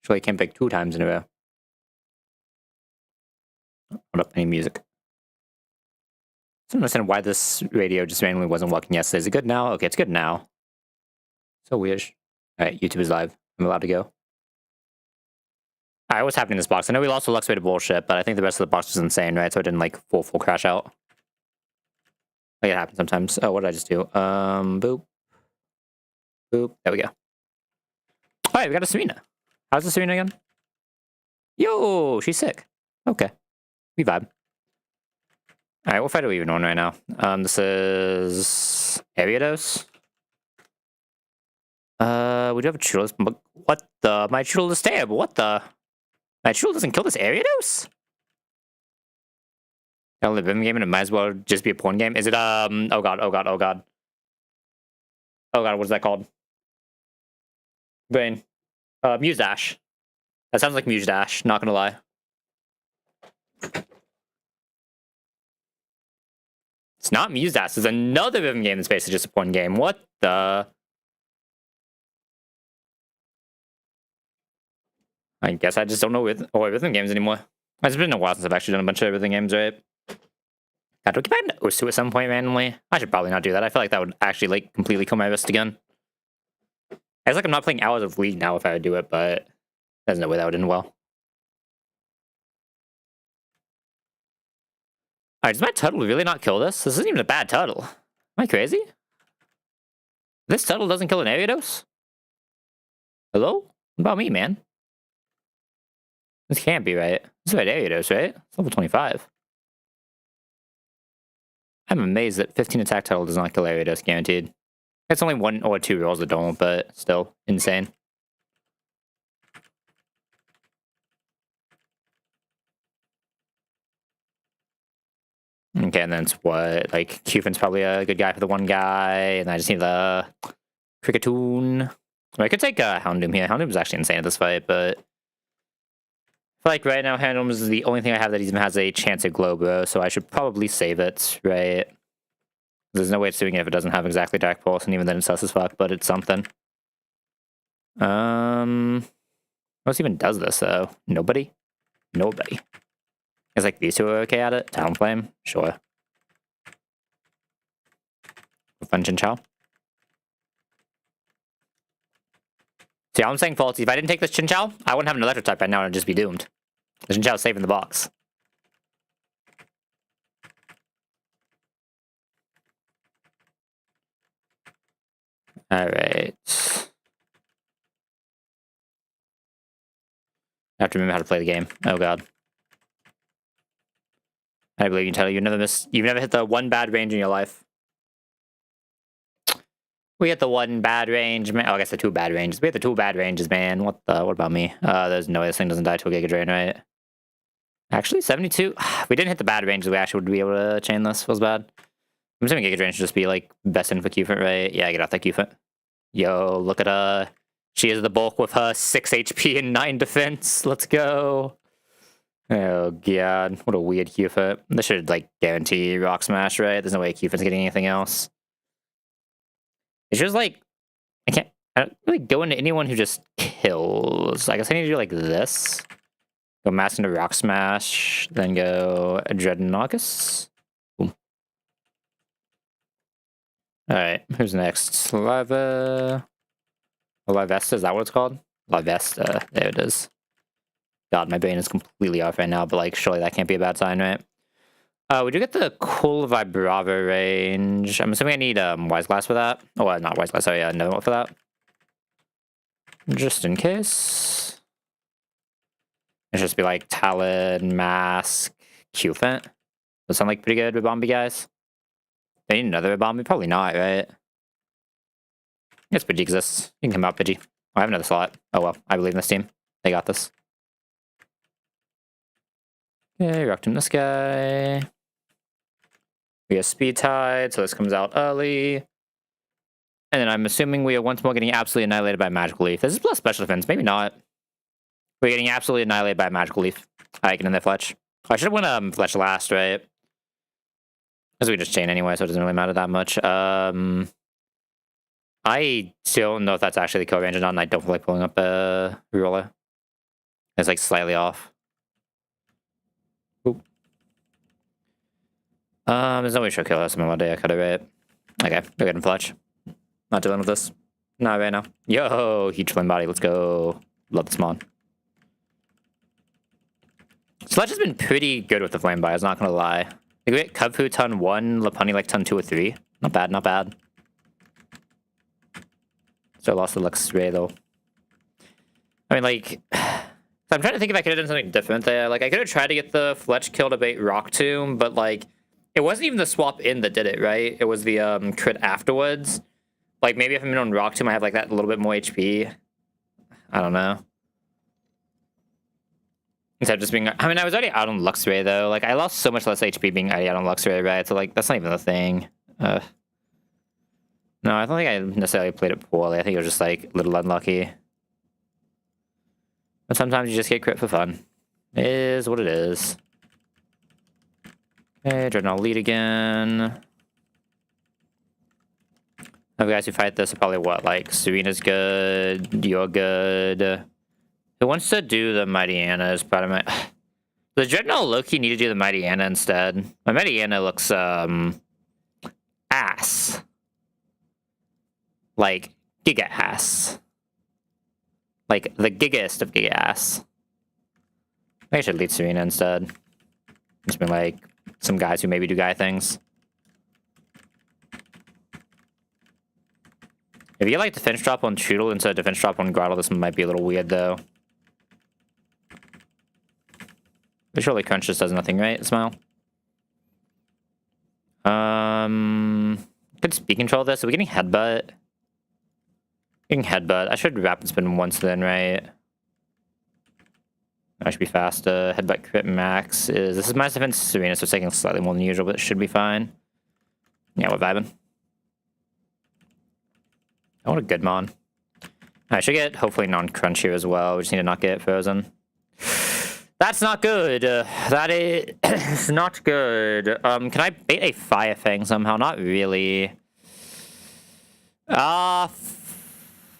Actually, I came back 2 times in a row. What up? Any music? I don't understand why this radio just randomly wasn't working yesterday. Is it good now? Okay, it's good now. So weird. Alright, YouTube is live. I'm allowed to go. Alright, what's happening in this box? I know we lost the Luxray to bullshit, but I think the rest of the box was insane, right? So it didn't, like, full crash out. Like, it happens sometimes. Oh, what did I just do? Boop. Boop. There we go. Alright, we got a Serena. How's the Serena again? Yo, she's sick. Okay. We vibe. Alright, what fight are we even on right now? This is Ariados. We do have a Churl. What the? My Churl is terrible. What the? My Churl doesn't kill this Ariados? A living game and it might as well just be a porn game. Is it, oh god, oh god, oh god. Oh god, what's that called? Brain. Muse Dash. That sounds like Muse Dash, not gonna lie. It's not Muse Dash, there's another rhythm game that's basically just a porn game. What the? I guess I just don't know rhythm games anymore. It's been a while since I've actually done a bunch of rhythm games, right? God, do I get back into Osu at some point randomly? I should probably not do that. I feel like that would actually, like, completely kill my wrist again. I feel like I'm not playing Hours of League now if I would do it, but there's no way that would end well. Alright, does my turtle really not kill this? This isn't even a bad turtle. Am I crazy? This turtle doesn't kill an Ariados? Hello? What about me, man? This can't be right. This is right Ariados, right? It's level 25. I'm amazed that 15 attack turtle does not kill Ariados, guaranteed. It's only 1 or 2 rolls that don't, but still insane. Okay, and then it's what? Like, Cufin's probably a good guy for the one guy, and I just need the Cricketoon. I could take Houndoom here. Houndoom is actually insane at this fight, but I feel like right now Houndoom is the only thing I have that even has a chance at Glowbro, so I should probably save it, right? There's no way it's doing it if it doesn't have exactly Dark Pulse, and even then it's sus as fuck, but it's something. Who else even does this, though? Nobody? Nobody. It's like these two are okay at it. Talonflame? Sure. Fun Chinchou. See, I'm saying faulty. If I didn't take this Chinchou, I wouldn't have an electric type right now and I'd just be doomed. The Chinchou's safe in the box. Alright. I have to remember how to play the game. Oh god. I believe you can tell you've never hit the one bad range in your life. We hit the one bad range, man. Oh, I guess the 2 bad ranges. We hit the 2 bad ranges, man. What about me? There's no way this thing doesn't die to a Giga Drain, right? Actually, 72. We didn't hit the bad ranges. We actually would be able to chain this. Feels bad. I'm assuming Giga Drain should just be, like, best in for Cufant, right? Yeah, get off that Cufant. Yo, look at her. She is the bulk with her 6 HP and 9 defense. Let's go. Oh, god. What a weird Cufant. This should, like, guarantee Rock Smash, right? There's no way Cufant's getting anything else. It's just, like, I don't really go into anyone who just kills. I guess I need to do, like, this. Go Mask into Rock Smash. Then go Dreadnoughtus. Boom. Alright, who's next? Larvesta, is that what it's called? Larvesta, there it is. God, my brain is completely off right now, but, like, surely that can't be a bad sign, right? We do get the cool Vibrava range. I'm assuming I need, Wise Glass for that. Oh, not Wise Glass, sorry, no one for that. Just in case. It should just be, like, Talon, Mask, Cufant. Those sound like pretty good Ribombee guys. They need another Ribombee? Probably not, right? Yes, Pidgey exists. You can come out, Pidgey. Oh, I have another slot. Oh well, I believe in this team. They got this. Okay, rocked him this guy. We have Speed Tide, so this comes out early. And then I'm assuming we are once more getting absolutely annihilated by Magical Leaf. This is plus special defense, maybe not. We're getting absolutely annihilated by Magical Leaf. Alright, get in there, Fletch. Oh, I should have won Fletch last, right? Because we just chain anyway, so it doesn't really matter that much. I still don't know if that's actually the kill range or not, and I don't feel like pulling up a Reroller. It's like slightly off. Oop. There's no way she'll kill us in one day. I cut it right. Okay, go ahead and fletch. Not dealing with this. Not right now. Yo, huge flame body. Let's go. Love this mon. Sledge has been pretty good with the flame body, I was not gonna lie. Like, we get Cubfu ton 1, Lapunny like ton 2 or 3. Not bad, not bad. So I lost the Lux Ray though. I mean, like, I'm trying to think if I could have done something different there. Like, I could have tried to get the Fletch kill to bait Rock Tomb, but like, it wasn't even the swap in that did it, right? It was the crit afterwards. Like, maybe if I'm in on Rock Tomb, I have like that little bit more HP. I don't know. Instead of just being, I mean, I was already out on Luxray though. Like, I lost so much less HP being already out on Luxray, right? So like, that's not even the thing. No, I don't think I necessarily played it poorly. I think it was just like a little unlucky. But sometimes you just get crit for fun. It is what it is. Okay, Dreadnought lead again. The guys who fight this are probably what? Like, Serena's good, you're good. Who wants to do the Mighty Anna as part of my... The Dreadnought low-key need to do the Mighty Anna instead. My Mighty Anna looks, ass. Like, giga ass. Like, the gigaest of giga ass. Maybe I should lead Serena instead. Just been like, some guys who maybe do guy things. If you get like defense drop on Choodle instead of defense drop on Grottle, this might be a little weird though. But surely Crunch just does nothing, right? Smile. Could speed control this. Are we getting headbutt? Getting headbutt. I should rapid spin once then, right? I should be faster. Headbutt crit max is... This is minus defense Serena, so it's taking slightly more than usual, but it should be fine. Yeah, we're vibing. I want a good mon. I should get hopefully non-crunch here as well. We just need to not get frozen. That's not good. That is not good. Can I bait a Fire Fang somehow? Not really. Fuck.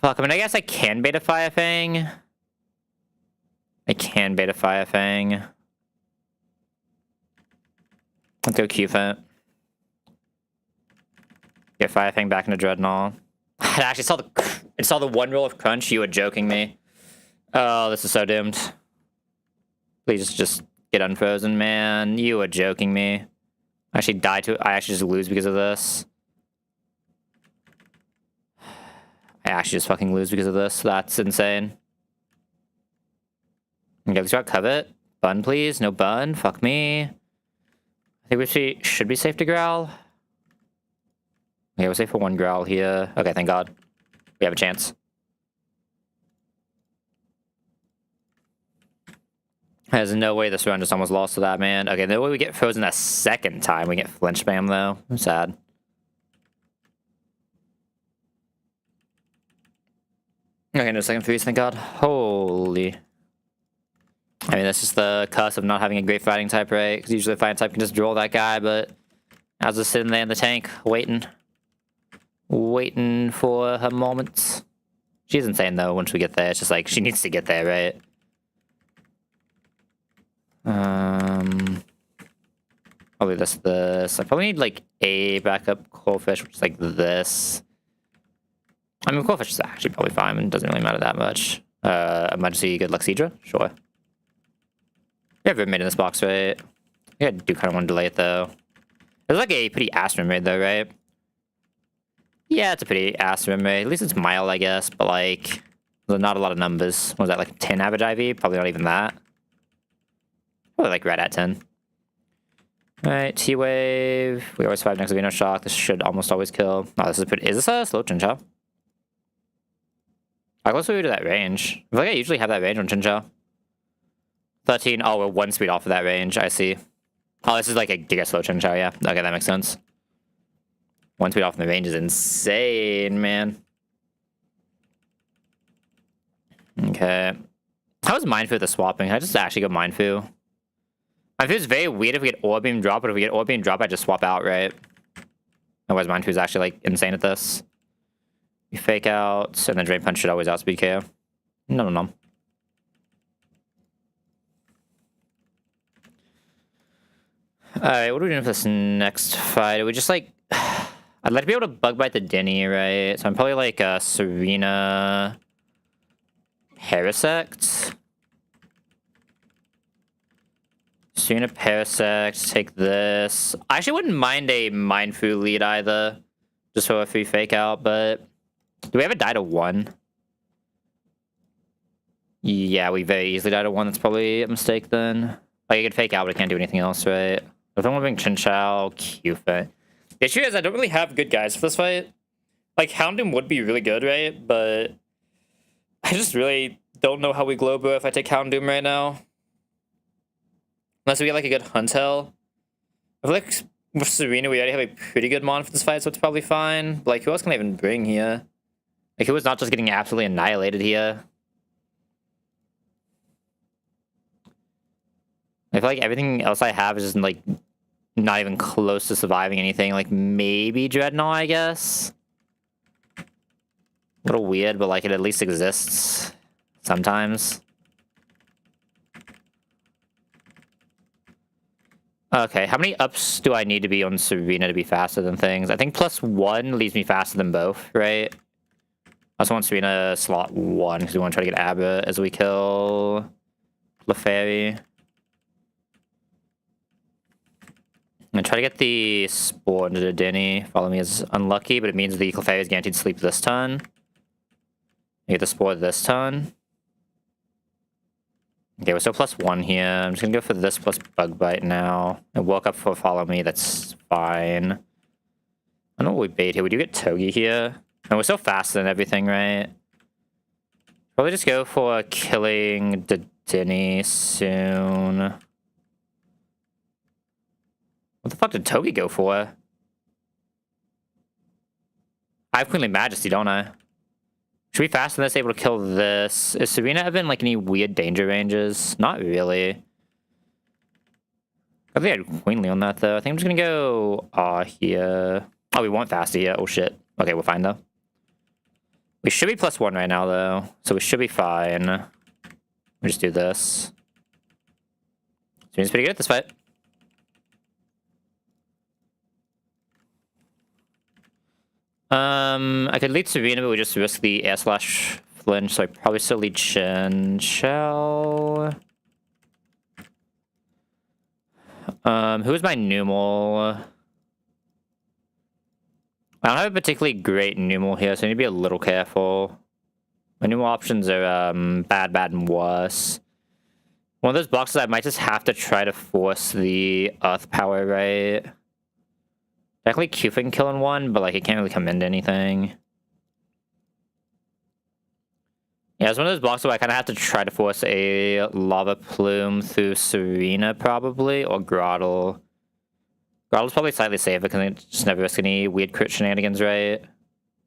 I mean, I guess I can bait a Fire Fang. I can bait a Fire Fang. Let's go Q-Fit. Get Fire Fang back into Dreadnought. I actually saw the one roll of Crunch. You were joking me. Oh, this is so doomed. Please just get unfrozen, man. You were joking me. I actually die to it. I actually just lose because of this. I actually just fucking lose because of this. That's insane. Okay, let's try Covet. Bun, please. No bun. Fuck me. I think we should be safe to Growl. Okay, we're safe for one Growl here. Okay, thank God. We have a chance. There's no way this run just almost lost to that, man. Okay, no way we get frozen a second time. We get flinch spam, though. I'm sad. Okay, no second freeze, thank God. Holy. I mean, that's just the curse of not having a great fighting type, right? Because usually a fighting type can just draw that guy, but I was just sitting there in the tank, waiting. Waiting for her moments. She's insane, though, once we get there. It's just like, she needs to get there, right? Probably this. I probably need, like, a backup Coalfish, which is like this. I mean, Coalfish is actually probably fine, and doesn't really matter that much. Emergency good Luxidra? Sure. We have made in this box, right? Yeah, I do kind of want to delay it, though. It's like a pretty ass rim raid, though, right? Yeah, it's a pretty ass rim raid. At least it's mild, I guess, but, like, there's not a lot of numbers. What was that, like 10 average IV? Probably not even that. Probably, like, right at 10. Alright, T-Wave. We always survive next to Veno Shock. This should almost always kill. Oh, this is pretty... Is this a slow Chinchou? How close are we to that range? I feel like I usually have that range on Chinchou. 13. Oh, we're one speed off of that range. I see. Oh, this is like a giga slow Chinchou, yeah. Okay, that makes sense. One speed off in the range is insane, man. Okay. How is Mindfu with the swapping? I just actually go Mindfu. Mindfu is very weird if we get Orbeam drop, but if we get Orbeam drop, I just swap out, right? Otherwise, Mindfu is actually, like, insane at this. You fake out, and then Drain Punch should always outspeed KO. No. Alright, what are we doing for this next fight? Are we just like... I'd like to be able to bug bite the Denny, right? So I'm probably like Serena... Parasect? Serena Parasect, take this. I actually wouldn't mind a Mindfu lead either. Just for a free fake out, but... Do we ever die to 1? Yeah, we very easily die to 1. That's probably a mistake then. Like, I could fake out, but I can't do anything else, right? If I'm moving Chin Chow, Q-Fit. The issue is I don't really have good guys for this fight. Like, Houndoom would be really good, right? But I just really don't know how we Globo if I take Houndoom right now. Unless we get, like, a good Huntel. I feel like with Serena, we already have a pretty good Mon for this fight, so it's probably fine. But, like, who else can I even bring here? Like, who is not just getting absolutely annihilated here? I feel like everything else I have is just, like, not even close to surviving anything. Like, maybe Dreadnought, I guess? A little weird, but, like, it at least exists sometimes. Okay, how many ups do I need to be on Serena to be faster than things? I think +1 leaves me faster than both, right? I also want Serena slot 1, because we want to try to get Abra as we kill Lefairy. I'm gonna try to get the Spore into the Denny. Follow me is unlucky, but it means the Clefairy is guaranteed sleep this turn. I get the Spore this turn. Okay, we're still +1 here. I'm just gonna go for this plus Bug Bite now. I woke up for Follow Me, that's fine. I don't know what we bait here. We do get Togi here. And we're still faster than everything, right? Probably just go for killing the Denny soon. What the fuck did Togi go for? I have Queenly Majesty, don't I? Should we faster than this, able to kill this? Is Serena ever in, like, any weird danger ranges? Not really. I think I had Queenly on that, though. I think I'm just gonna go here. Oh, we want faster here. Oh, shit. Okay, we're fine, though. We should be +1 right now, though. So we should be fine. We'll just do this. Serena's pretty good at this fight. I could lead Serena, but we just risk the air slash flinch, so I probably still lead Chin Chow. Who's my Numal? I don't have a particularly great Numal here, so I need to be a little careful. My Numal options are bad, bad, and worse. One of those boxes I might just have to try to force the Earth Power, right? Technically, Q can kill in one, but, like, it can't really come into anything. Yeah, it's one of those boxes where I kind of have to try to force a Lava Plume through Serena, probably, or Grottle. Grottle's probably slightly safer, because I just never risk any weird crit shenanigans, right?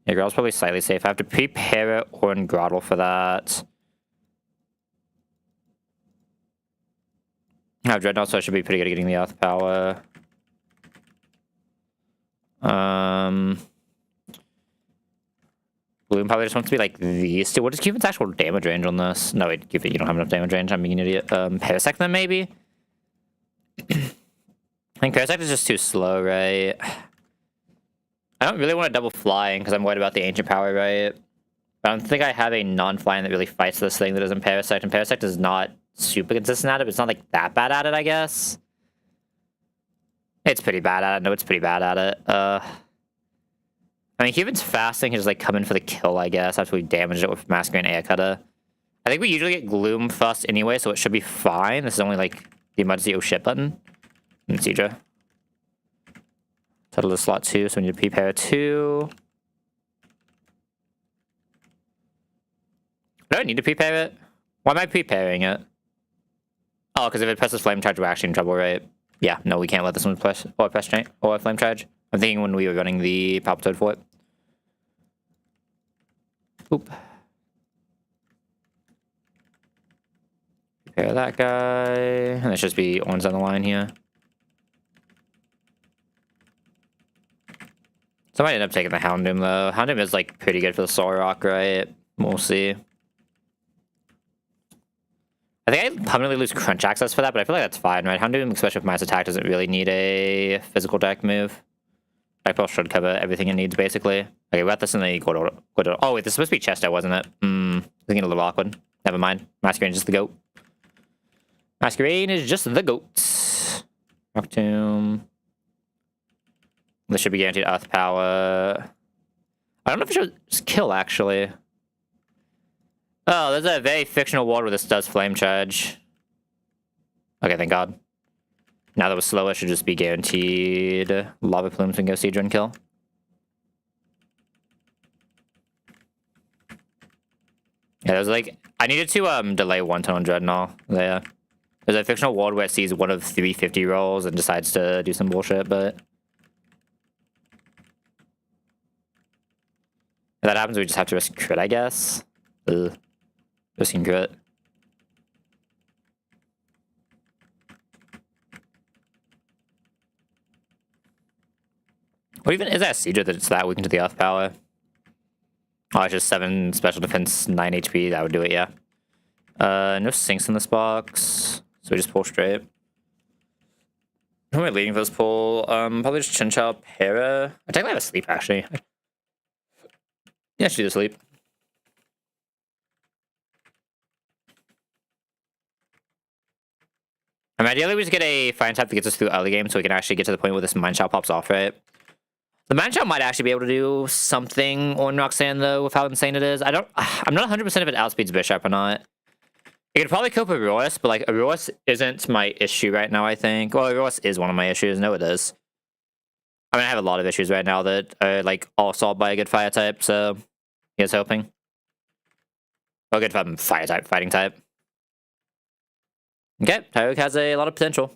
Yeah, Grottle's probably slightly safe. I have to prepare it or in Grottle for that. I have Dreadnought, so I should be pretty good at getting the Earth Power. Bloom probably just wants to be like these two. What is Cupid's actual damage range on this? No, wait, Cupid, you don't have enough damage range. I'm being an idiot. Parasect then, maybe? I think Parasect is just too slow, right? I don't really want to double flying because I'm worried about the Ancient Power, right? I don't think I have a non-flying that really fights this thing that isn't Parasect, and Parasect is not super consistent at it, but it's not like that bad at it, I guess. It's pretty bad at it. No, it's pretty bad at it. I mean, Cupid's fasting, he's just like coming for the kill, I guess, after we damaged it with Masquerade Air Cutter. I think we usually get Gloom first anyway, so it should be fine. This is only like the emergency oh shit button. And Seadra. Settle to slot 2, so we need to prepare 2. Do I need to prepare it? Why am I preparing it? Oh, because if it presses Flame Charge, we're actually in trouble, right? Yeah, no, we can't let this one press or Flame Charge. I'm thinking when we were running the Palpitoad for it. Oop. Prepare that guy. And there should just be ones on the line here. So I might end up taking the Houndoom, though. Houndoom is, like, pretty good for the Soul Rock, right? We'll see. I I think I permanently lose crunch access for that, but I feel like that's fine, right? Houndoom, especially if Mass Attack, doesn't really need a physical deck move. Deck Ball should cover everything it needs, basically. Okay, we got this in the good order. Oh, wait, this is supposed to be chest out, wasn't it? Thinking a little awkward. Never mind. Masquerade is just the goat. Masquerade is just the goat. Rock Tomb. This should be guaranteed Earth Power. I don't know if it should just kill, actually. Oh, there's a very fictional world where this does Flame Charge. Okay, thank God. Now that was slower, should just be guaranteed. Lava Plumes and go Siege and kill. Yeah, there's like... I needed to delay 1 turn on Dreadnought there. There's a fictional world where it sees one of 350 rolls and decides to do some bullshit, but... If that happens, we just have to risk crit, I guess. Ugh. Risking crit. What even is that Seeger that it's that weakened to the Earth Power? Oh, it's just 7 special defense, 9 HP. That would do it, yeah. No sinks in this box. So we just pull straight. Who am I leading for this pull? Probably just Chinchou, Para. I technically have a sleep, actually. Yeah, she does sleep. I mean, ideally we just get a Fire type that gets us through early game so we can actually get to the point where this Mind Shot pops off, right? The Mind Shot might actually be able to do something on Roxanne, though, with how insane it is. I'm not 100% if it outspeeds Bishop or not. It could probably cope with Aurorus, but, like, Aurorus isn't my issue right now, I think. Well, Aurorus is one of my issues. No, it is. I mean, I have a lot of issues right now that are, like, all solved by a good Fire type, so here's hoping. Well, good Fire type, Fighting type. Okay, Tyrogue has a lot of potential.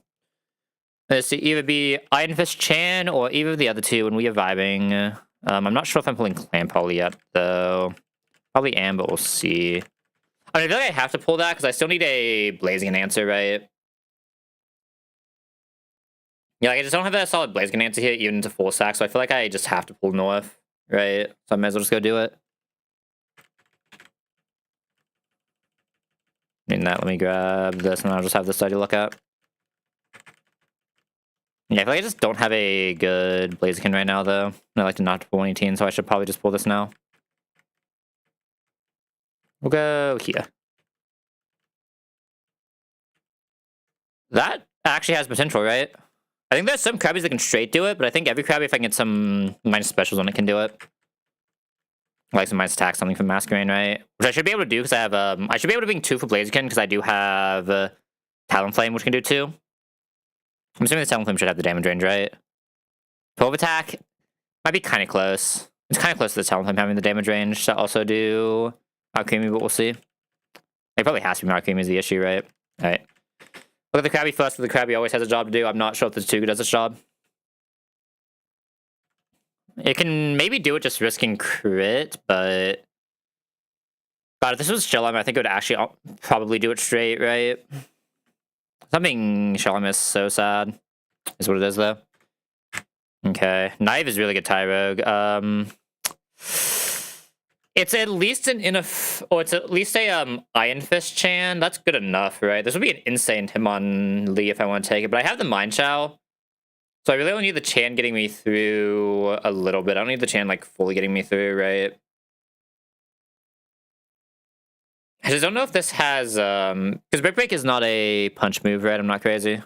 Let's see, either be Iron Fist Chan or either of the other two when we are vibing. I'm not sure if I'm pulling Clan Poly yet, though. Probably am, but we'll see. I mean, I feel like I have to pull that because I still need a Blazing answer, right? Yeah, like I just don't have a solid Blazing answer here, even into 4 stack, so I feel like I just have to pull North, right? So I might as well just go do it. And that, let me grab this and I'll just have this side to look at. Yeah, I feel like I just don't have a good Blaziken right now, though. I like to not pull any team, so I should probably just pull this now. We'll go here. That actually has potential, right? I think there's some Krabbies that can straight do it, but I think every Krabby, if I can get some minus specials on it, can do it. Like some minus attack, something from Masquerade, right? Which I should be able to do because I have, I should be able to bring 2 for Blaziken because I do have Talonflame, which can do 2. I'm assuming the Talonflame should have the damage range, right? 12 attack might be kind of close. It's kind of close to the Talonflame having the damage range to also do Alchemy, but we'll see. It probably has to be Alchemy is the issue, right? Alright. Look at the Krabby first, but the Krabby always has a job to do. I'm not sure if the Tugu does its job. It can maybe do it just risking crit, but... God, if this was Shellam, I think it would actually probably do it straight, right? Something Shellam is so sad. Is what it is, though. Okay. Knife is really good Tyrogue. It's at least an it's at least a Iron Fist Chan. That's good enough, right? This would be an insane Hitmonlee if I want to take it, but I have the Mind Chow. So I really only need the Chan getting me through a little bit. I don't need the Chan, like, fully getting me through, right? I just don't know if this has, because Brick Break is not a punch move, right? I'm not crazy. I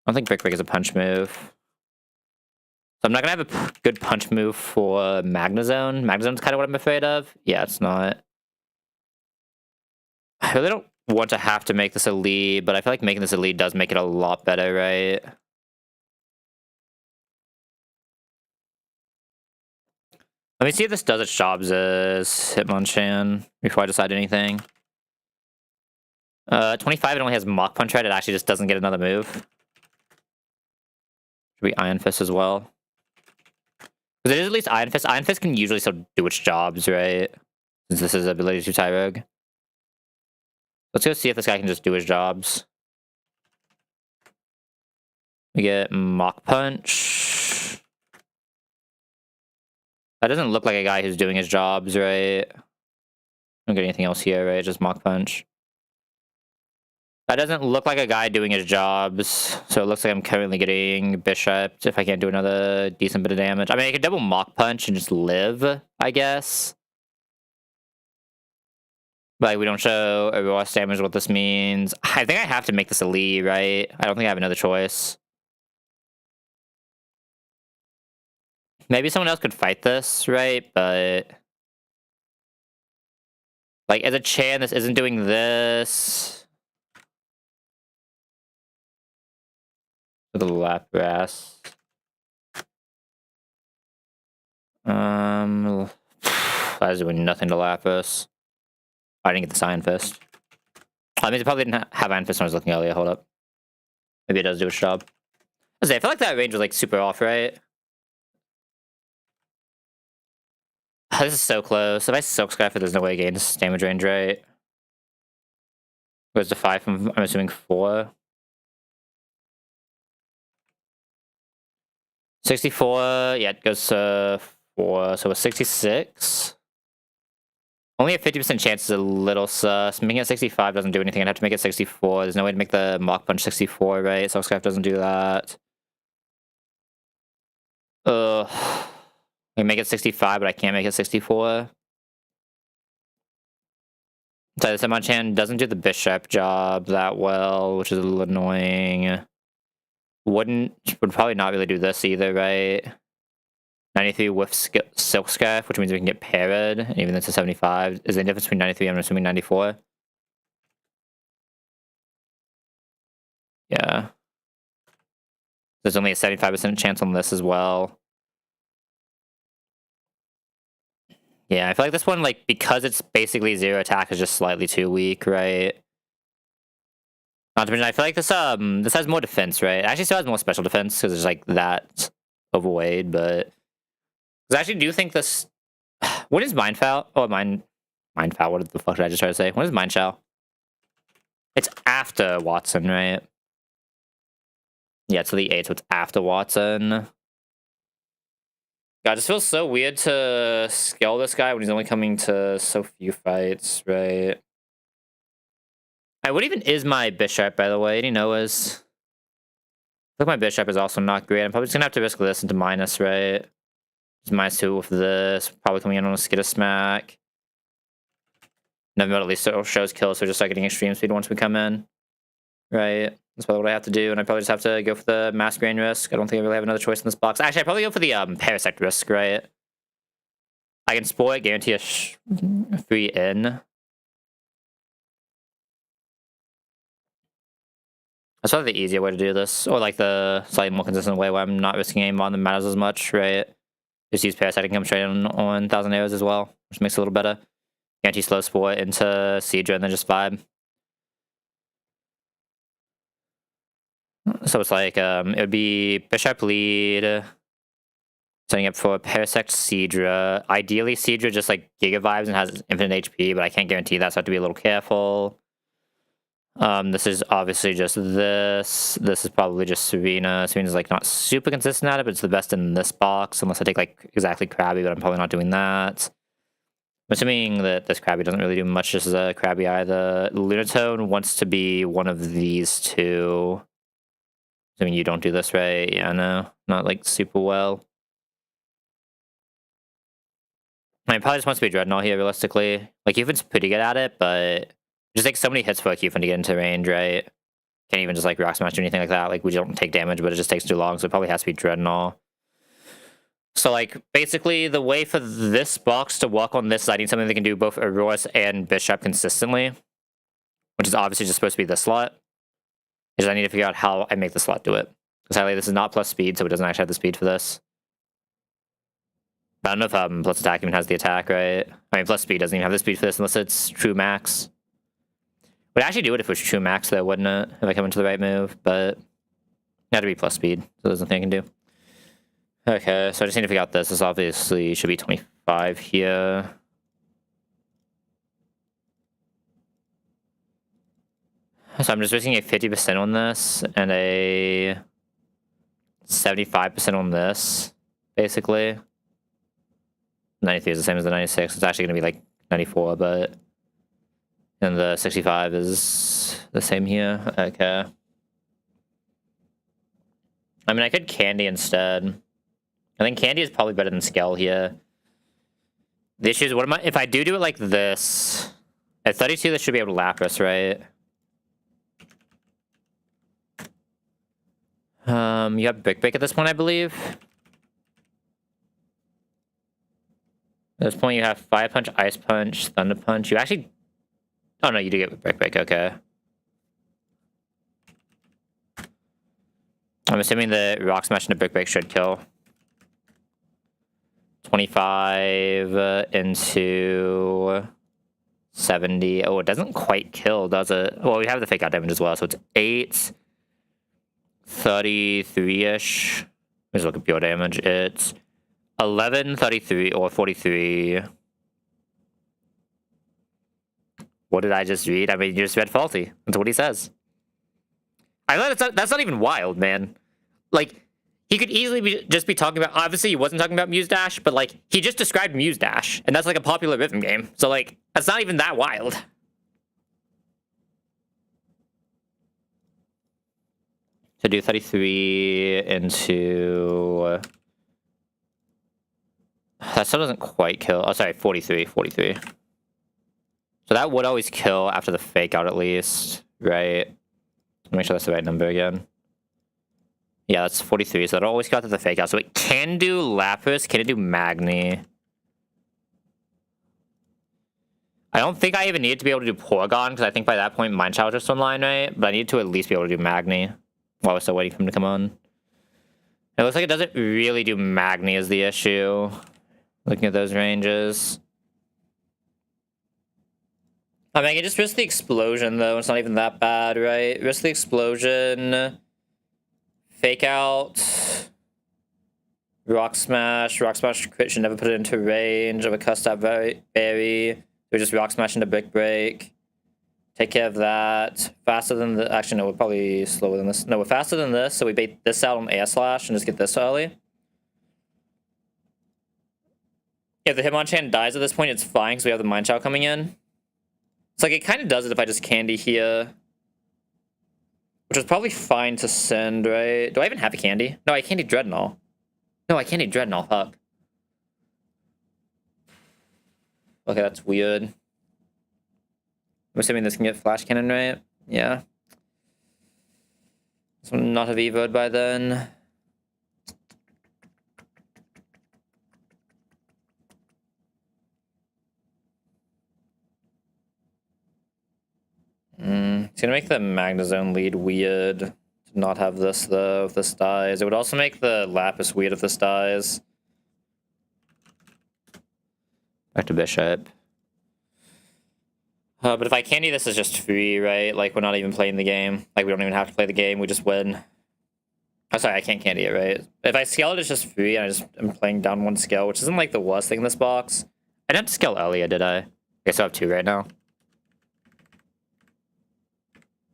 don't think Brick Break is a punch move. So I'm not going to have a good punch move for Magnezone. Magnezone's kind of what I'm afraid of. Yeah, it's not. I really don't want to have to make this a lead, but I feel like making this a lead does make it a lot better, right? Let me see if this does its jobs as Hitmonchan before I decide anything. 25, it only has Mach Punch, right? It actually just doesn't get another move. Should be Iron Fist as well. Because it is at least Iron Fist. Iron Fist can usually still do its jobs, right? Since this is ability to Tyrogue. Let's go see if this guy can just do his jobs. We get Mach Punch. That doesn't look like a guy who's doing his jobs, right? Don't get anything else here, right? Just Mach Punch. That doesn't look like a guy doing his jobs, so it looks like I'm currently getting bishoped if I can't do another decent bit of damage. I mean, I could double mock punch and just live, I guess. But like, we don't show a raw damage what this means. I think I have to make this a Lee, right? I don't think I have another choice. Maybe someone else could fight this, right? But like, as a Chan, this isn't doing this. The Lapras. That is doing nothing to Lapras. I didn't get the Iron Fist. I mean, it probably didn't have Iron Fist when I was looking earlier. Hold up. Maybe it does do its job. I feel like that range was like super off, right? This is so close. If I Silk Scarf it, there's no way I gain this damage range, right? Goes to 5 from, I'm assuming 4. 64, yeah, it goes to 4, so a 66. Only a 50% chance is a little sus. Making it 65 doesn't do anything. I'd have to make it 64. There's no way to make the Mock Punch 64, right? Silk Scarf doesn't do that. Ugh. I can make it 65, but I can't make it 64. So the Semanchan doesn't do the Bishop job that well, which is a little annoying. Would probably not really do this either, right? 93 with Silk Scarf, which means we can get parried, and even that's a 75. Is the difference between 93 and I'm assuming 94? Yeah. There's only a 75% chance on this as well. Yeah, I feel like this one, like, because it's basically 0 attack, is just slightly too weak, right? Not to mention, I feel like this has more defense, right? It actually still has more special defense, because it's, like, that overweight, but... I actually do think this... What is Mind Foul? Oh, Mind Foul, what the fuck did I just try to say? What is Mind Shell? It's after Watson, right? Yeah, it's the 8, so it's after Watson. God, it just feels so weird to scale this guy when he's only coming to so few fights, right? What even is my Bishop, by the way? Any Noahs? I think my Bishop is also not great. I'm probably just gonna have to risk this into minus, right? Just -2 with this. Probably coming in on a Skid of Smack. Never at least it shows kills, so just start getting extreme speed once we come in. Right? That's probably what I have to do, and I probably just have to go for the Mass Grain risk. I don't think I really have another choice in this box. Actually, I'd probably go for the Parasect risk, right? I can spoil it, guarantee a free in. That's probably the easier way to do this, or like the slightly more consistent way where I'm not risking aim on the matters as much, right? Just use Parasite and come straight on 1,000 arrows as well, which makes it a little better. Guarantee slow spoil it into Seedra and then just vibe. So it's like, it would be Bishop lead, setting up for Parasect Seedra. Ideally, Seedra just like Giga Vibes and has infinite HP, but I can't guarantee that, so I have to be a little careful. This is obviously just this. This is probably just Serena. Serena's like not super consistent at it, but it's the best in this box, unless I take like exactly Krabby, but I'm probably not doing that. I'm assuming that this Krabby doesn't really do much just as a Krabby either. Lunatone wants to be one of these two. I mean, you don't do this, right? Yeah, no. Not, like, super well. I mean, probably just wants to be Dreadnought here, realistically. Like, Cufin's pretty good at it, but... It just takes so many hits for a Cufin to get into range, right? Can't even just, like, Rock Smash or anything like that. Like, we don't take damage, but it just takes too long, so it probably has to be Dreadnought. So, like, basically, the way for this box to work on this is I need something that can do both Auroras and Bishop consistently. Which is obviously just supposed to be this slot. Is I need to figure out how I make the slot do it. Because highly, this is not plus speed, so it doesn't actually have the speed for this. I don't know if plus attack even has the attack, right? I mean, plus speed doesn't even have the speed for this unless it's true max. Would actually do it if it was true max, though, wouldn't it? If I come into the right move, but... It had to be plus speed, so there's nothing I can do. Okay, so I just need to figure out this. This obviously should be 25 here. So I'm just risking a 50% on this and a 75% on this, basically. 93 is the same as the 96. It's actually going to be like 94, but... And the 65 is The same here. Okay. I mean, I could Candy instead. I think Candy is probably better than Scale here. The issue is, what am I... If I do it like this... At 32, this should be able to Lapras, right? You have Brick Break at this point, I believe. At this point, you have Fire Punch, Ice Punch, Thunder Punch. You actually... Oh, no, you do get Brick Break. Okay. I'm assuming the Rock Smash into Brick Break should kill. 25 into 70. Oh, it doesn't quite kill, does it? Well, we have the fake out damage as well, so it's 8, 33-ish. Let's look at pure damage. It's 11, 33, or 43. What did I just read? I mean, you just read faulty. That's what he says. I thought that's not even wild, man. Like, he could easily just be talking about... Obviously, he wasn't talking about Muse Dash, but, like, he just described Muse Dash, and that's, like, a popular rhythm game. So, like, that's not even that wild. To do 33 into... That still doesn't quite kill. Oh, sorry, 43. So that would always kill after the fake out, at least, right? Make sure that's the right number again. Yeah, that's 43, so that'll always go after the fake out. So it can do Lapras, can it do Magni? I don't think I even needed to be able to do Porygon, because I think by that point Mind Shower was online, right? But I need to at least be able to do Magni while we're still waiting for him to come on. It looks like it doesn't really do Magni is the issue. Looking at those ranges. I mean, I can just risk the explosion, though. It's not even that bad, right? Risk the explosion. Fake out. Rock Smash. Rock Smash crit should never put it into range of a Custap Berry. We just Rock Smash into Brick Break. Take care of that. Faster than the... Actually, no, we're probably slower than this. No, we're faster than this, so we bait this out on Air Slash and just get this early. If the Hitmonchan dies at this point, it's fine, because we have the Mind Child coming in. It's like, it kind of does it if I just Candy here. Which is probably fine to send, right? Do I even have a Candy? No, I Candy Dreadnought. No, I Candy Dreadnought, fuck. Okay, that's weird. I'm assuming this can get Flash Cannon, right? Yeah. This will not have Evo'd by then. It's gonna make the Magnezone lead weird to not have this, though, if this dies. It would also make the Lapis weird if this dies. Back to Bishop. But if I Candy, this is just free, right? Like, we're not even playing the game. Like, we don't even have to play the game, we just win. Oh, sorry, I can't Candy it, right? If I scale it, it's just free, and I just am playing down one scale, which isn't, like, the worst thing in this box. I didn't have to scale Elia, did I? Okay, so I have 2 right now.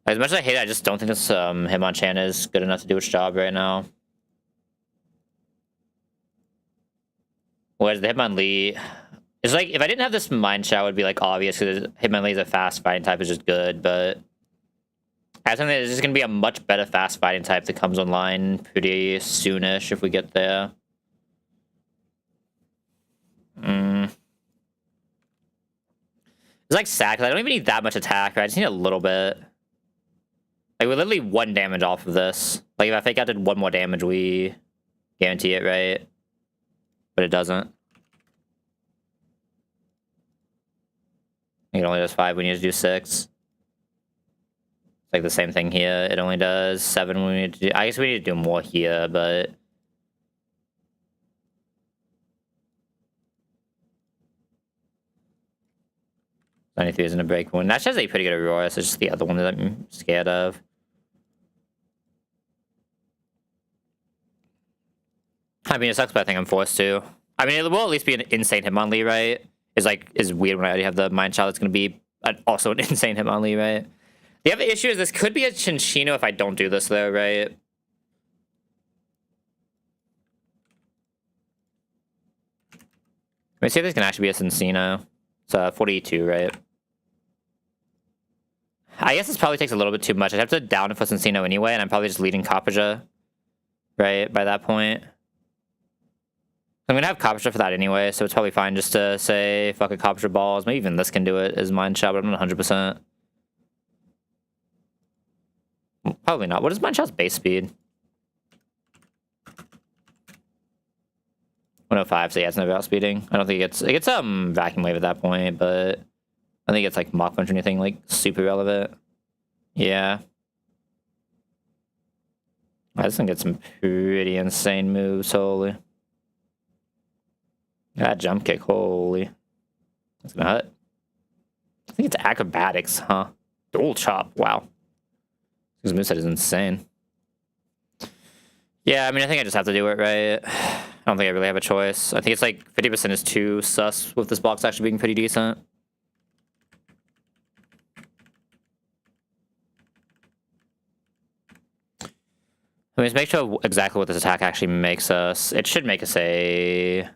As much as I hate it, I just don't think this Hitmonchan is good enough to do its job right now. Whereas the Hitmonlee... It's like, if I didn't have this Mind Shower, it would be, like, obvious, because Hitmonlee is a fast fighting type, is just good, but... I think there's just going to be a much better fast fighting type that comes online pretty soonish if we get there. It's like sad, because I don't even need that much attack, right? I just need a little bit. Like, we're literally 1 damage off of this. Like, if I fake out did 1 more damage, we guarantee it, right? But it doesn't. It only does 5, we need to do 6. It's like the same thing here. It only does 7, we need to do... I guess we need to do more here, but... '93 isn't a break one. That has a pretty good Aurora, so it's just the other one that I'm scared of. I mean, it sucks, but I think I'm forced to. I mean, it will at least be an insane Hitmonlee, right? Is weird when I already have the Mind Child. It's going to be also an insane Hitmonlee, right? The other issue is this could be a Chinchino if I don't do this, though, right? Let me see if this can actually be a Cincino. It's 42, right? I guess this probably takes a little bit too much. I'd have to down it for Encino anyway, and I'm probably just leading Copperja, right, by that point. I'm gonna have Copperja for that anyway, so it's probably fine just to say fuck a Copperja balls. Maybe even this can do it as Mind Shot, but I'm not 100%. Probably not. What is Mind Shot's base speed? 105, so yeah, it's no outspeeding. I don't think it gets Vacuum Wave at that point, but I think it's like Mach Punch or anything like super relevant. Yeah. This thing gets some pretty insane moves, holy. That jump kick, holy. That's gonna hurt. I think it's acrobatics, huh? Dual chop, wow. His moveset is insane. Yeah, I mean, I think I just have to do it, right? I don't think I really have a choice. I think it's like 50% is too sus with this box actually being pretty decent. Let me just make sure exactly what this attack actually makes us. It should make us a...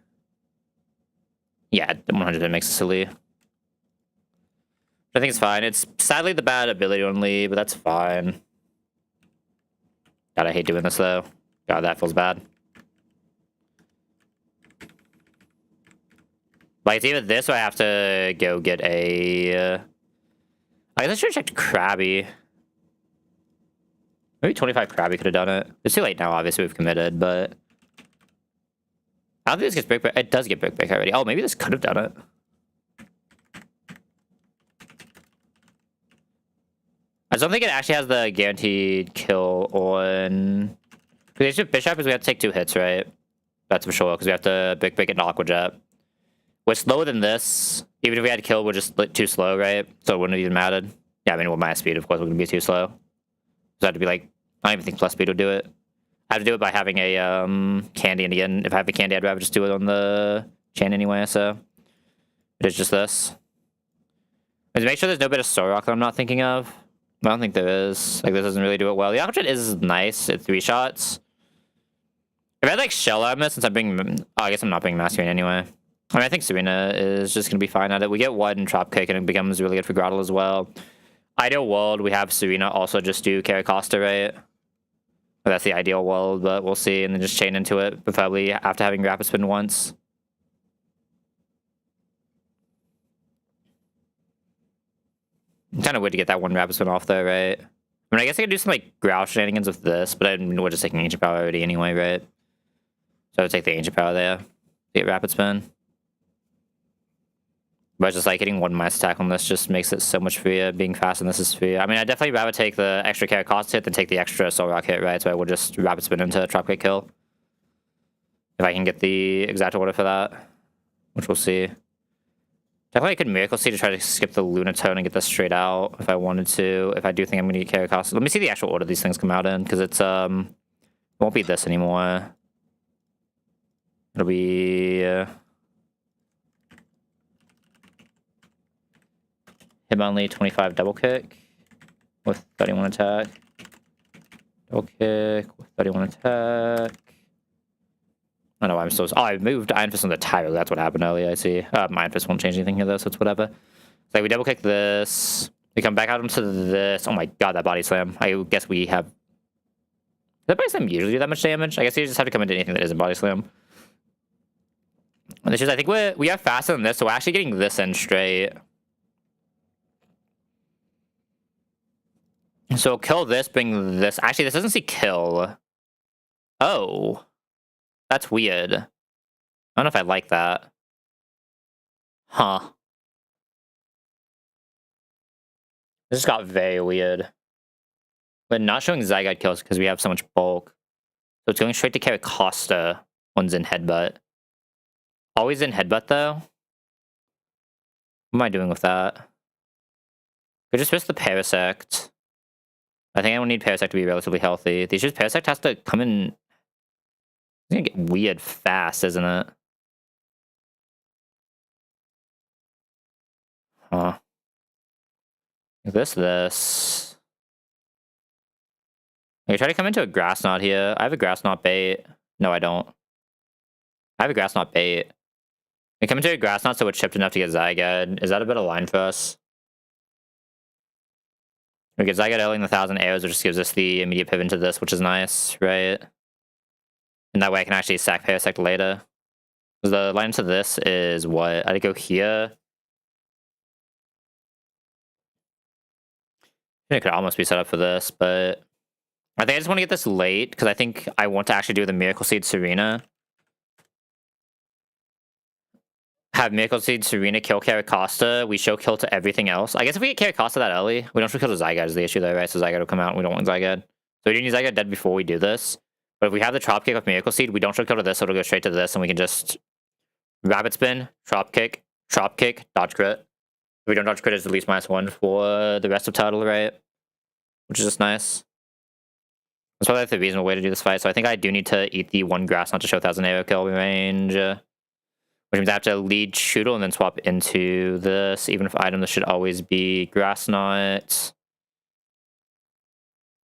Yeah, 100% makes us a Lee. I think it's fine. It's sadly the bad ability on Lee, but that's fine. God, I hate doing this though. God, that feels bad. Like, it's either this or I have to go get a... I guess I should have checked Krabby. Maybe 25 Krabby could have done it. It's too late now, obviously, we've committed, but... I don't think this gets Brick Break. It does get Brick Break already. Oh, maybe this could have done it. I don't think it actually has the guaranteed kill on... Because Bishop is we have to take 2 hits, right? That's for sure, because we have to Brick Break it into Aqua Jet. We're slower than this. Even if we had to kill, we're just too slow, right? So it wouldn't have even mattered. Yeah, I mean, with my speed, of course, we're going to be too slow. So I have to be like... I don't even think plus speed would do it. I have to do it by having a candy, and again, if I have a candy, I'd rather just do it on the chain anyway, so... It is just this. Let's make sure there's no bit of Sorok that I'm not thinking of. I don't think there is. Like, this doesn't really do it well. The Aqua Jet is nice at 3 shots. If I had, like, Shell Armor, since I'm bringing... Oh, I guess I'm not bringing Masquerade anyway. I mean, I think Serena is just going to be fine at it. We get one Drop Kick, and it becomes really good for Grottle as well. Ideal world, we have Serena also just do Carry Costa, right? Well, that's the ideal world, but we'll see. And then just chain into it, preferably after having Rapid Spin once. Kind of weird to get that one Rapid Spin off, though, right? I mean, I guess I could do some, like, Growl shenanigans with this, but I mean, we're just taking Ancient Power already anyway, right? So I would take the Ancient Power there. Get Rapid Spin. But just, like, hitting one Mice attack on this just makes it so much freer. Being fast on this is freer. I mean, I'd definitely rather take the extra Carry Cost hit than take the extra Soul Rock hit, right? So I will just Rapid Spin into Drop Kick kill. If I can get the exact order for that. Which we'll see. Definitely I could Miracle Seed to try to skip the Lunatone and get this straight out if I wanted to. If I do think I'm going to get Carry Cost. Let me see the actual order these things come out in, because it's, it won't be this anymore. It'll be, Hitmonlee 25 Double Kick with 31 attack. Double Kick with 31 attack. I know I'm so... Oh, I moved Iron Fist on the Tyro. That's what happened earlier, I see. My Iron Fist won't change anything here, though, so it's whatever. So we double kick this. We come back out into this. Oh my god, that Body Slam. I guess we have... Does that Body Slam usually do that much damage? I guess you just have to come into anything that isn't Body Slam. And it's just, I think we are faster than this, so we're actually getting this in straight. So kill this, bring this... Actually, this doesn't see kill. Oh. That's weird. I don't know if I like that. Huh. This just got very weird. But not showing Zygote kills because we have so much bulk. So it's going straight to carry Costa. One's in Headbutt. Always in Headbutt, though. What am I doing with that? Could just miss the Parasect. I think I don't need Parasect to be relatively healthy. The issue is Parasect has to come in... It's gonna get weird fast, isn't it? Huh. This. Okay, try to come into a Grass Knot here. I have a Grass Knot bait. No, I don't. I have a Grass Knot bait. We come into a Grass Knot so we're chipped enough to get Zygote. Is that a better line for us? Because I got Elling the 1,000 arrows, which just gives us the immediate pivot into this, which is nice, right? And that way I can actually sack Parasect later. The line to this is what? I go here. It could almost be set up for this, but I think I just want to get this late because I think I want to actually do the Miracle Seed Serena. Have Miracle Seed Serena kill Caracosta. We show kill to everything else. I guess if we get Caracosta that early, we don't show kill to Zygarde is the issue though, right? So Zygarde will come out and we don't want Zygarde. So we do need Zygarde dead before we do this. But if we have the Trop Kick with Miracle Seed, we don't show kill to this, so it'll go straight to this and we can just Rabbit Spin, Trop Kick, Dodge Crit. If we don't Dodge Crit, it's at least -1 for the rest of Turtle, right? Which is just nice. That's probably the reasonable way to do this fight. So I think I do need to eat the 1 grass not to show 1,000 arrow kill range. Which means I have to lead Shootle and then swap into this. Even if item, this should always be Grass Knot.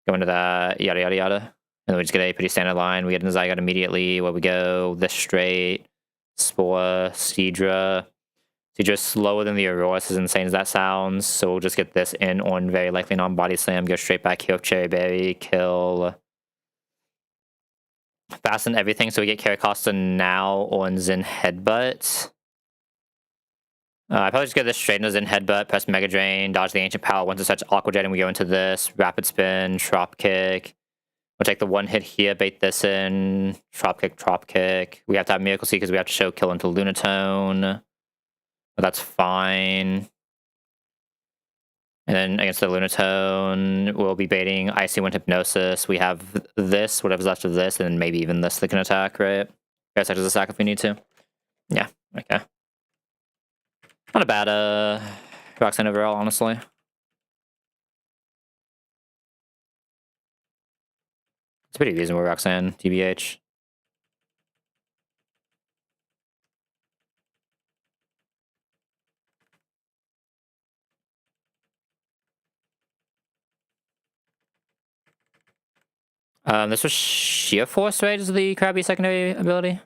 Go into that, yada yada yada. And then we just get a pretty standard line. We get into Zygarde immediately. Where we go, this straight. Spore, Seadra. Seadra's slower than the Aurora, as insane as that sounds. So we'll just get this in on very likely non-body slam. Go straight back here with Cherry Berry. Kill. Fasten everything so we get Caracosta now on Zen Headbutt. I probably just get this straight into Zen Headbutt, press Mega Drain, dodge the Ancient Power. Once it starts Aqua Jet and we go into this, Rapid Spin, Trop Kick. We'll take the 1 hit here, bait this in, Trop Kick. We have to have Miracle Seed because we have to show kill into Lunatone. But that's fine. And then against the Lunatone, we'll be baiting Icy Wind Hypnosis. We have this, whatever's left of this, and then maybe even this that can attack, right? Parasect does a sack if we need to. Yeah, okay. Not a bad Roxanne overall, honestly. It's pretty reasonable, Roxanne, TBH. This was Sheer Force, right? Is the Krabby secondary ability?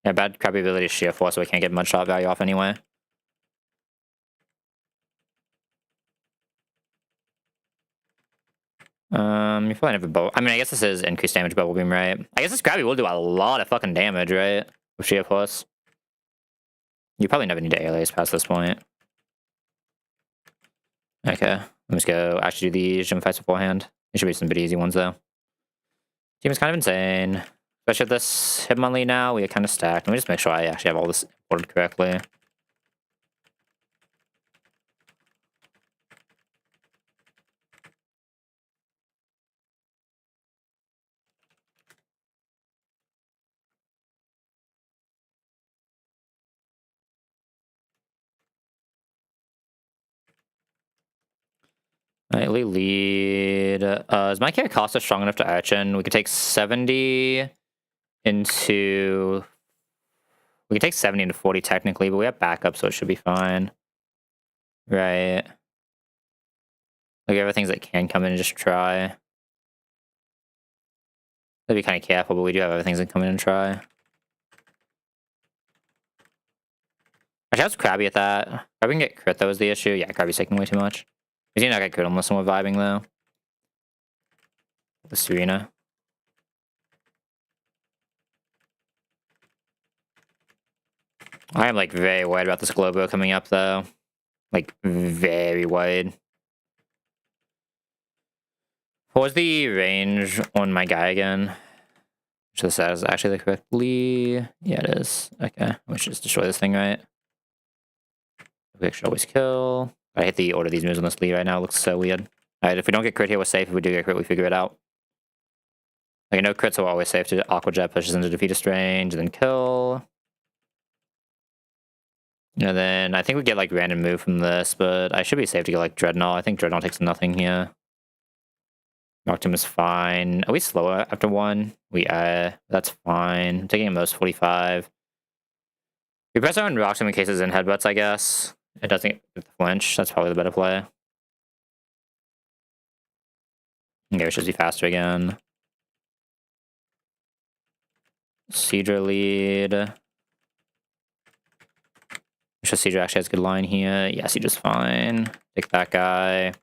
Yeah, bad Krabby ability is Sheer Force, so we can't get much shot value off anyway. You probably have a bow. I mean, I guess this is increased damage Bubble Beam, right? I guess this Krabby will do a lot of fucking damage, right? With Sheer Force. You probably never need to alias past this point. Okay, let's go actually do these gym fights beforehand. There should be some pretty easy ones, though. Team is kind of insane. Especially with this Hitmonlee now, we are kind of stacked. Let me just make sure I actually have all this imported correctly. Nightly lead. Is my Caracosta strong enough to Urchin? We could take 70 into... We can take 70 into 40 technically, but we have backup, so it should be fine. Right. Like everything's that can come in and just try. Gotta be kind of careful, but we do have other things that come in and try. Actually, I was Krabby at that. Krabby can get crit, though, is the issue. Yeah, Krabby's taking way too much. He's gonna not get crit unless we're vibing, though. The Serena. I am, like, very worried about this Globo coming up, though. Like, very worried. What was the range on my guy again? Which this is actually the correctly. Yeah, it is. Okay, we should just destroy this thing, right? We should always kill. I hate the order of these moves on this lead right now. It looks so weird. Alright, if we don't get crit here, we're safe. If we do get crit, we figure it out. Like, no crits, so we're always safe to Aqua Jet, pushes into defeatist range, and then kill. And then I think we get, like, random move from this, but I should be safe to get, like, Dreadnought. I think Dreadnought takes nothing here. Noctum is fine. Are we slower after 1? We are. That's fine. I'm taking at most 45. We press on Roxanne in case it's in headbutts, I guess. It doesn't get the flinch. That's probably the better play. Okay, we should be faster again. Seadra lead. I'm sure Seadra actually has a good line here. Yeah, Seadra's fine. Take that guy.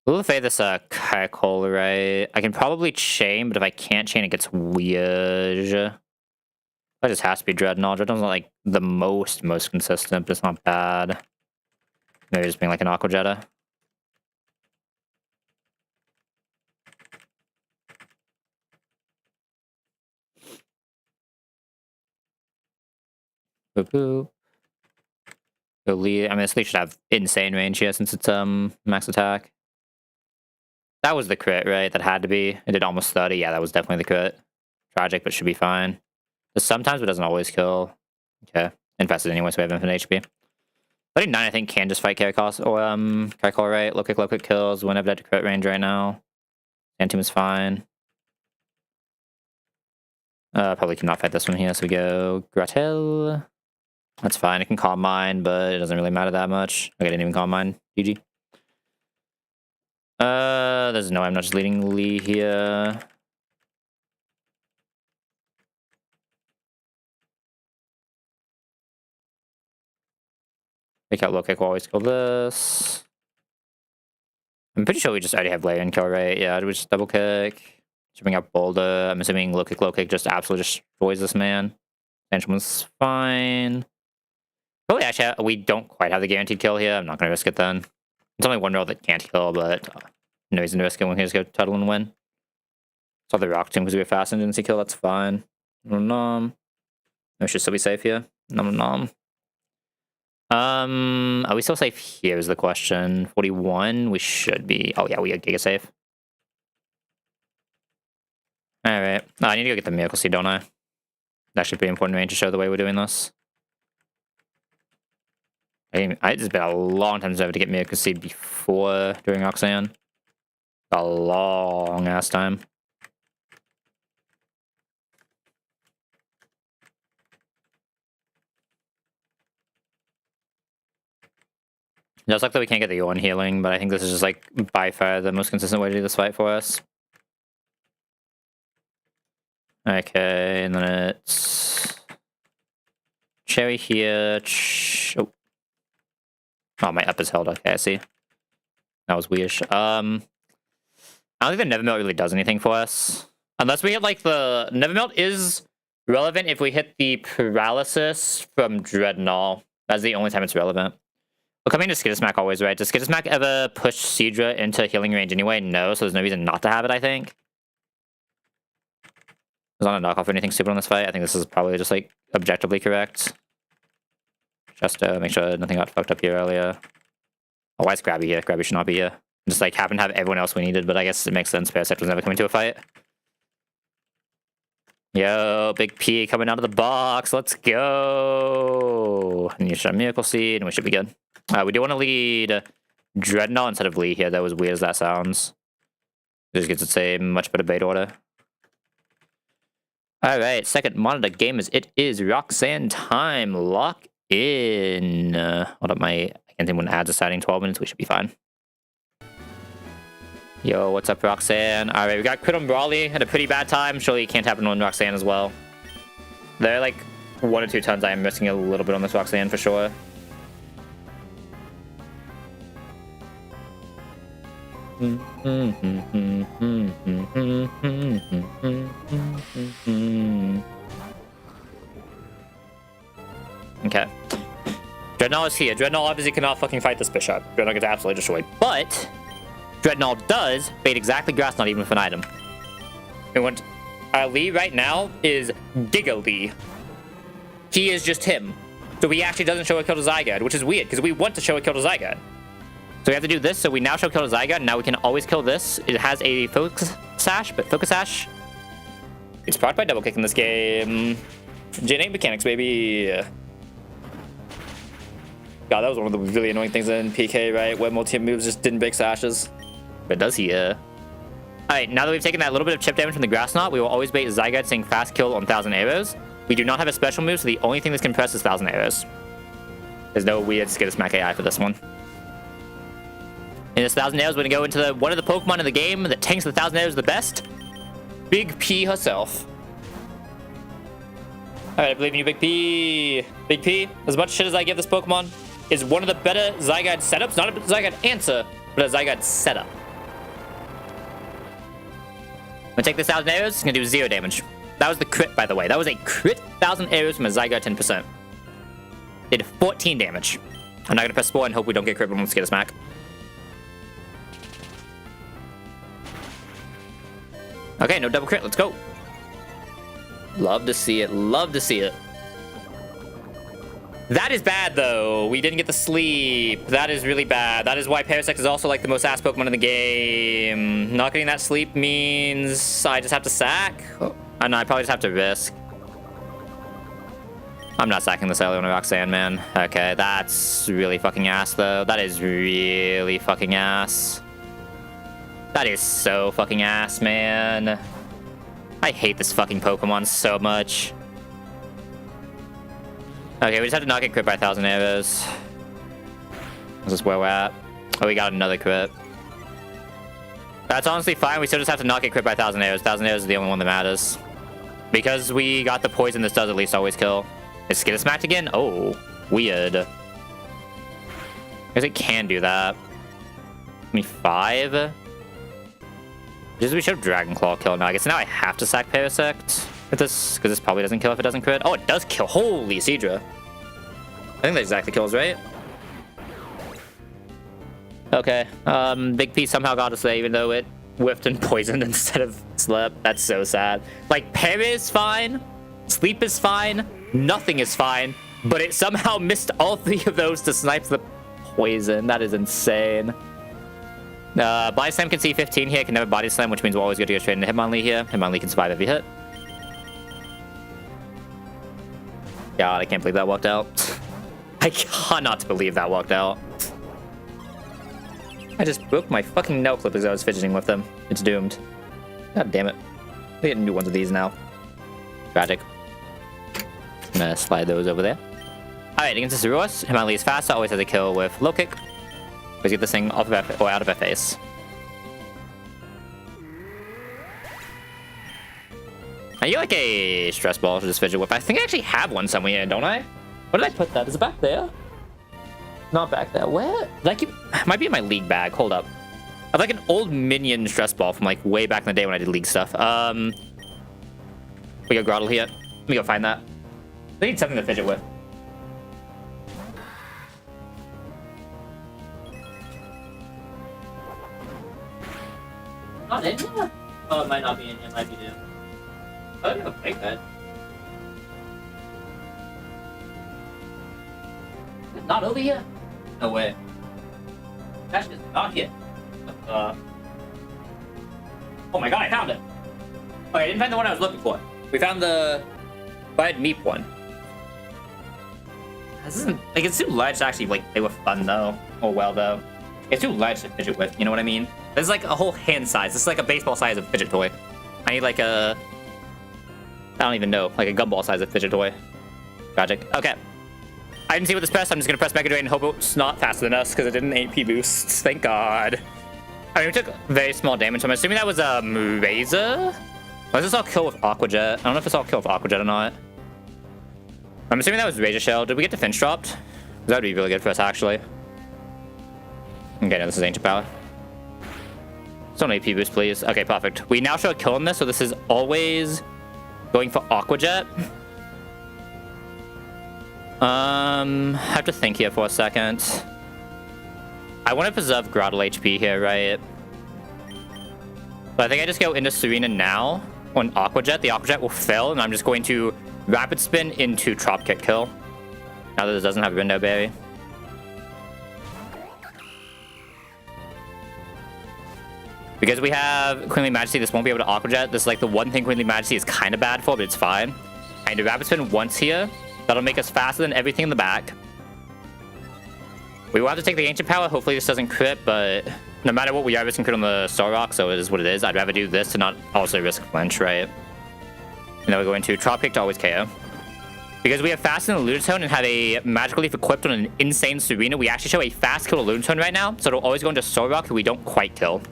We'll fade this Karakol, right? I can probably chain, but if I can't chain, it gets weird. That just has to be Dreadnought. Dreadnought's not like the most consistent, but it's not bad. Maybe just being like an Aqua Jetta. Boop boop. Go lead. I mean, this lead should have insane range here since it's max attack. That was the crit, right? That had to be. It did almost 30. Yeah, that was definitely the crit. Tragic, but should be fine. Sometimes it doesn't always kill. Okay. Infested anyway, so we have infinite HP. 39, I think, can just fight Karakol or Karakol, right? Low kick kills. Whenever that to crit range right now. Anteam is fine. Probably cannot fight this one here, so we go Gratel. That's fine. It can Calm Mind, but it doesn't really matter that much. Okay, I didn't even Calm Mind. GG. There's no, I'm not just leading Lee here. Pick out low kick, will always kill this. I'm pretty sure we just already have layer and kill, right? Yeah, we just double kick. Shipping out Boulder. I'm assuming low kick just absolutely destroys this man. Tension was fine. Probably actually, we don't quite have the guaranteed kill here. I'm not going to risk it then. It's only one roll that can't kill, but no reason to risk it. We can just go Tuttle and win. Saw the Rock Tomb because we were fast and didn't see kill. That's fine. Nom. We should still be safe here. Nom nom. Are we still safe here is the question. 41, we should be. Oh yeah, we are giga safe. Alright. Oh, I need to go get the Miracle Seed, don't I? That should be important range to show the way we're doing this. It's been a long time since I had to get Miracle Seed before during Roxanne. A long ass time. It does suck that we can't get the Yorn healing, but I think this is just like by far the most consistent way to do this fight for us. Okay, and then it's Cherry here. Oh, my up is held. Okay, I see. That was weird. I don't think the Nevermelt really does anything for us. Unless we hit like the... Nevermelt is relevant if we hit the Paralysis from Dreadnought. That's the only time it's relevant. Well, coming to Skittersmack always, right? Does Skittersmack ever push Seadra into healing range anyway? No, so there's no reason not to have it, I think. There's not a knockoff or anything stupid on this fight. I think this is probably just like objectively correct. Just to make sure nothing got fucked up here earlier. Oh, why is Grabby here? Grabby should not be here. Just like happen to have everyone else we needed, but I guess it makes sense. Parasect was never coming to a fight. Yo, Big P coming out of the box. Let's go. And you should have Miracle Seed, and we should be good. We do want to lead Dreadnought instead of Lee here, though, as weird as that sounds. It just gets its a much better bait order. Alright, second monitor game it is Roxanne time. Lock in. Hold up, I can't think when ads are starting 12 minutes, we should be fine. Yo, what's up, Roxanne? Alright, we got crit on Brawley. Had a pretty bad time. Surely it can't happen on Roxanne as well. There are like 1 or 2 tons I am missing a little bit on this Roxanne for sure. Okay. Dreadnought is here. Dreadnought obviously cannot fucking fight this Bishop. Dreadnought gets absolutely destroyed. But Dreadnought does bait exactly Grass Knot even with an item. And what our Lee right now is Giga Lee. He is just him. So he actually doesn't show a kill to Zygarde, which is weird because we want to show a kill to Zygarde. So we have to do this, so we now show kill to Zygarde, and now we can always kill this. It has a Focus Sash, but Focus Sash... It's proc by double kick in this game. Gen 8 mechanics, baby. God, that was one of the really annoying things in PK, right? Where multi-hit moves just didn't break sashes. But does he, Alright, now that we've taken that little bit of chip damage from the Grass Knot, we will always bait Zygarde saying fast kill on 1,000 arrows. We do not have a special move, so the only thing this can press is 1,000 arrows. There's no weird Skittersmack AI for this one. In this 1,000 arrows, we're going to go into one of the Pokemon in the game that tanks the 1,000 arrows the best. Big P herself. Alright, I believe in you, Big P. Big P, as much shit as I give this Pokemon, is one of the better Zygarde setups. Not a Zygarde answer, but a Zygarde setup. gonna take this 1,000 arrows. It's gonna do 0 damage. That was the crit, by the way. That was a crit 1,000 arrows from a Zygarde 10%. Did 14 damage. I'm not gonna press spore and hope we don't get crit when we get a smack. Okay, no double crit. Let's go. Love to see it. Love to see it. That is bad, though. We didn't get the sleep. That is really bad. That is why Parasect is also like the most ass Pokemon in the game. Not getting that sleep means I just have to sack. Oh, no, I probably just have to risk. I'm not sacking this early on a Rock Sandman. Okay, that's really fucking ass, though. That is really fucking ass. That is so fucking ass, man. I hate this fucking Pokemon so much. Okay, we just have to not get crit by 1,000 arrows. This is where we're at. Oh, we got another crit. That's honestly fine. We still just have to not get crit by 1,000 arrows. 1,000 arrows is the only one that matters. Because we got the poison, this does at least always kill. Is Skittle smacked again? Oh, weird. I guess it can do that. Give me 5. Just we should have Dragon Claw kill now. I guess now I have to sack Parasect with this, because this probably doesn't kill if it doesn't crit. Oh, it does kill. Holy Seadra. I think that exactly kills, right? Okay. Big P somehow got us there, even though it whiffed and poisoned instead of slept. That's so sad. Like, Para is fine. Sleep is fine. Nothing is fine. But it somehow missed all 3 of those to snipe the poison. That is insane. Body Slam can see 15 here. Can never Body Slam, which means we're always good to go straight into Hitmonlee here. Hitmonlee can survive every hit. God, I can't believe that worked out. I cannot believe that worked out. I just broke my fucking nail clip as I was fidgeting with them. It's doomed. God damn it. We get new ones of these now. Tragic. I'm gonna slide those over there. Alright, against the Zeroos, Hitmonlee is fast, always has a kill with low kick. Let's get this thing off of our, or out of our face. Are you like a stress ball to just fidget whip? I think I actually have one somewhere, don't I? Where did I put that? Is it back there? Not back there. Where? Did I keep... It might be in my league bag. Hold up. I have like an old minion stress ball from like way back in the day when I did league stuff. We got Groddle here. Let me go find that. I need something to fidget with. Not in here? Oh, it might not be in here. It might be there. Oh, I didn't have a break that. It's not over here? No way. That's just not here. Oh my god, I found it! Okay, I didn't find the one I was looking for. We found the fried meat one. This isn't... Like, it's too large to actually, like, play with fun, though. Oh, well, though. It's too large to fidget with, you know what I mean? This is like a whole hand size. This is like a baseball size of fidget toy. I need like a... I don't even know. Like a gumball size of fidget toy. Tragic. Okay. I didn't see what this pressed. I'm just going to press Mega Drain and hope it's not faster than us because it did an AP boost. Thank God. I mean, we took very small damage. So I'm assuming that was a Razor? Or is this all kill with Aqua Jet? I don't know if it's all kill with Aqua Jet or not. I'm assuming that was Razor Shell. Did we get defense dropped? That would be really good for us, actually. Okay, no, this is Ancient Power. So an AP boost, please. Okay, perfect. We now show a kill on this, so this is always going for Aqua Jet. Have to think here for a second. I want to preserve Groddle HP here, right? But I think I just go into Serena now on Aqua Jet. The Aqua Jet will fail, and I'm just going to Rapid Spin into Trop Kick kill. Now that this doesn't have Window Berry. Because we have Queenly Majesty, this won't be able to Aqua Jet. This is like the one thing Queenly Majesty is kind of bad for, but it's fine. I do Rapid Spin once here. That'll make us faster than everything in the back. We will have to take the Ancient Power. Hopefully this doesn't crit, but no matter what, we are risking crit on the Star Rock, so it is what it is. I'd rather do this to not also risk flinch, right? And then we go into Trop Kick to always KO. Because we have fast in the Lunatone and have a Magical Leaf equipped on an insane Serena, we actually show a fast kill to Lunatone right now, so it'll always go into Star Rock who we don't quite kill.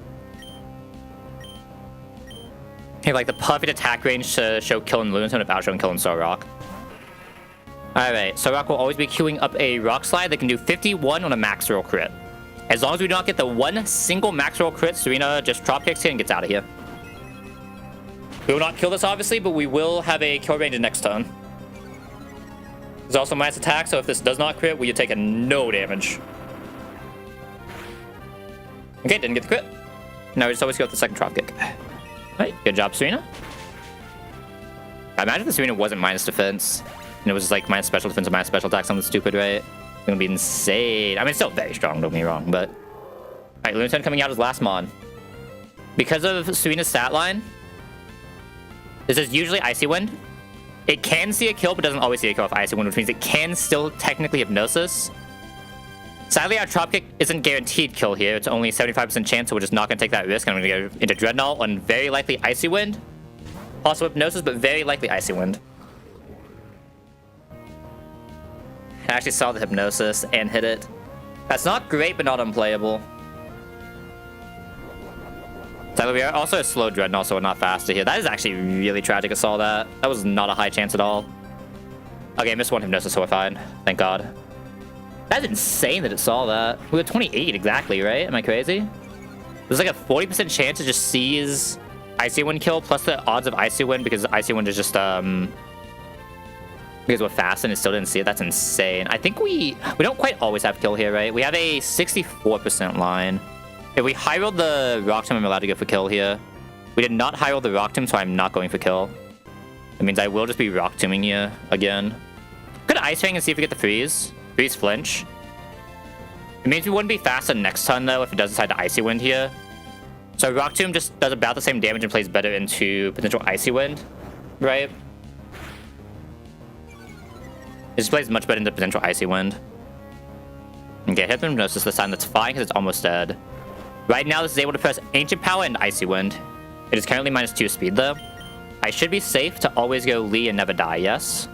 Okay, like the perfect attack range to show kill in Lunatone without showing kill in Star Rock. Alright, Star Rock will always be queuing up a Rock Slide that can do 51 on a max roll crit. As long as we do not get the one single max roll crit, Serena just Trop Kicks it and gets out of here. We will not kill this, obviously, but we will have a kill range next turn. There's also minus attack, so if this does not crit, we take no damage. Okay, didn't get the crit. Now we just always go with the second drop kick. Alright, good job, Serena. I imagine the Serena wasn't minus defense, and it was just like minus special defense and minus special attack, something stupid, right? It's gonna be insane. I mean, it's still very strong, don't get me wrong, but... Alright, Lunaton coming out as last mon. Because of Serena's stat line, this is usually Icy Wind. It can see a kill, but doesn't always see a kill with Icy Wind, which means it can still technically Hypnosis. Sadly, our Dropkick isn't guaranteed kill here. It's only a 75% chance, so we're just not going to take that risk. I'm going to go into Dreadnought on very likely Icy Wind. Also Hypnosis, but very likely Icy Wind. I actually saw the Hypnosis and hit it. That's not great, but not unplayable. Sadly, we are also a slow Dreadnought, so we're not faster here. That is actually really tragic. I saw that. That was not a high chance at all. Okay, I missed one Hypnosis, so we're fine. Thank God. That's insane that it saw that. We were 28 exactly, right? Am I crazy? There's like a 40% chance it just sees Icy Wind kill, plus the odds of Icy Wind, because Icy Wind is just, because we're fast and it still didn't see it. That's insane. I think we don't quite always have kill here, right? We have a 64% line. If we high rolled the Rock Tomb, I'm allowed to go for kill here. We did not high roll the Rock Tomb, so I'm not going for kill. It means I will just be Rock Tombing here again. Could Ice Fang and see if we get the freeze. Freeze flinch. It means we wouldn't be faster next turn, though, if it does decide to Icy Wind here. So Rock Tomb just does about the same damage and plays better into potential Icy Wind, right? It just plays much better into potential Icy Wind. Okay, hit Hypnosis this time. That's fine, because it's almost dead. Right now, this is able to press Ancient Power and Icy Wind. It is currently -2 speed, though. I should be safe to always go Lee and never die, yes?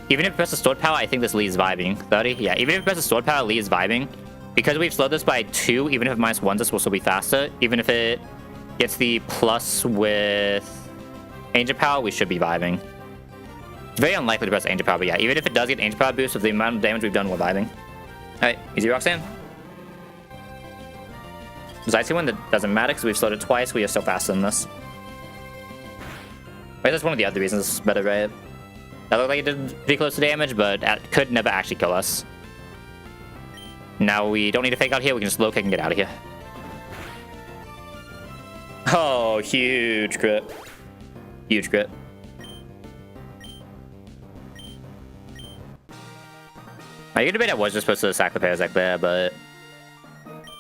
Even if it presses Stored Power, I think this Lee is vibing. 30? Yeah, even if it presses Stored Power, Lee is vibing. Because we've slowed this by 2, even if it -1s, this will still be faster. Even if it gets the plus with Ancient Power, we should be vibing. It's very unlikely to press Ancient Power, but yeah, even if it does get Ancient Power boost with the amount of damage we've done, we're vibing. Alright, easy Roxanne. Does Icy Wind? That doesn't matter because we've slowed it twice. We are still faster than this. Wait, that's one of the other reasons this is better, right? That looked like it did pretty close to damage, but it could never actually kill us. Now we don't need to fake out here. We can just low kick and get out of here. Oh, huge crit. Huge crit. I could debate I was just supposed to sack the Parasect there, but...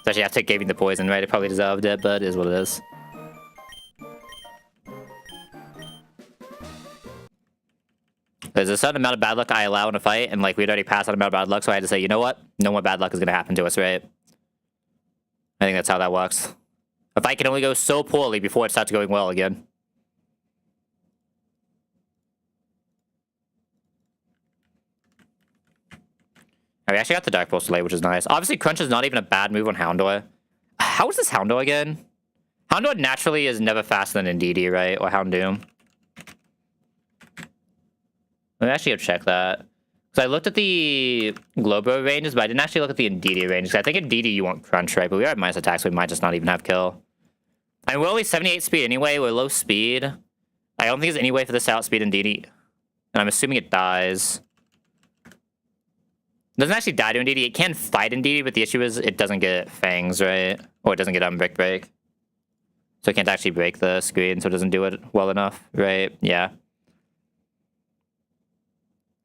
Especially after giving the poison, right? It probably deserved it, but it is what it is. There's a certain amount of bad luck I allow in a fight, and like we'd already passed that amount of bad luck, so I had to say, you know what? No more bad luck is going to happen to us, right? I think that's how that works. A fight can only go so poorly before it starts going well again. We actually got the Dark Pulse delay, which is nice. Obviously, Crunch is not even a bad move on Houndour. How is this Houndour again? Houndour naturally is never faster than Indeedee, right? Or Houndoom. Let me actually go check that. Because I looked at the Globo ranges, but I didn't actually look at the Indeedee ranges. I think Indeedee you want Crunch, right? But we are at minus attack, so we might just not even have kill. I mean, we're only 78 speed anyway. We're low speed. I don't think there's any way for this to outspeed Indeedee. And I'm assuming it dies. It doesn't actually die to Indeedee. It can fight Indeedee, but the issue is it doesn't get fangs, right? Or it doesn't get Brick Break. So it can't actually break the screen, so it doesn't do it well enough, right? Yeah.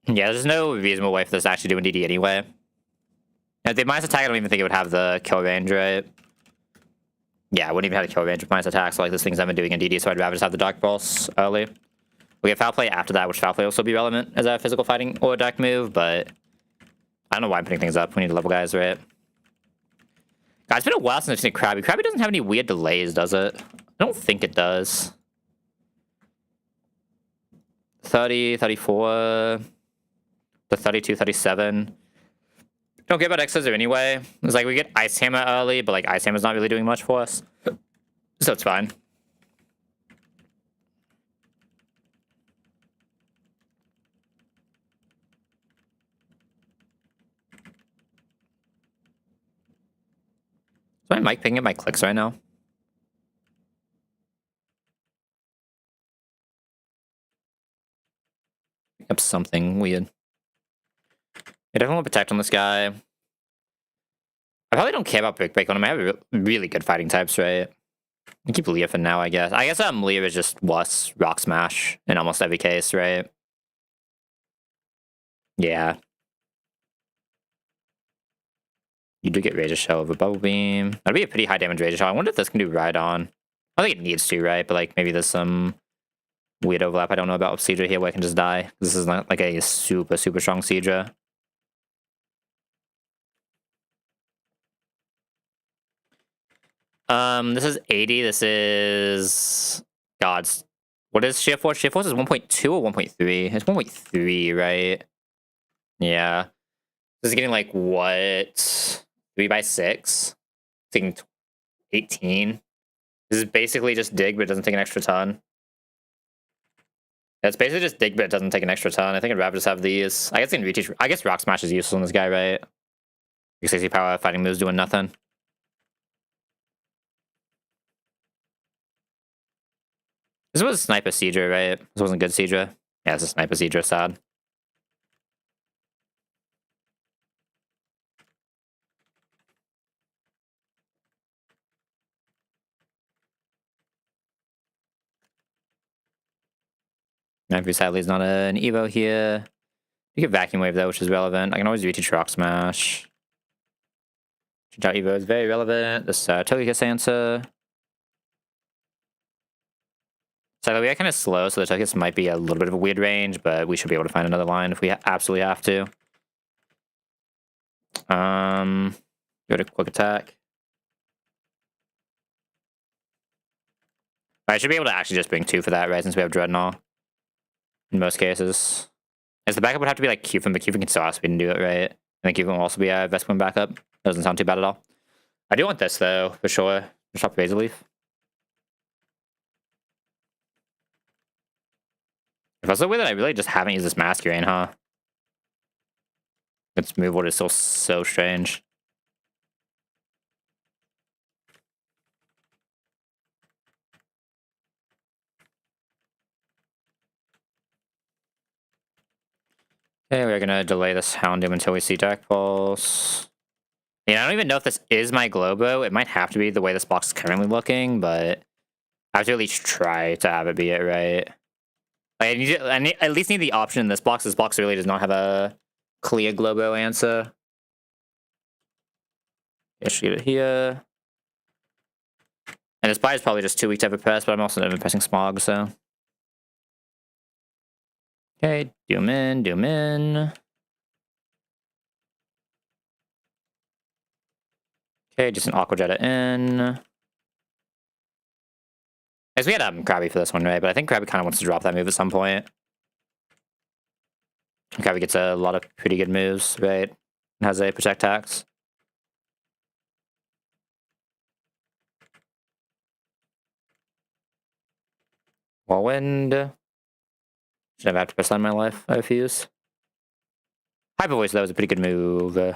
Yeah, there's no reasonable way for this to actually do Indeedee anyway. If the minus attack, I don't even think it would have the kill range, right? Yeah, I wouldn't even have the kill range with minus attack, so like this thing's never doing Indeedee, so I'd rather just have the Dark Pulse early. We get Foul Play after that, which Foul Play will still be relevant as a physical fighting or deck move, but... I don't know why I'm putting things up. We need to level guys, right? God, it's been a while since I've seen Krabby. Krabby doesn't have any weird delays, does it? I don't think it does. 30, 34... The 32, 37. Don't care about X-Scissor anyway. It's like we get Ice Hammer early, but like Ice Hammer's not really doing much for us. So it's fine. Is my mic picking up my clicks right now? up something weird. I definitely want to protect on this guy. I probably don't care about Brick Break on him. I have really good fighting types, right? I keep Leah for now, I guess. I guess Leah is just wuss Rock Smash in almost every case, right? Yeah. You do get Razor Shell over Bubble Beam. That'd be a pretty high damage Razor Shell. I wonder if this can do Ride On. I think it needs to, right? But like maybe there's some weird overlap I don't know about with Seedra here where I can just die. This is not like a super, super strong Seedra. This is 80. This is God's. What is Shift Force? Shift Force is 1.2 or 1.3? It's 1.3, right? Yeah. This is getting like what? 3x6? Taking 18. This is basically just dig, but it doesn't take an extra ton. It's basically just dig, but it doesn't take an extra ton. I think I'd rather just have these. I guess in reteach. I guess Rock Smash is useful on this guy, right? 60 power fighting moves doing nothing. This was a Sniper Seedra, right? This wasn't good Seedra. Yeah, it's a Sniper Seedra, sad. Knife sadly is not an Evo here. You get Vacuum Wave though, which is relevant. I can always reteach Rock Smash. Chinchou Evo is very relevant. This Togekiss answer. So we are kind of slow, so the Togekiss might be a little bit of a weird range, but we should be able to find another line if we absolutely have to. Go to Quick Attack. I should be able to actually just bring 2 for that, right? Since we have Dreadnought. In most cases. As the backup would have to be like Cufin, but Cufin can still ask me to do it, right? I think Cufin will also be a Vespiquen backup. Doesn't sound too bad at all. I do want this though, for sure. Just drop Razor Leaf. If I was so weird that I really just haven't used this Masquerain, huh? Its move order is still so strange. Okay, we're gonna delay this Houndoom until we see Dark Pulse. Yeah, I don't even know if this is my Globo. It might have to be the way this box is currently looking, but I have to at least try to have it be it, right? Like, I at least need the option in this box. This box really does not have a clear Globo answer. I should get it here. And this buy is probably just too weak to ever press, but I'm also never pressing Smog, so. Okay, doom in, doom in. Okay, just an Aqua Jetta in. I guess we had Krabby for this one, right? But I think Krabby kind of wants to drop that move at some point. Krabby gets a lot of pretty good moves, right? And has a Protect Tax. Whirlwind. Should never have to press that in my life. I refuse. Hyper Voice, that was a pretty good move.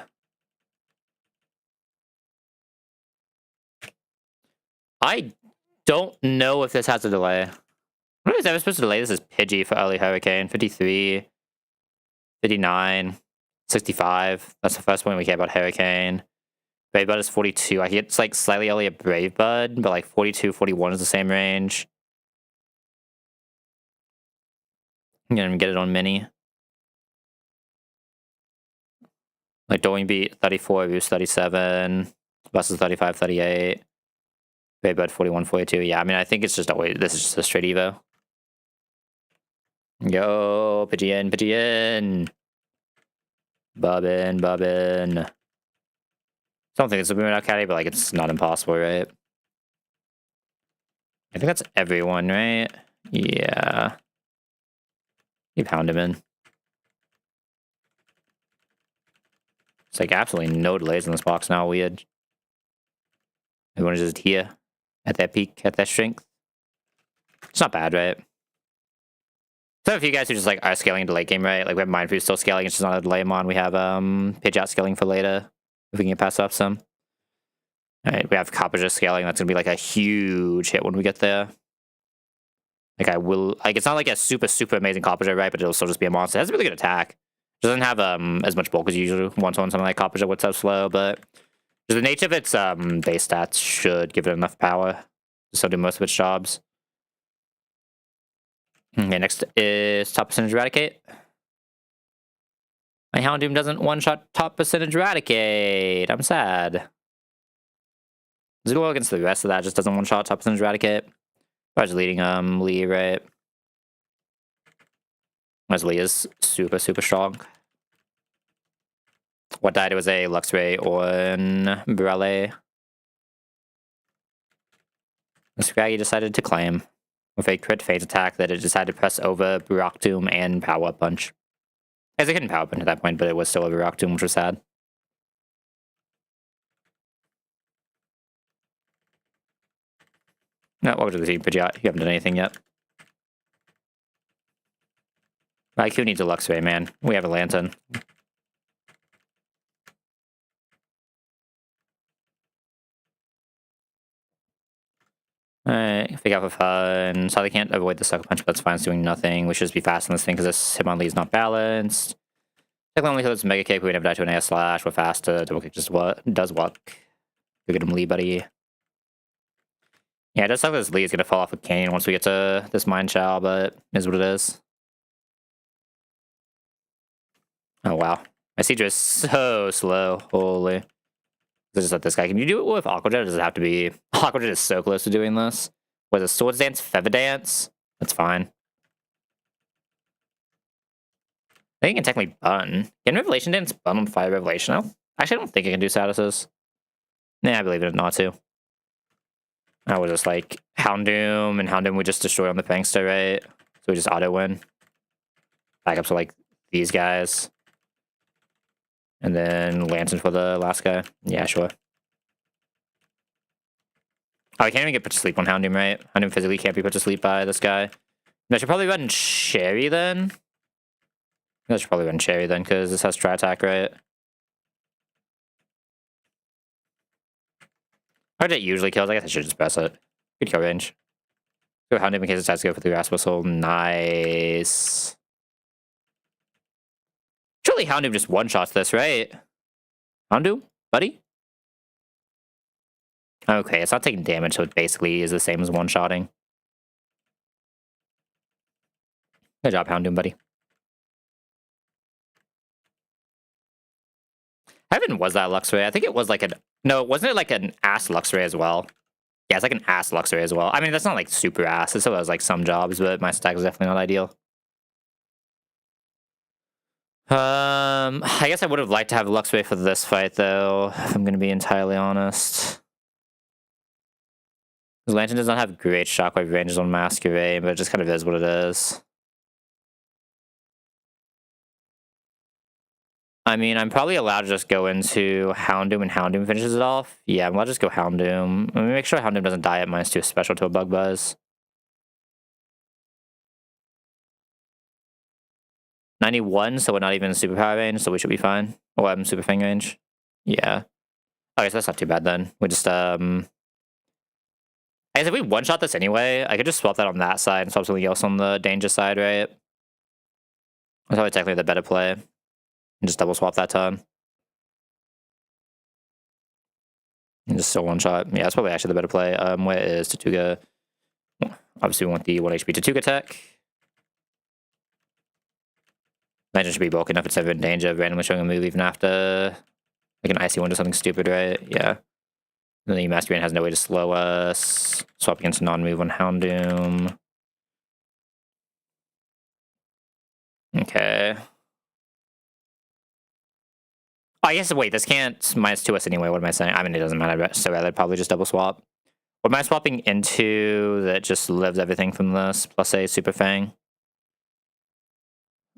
I don't know if this has a delay. What is ever supposed to delay? This is Pidgey for early Hurricane. 53, 59, 65. That's the first point we care about Hurricane. Brave Bud is 42. I get like slightly earlier Brave Bud, but like 42, 41 is the same range. I'm gonna get it on mini. Like Doing Beat 34, Roost 37, Bus is 35, 38. Brave Bud 41, 42. Yeah, I mean, I think it's just always, this is just a straight Evo. Yo, Pidgey in, Pidgey in. Bobbin, bobbin. I don't think it's a Boom Out Caddy, but like it's not impossible, right? I think that's everyone, right? Yeah. You pound him in. It's like absolutely no delays in this box now, weird. Everyone is just here. At that peak, at that strength. It's not bad, right? So if you guys who just like are scaling into late game, right? Like we have Mindfreeze still scaling, it's just not a delay mon. We have Pidgeot scaling for later. If we can get past up some. Alright, we have Copper just scaling. That's gonna be like a huge hit when we get there. Like I will, like it's not like a super amazing Copperjet, right? But it'll still just be a monster. It has a really good attack. Doesn't have as much bulk as usual. One-to-one something like Copperjet would have slow, but the nature of its base stats should give it enough power to still do most of its jobs. Okay, next is top percentage Eradicate. My Houndoom doesn't one-shot top percentage Eradicate. I'm sad. Does it go against the rest of that? Just doesn't one-shot top percentage Eradicate. Probably leading Lee, right? As Lee is super strong. What died? It was a Luxray on Brele. Scraggy decided to claim with a crit phase attack that it decided to press over Rock Tomb and Power Punch. As it couldn't Power Punch at that point, but it was still over Rock Tomb, which was sad. No, welcome to the team, Pidgeot. You haven't done anything yet. IQ needs a Luxray, man. We have a Lantern. Alright, figure out for fun. So they can't avoid the Sucker Punch, but it's fine. It's doing nothing. We should just be fast on this thing because this Hitmonlee is not balanced. Technically only hits Mega Kick. We never die to an Air Slash. We're faster. Double Kick just does what? Go get him, Lee, buddy. Yeah, it does suck that this Lee is going to fall off a Canyon once we get to this Mine Chow, but it is what it is. Oh, wow. My Seadra is so slow. Holy. Let's just let this guy. Can you do it with Aqua Jet? Or does it have to be... Aqua Jet is so close to doing this. Was it Swords Dance, Feather Dance? That's fine. I think it can technically bun. Can Revelation Dance bun on Fire Revelation? Actually, I don't think it can do statuses. Nah, I believe it not to. I was just like Houndoom, and Houndoom we just destroy on the Prankster, right? So we just auto win. Back up to like these guys. And then Lantern for the last guy. Yeah, sure. Oh, I can't even get put to sleep on Houndoom, right? Houndoom physically can't be put to sleep by this guy. I should probably run Cherry then. I should probably run Cherry then, because this has Tri-Attack, right? Hard usually kills. I guess I should just press it. Good kill range. Go Houndoom in case it decides to go for the Grass Whistle. Nice. Surely Houndoom just one-shots this, right? Houndoom? Buddy? Okay, it's not taking damage, so it basically is the same as one-shotting. Good job, Houndoom, buddy. Heaven was that Luxray. I think it was like an... No, wasn't it like an ass Luxray as well? Yeah, it's like an ass Luxray as well. I mean, that's not like super ass. It still has like some jobs, but my stack is definitely not ideal. I guess I would have liked to have Luxray for this fight, though, if I'm going to be entirely honest. Because Lantern does not have great shockwave ranges on Masquerade, but it just kind of is what it is. I mean, I'm probably allowed to just go into Houndoom and Houndoom finishes it off. Yeah, I'm allowed to just go Houndoom. Let me make sure Houndoom doesn't die at -2 special to a Bug Buzz. 91, so we're not even in superpower range, so we should be fine. Or I'm super fang range. Yeah. Okay, so that's not too bad then. We just I guess if we one-shot this anyway, I could just swap that on that side and swap something else on the danger side, right? That's probably technically the better play. And just double swap that turn. And just still one-shot. Yeah, that's probably actually the better play. Where is Tatuga? Obviously we want the 1 HP Tatuga tech. Legend should be bulky enough it's ever in danger of randomly showing a move even after like an icy one or something stupid, right? Yeah. And then the Master Brain has no way to slow us. Swap against non-move on Houndoom. Okay. Oh, I guess, wait, this can't -2 us anyway. What am I saying? I mean, it doesn't matter, so I'd probably just double swap. What am I swapping into that just lives everything from this, plus a Super Fang?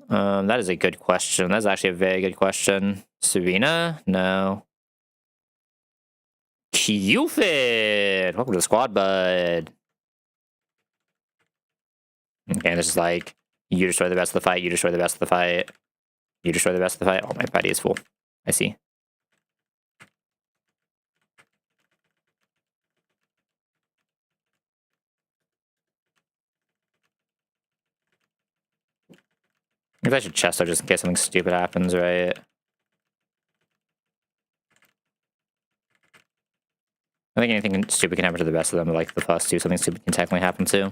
That is a good question. That's actually a very good question. Serena? No. Cupid! Welcome to the squad, bud. Okay, this is like, you destroy the rest of the fight, you destroy the rest of the fight, you destroy the rest of the fight. Oh, my body is full. I see. I should chest her just in case something stupid happens, right? I think anything stupid can happen to the rest of them, but like the first two, something stupid can technically happen too.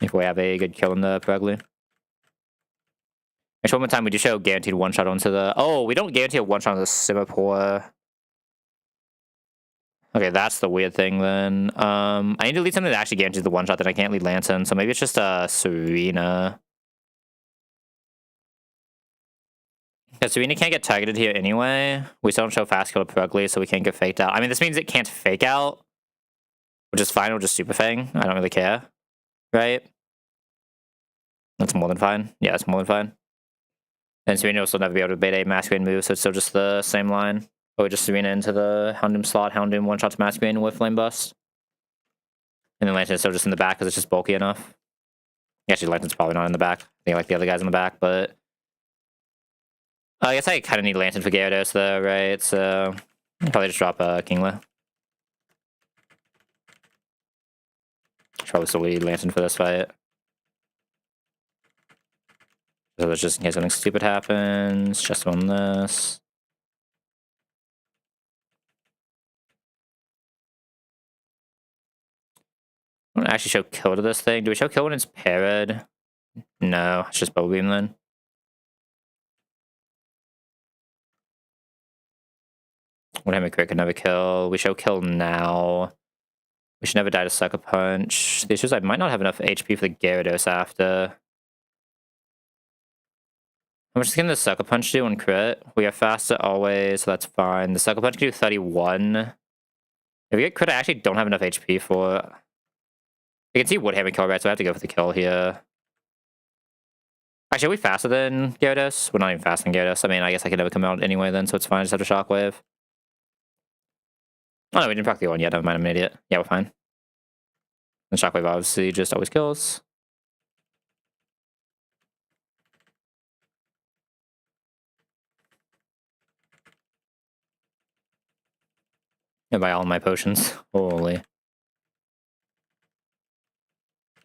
If we have a good kill in the Pregly. Actually, one more time, we do show guaranteed one-shot onto the... Oh, we don't guarantee a one-shot on the Singapore. Okay, that's the weird thing then. I need to lead something that actually guarantees the one-shot, then I can't lead Lantern, so maybe it's just Serena. Because Serena can't get targeted here anyway. We still don't show fast kill to Pregly, so we can't get faked out. I mean, this means it can't fake out, which is fine, we'll just Super Fang. I don't really care. Right? That's more than fine. Yeah, that's more than fine. And Serena will still never be able to bait a Masquerade move, so it's still just the same line. But we just Serena into the Houndoom slot, Houndoom one-shot to Masquerade with Flame Bust. And then Lantern's still just in the back because it's just bulky enough. Actually, Lantern's probably not in the back. I think like the other guys in the back, but... I guess I kind of need Lantern for Gyarados though, right? So... I'll probably just drop Kingler. Probably still lead Lantern for this fight. So it's just in case something stupid happens. Just on this. I want to actually show kill to this thing. Do we show kill when it's paired? No, it's just Bubble Beam then. Would Hammer Crit could never kill. We show kill now. We should never die to Sucker Punch. The issue is I might not have enough HP for the Gyarados after. How much can the Sucker Punch do on crit? We are faster always, so that's fine. The Sucker Punch can do 31. If we get crit, I actually don't have enough HP for... You can see Woodhammer kill, right? So I have to go for the kill here. Actually, are we faster than Gyarados? We're not even faster than Gyarados. I mean, I guess I could never come out anyway then, so it's fine. I just have a Shockwave. Oh no, we didn't proc the one yet. Never mind, I'm an idiot. Yeah, we're fine. And Shockwave obviously just always kills. And buy all my potions. Holy.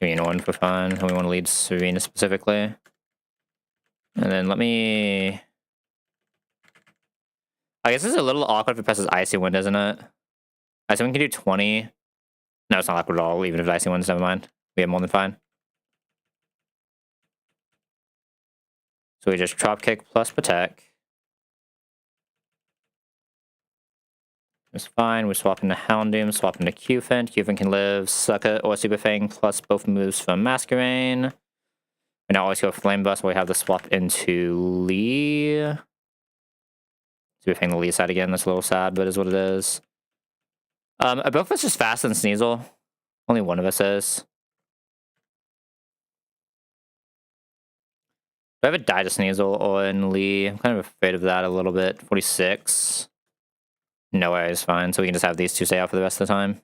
Give me one for fun. We want to lead Serena specifically. And then let me... I guess this is a little awkward if it presses Icy Wind, isn't it? Icy Wind can do 20. No, it's not awkward at all, even if it's Icy Winds, never mind. We have more than fine. So we just Drop Kick plus Protect. It's fine. We swap into Houndoom, swap into Qfin. Qfin can live Sucker or Super Fang plus both moves from Masquerain. And now always go Flame Bust. We have the swap into Lee. Super Fang the Lee side again. That's a little sad, but is what it is. Are both of us just faster than Sneasel? Only one of us is. Do I have a die to Sneasel or in Lee? I'm kind of afraid of that a little bit. 46. No way is fine, so we can just have these two stay out for the rest of the time.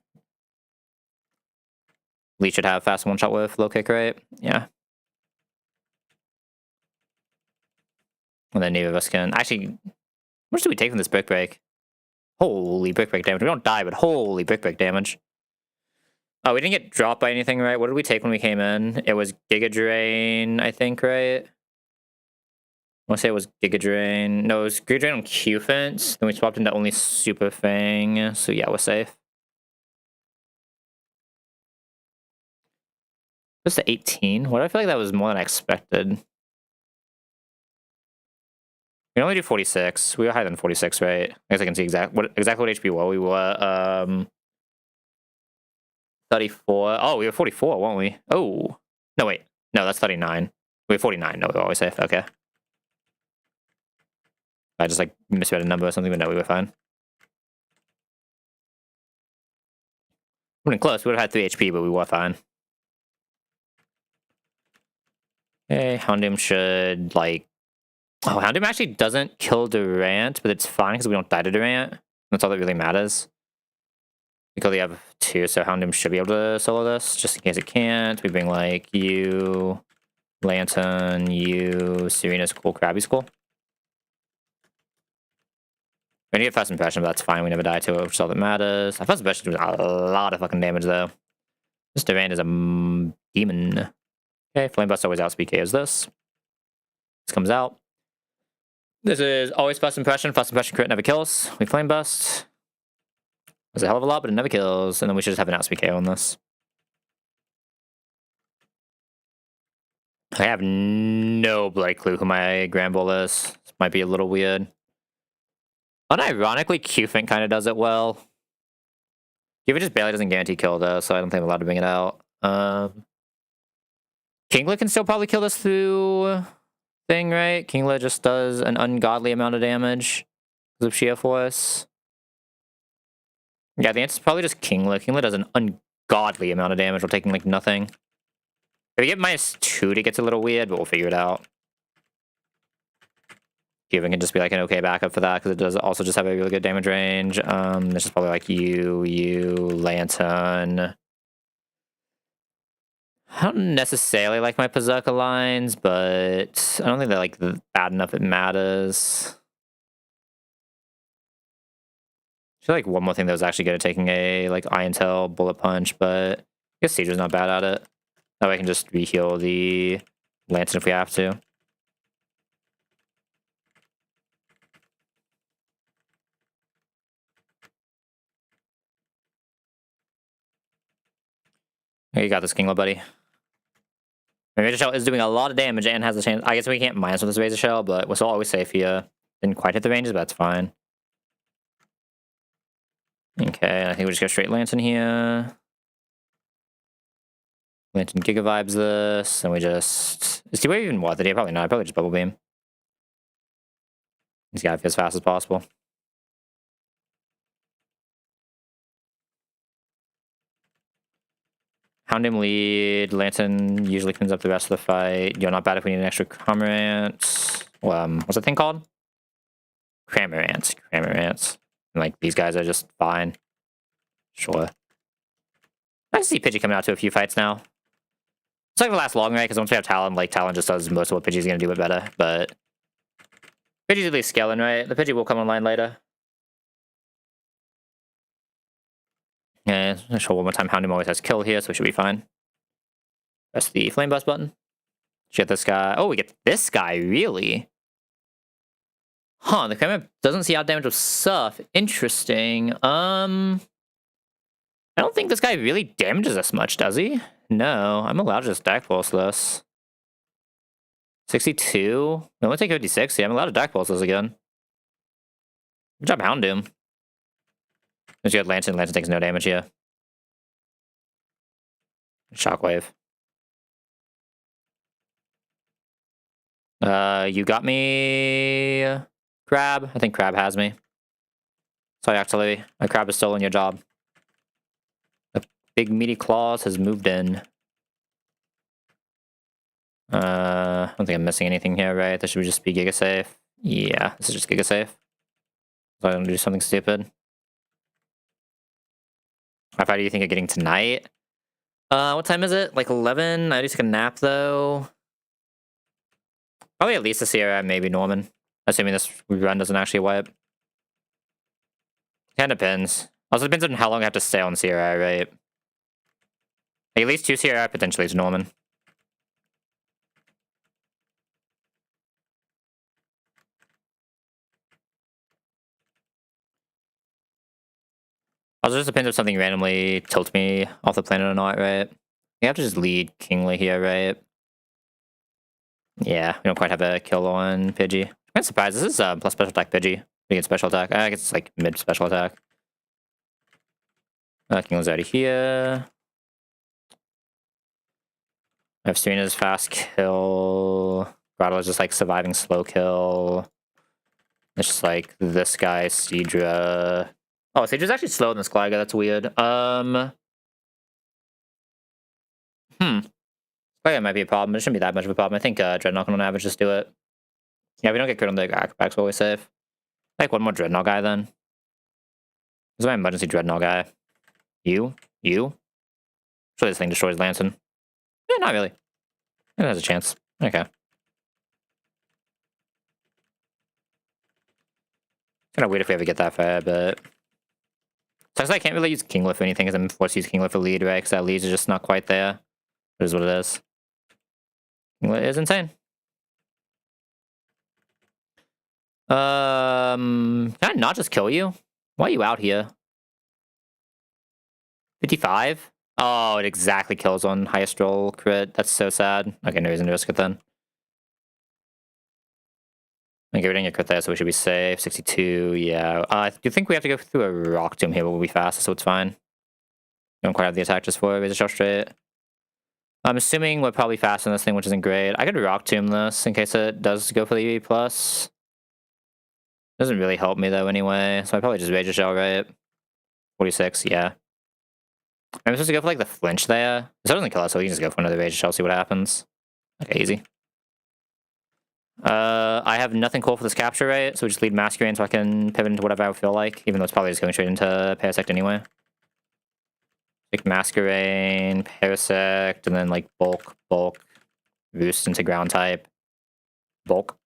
Lee should have fast one-shot with low kick, right? Yeah. And then neither of us can... Actually, how much do we take from this Brick Break? Holy Brick Break damage. We don't die, but holy Brick Break damage. Oh, we didn't get dropped by anything, right? What did we take when we came in? It was Giga Drain, I think, right? I want to say it was Giga Drain. No, it was Giga Drain on Q-Fence. Then we swapped into only Super Fang. So yeah, we're safe. What's the 18? What? I feel like that was more than I expected. We only do 46. We were higher than 46, right? I guess I can see exactly what HP were. We were 34. Oh, we were 44, weren't we? Oh. No, wait. No, that's 39. We were 49. No, we were always safe. Okay. I just like misread a number or something, but no, we were fine. We weren't close. We would have had 3 HP, but we were fine. Okay, Houndoom should, like... Oh, Houndoom actually doesn't kill Durant, but it's fine because we don't die to Durant. That's all that really matters. Because we have 2, so Houndoom should be able to solo this, just in case it can't. We bring, like, you, Lantern, you, Serena's cool, Krabby's cool. We need to get First Impression, but that's fine. We never die to it, which is all that matters. Our First Impression does a lot of fucking damage, though. This Durant is a demon. Okay, Flame Bust always outspeed KOs this. This comes out. This is always first impression. First impression crit never kills. We flame bust. There's a hell of a lot, but it never kills. And then we should just have an outspeed KO on this. I have no bloody clue who my Grand Bull is. This might be a little weird. Unironically, Q-Fink kind of does it well. Q-Fink just barely doesn't guarantee kill though, so I don't think I'm allowed to bring it out. Kingler can still probably kill this through thing, right? Kingler just does an ungodly amount of damage because of sheer force. Yeah, the answer is probably just Kingler. Kingler does an ungodly amount of damage while taking like nothing. If we get -2, it gets a little weird, but we'll figure it out. Q-Fink can just be like an okay backup for that because it does also just have a really good damage range. This is probably like you, Lantern. I don't necessarily like my Berserker lines, but I don't think they're like bad enough it matters. I feel like one more thing that was actually good at taking a like Iron Tail Bullet Punch, but I guess Sieger's not bad at it. That way I can just re-heal the Lantern if we have to. You got this, Kingler, buddy. Razor Shell is doing a lot of damage and has a chance. I guess we can't minus with this Razor Shell, but we're still always safe here. Didn't quite hit the ranges, but that's fine. Okay, I think we just go straight Lantern here. Lantern Giga Vibes this, and we just... Is T-Wave even worth it? Probably not. Probably just Bubble Beam. He's got to be as fast as possible. Hound him lead. Lantern usually cleans up the rest of the fight. You're not bad if we need an extra Cormorant. What's that thing called? Cramorant. Cramorant. And like these guys are just fine. Sure. I see Pidgey coming out to a few fights now. It's not gonna last long, right? Because once we have Talon, like Talon just does most of what Pidgey's gonna do it better. But Pidgey's at least scaling, right? The Pidgey will come online later. Yeah, I'll show one more time. Houndoom always has kill here, so we should be fine. Press the Flame Burst button. Get this guy. Oh, we get this guy, really? Huh, the camera doesn't see out damage with Surf. Interesting. I don't think this guy really damages us much, does he? No, I'm allowed to just Dark Pulse this. 62? We only take 56. Yeah, I'm allowed to Dark Pulse this again. Good job, Houndoom. There's good Lantern. Lantern takes no damage here. Shockwave. You got me... Crab? I think Crab has me. Sorry, Octillery. My Crab has stolen your job. The big meaty claws has moved in. I don't think I'm missing anything here, right? This should just be Giga Safe. Yeah, this is just Giga Safe. So I don't do something stupid. How far do you think you're getting tonight? What time is it? Like 11? I just took a nap, though. Probably at least a Sierra, maybe Norman. Assuming this run doesn't actually wipe. Kinda depends. Also depends on how long I have to stay on Sierra, right? Like, at least 2 Sierra, potentially to Norman. Also just depends if something randomly tilts me off the planet or not, right? You have to just lead Kingly here, right? Yeah, we don't quite have a kill on Pidgey. I'm surprised. This is plus special attack Pidgey. We get special attack. I guess it's like mid special attack. Kingly's already here. I have Serena's fast kill. Grotto's just like surviving slow kill. It's just like this guy, Seadra. Oh, Seadra's actually slower than Skyga. That's weird. Skyga might be a problem, but it shouldn't be that much of a problem. I think Dreadnought can on average just do it. Yeah, we don't get crit on the acrobatics, we're always safe. Like one more Dreadnought guy then. This is my emergency Dreadnought guy. You? Sure this thing destroys Lantern. Yeah, not really. It has a chance. Okay. Kind of weird if we ever get that far, but... Sucks I can't really use Kingler for anything, because I'm forced to use Kingler for lead, right? Because that leads is just not quite there. It is what it is. Kingler is insane. Can I not just kill you? Why are you out here? 55? Oh, it exactly kills on highest roll crit. That's so sad. Okay, no reason to risk it then. Okay, we didn't get crit there, so we should be safe. 62, yeah. I do think we have to go through a rock tomb here, but we'll be fast, so it's fine. Don't quite have the attack just for it. Razor Shell straight. I'm assuming we're probably fast on this thing, which isn't great. I could rock tomb this in case it does go for the EV+. Doesn't really help me though anyway, so I probably just Razor Shell, right? 46, yeah. I'm supposed to go for like the flinch there. This doesn't kill us, so we can just go for another Razor Shell, see what happens. Okay, easy. I have nothing cool for this capture, right? So we just lead Masquerade so I can pivot into whatever I feel like, even though it's probably just going straight into Parasect anyway. Like Masquerade, Parasect, and then like Bulk, Roost into ground type. Bulk.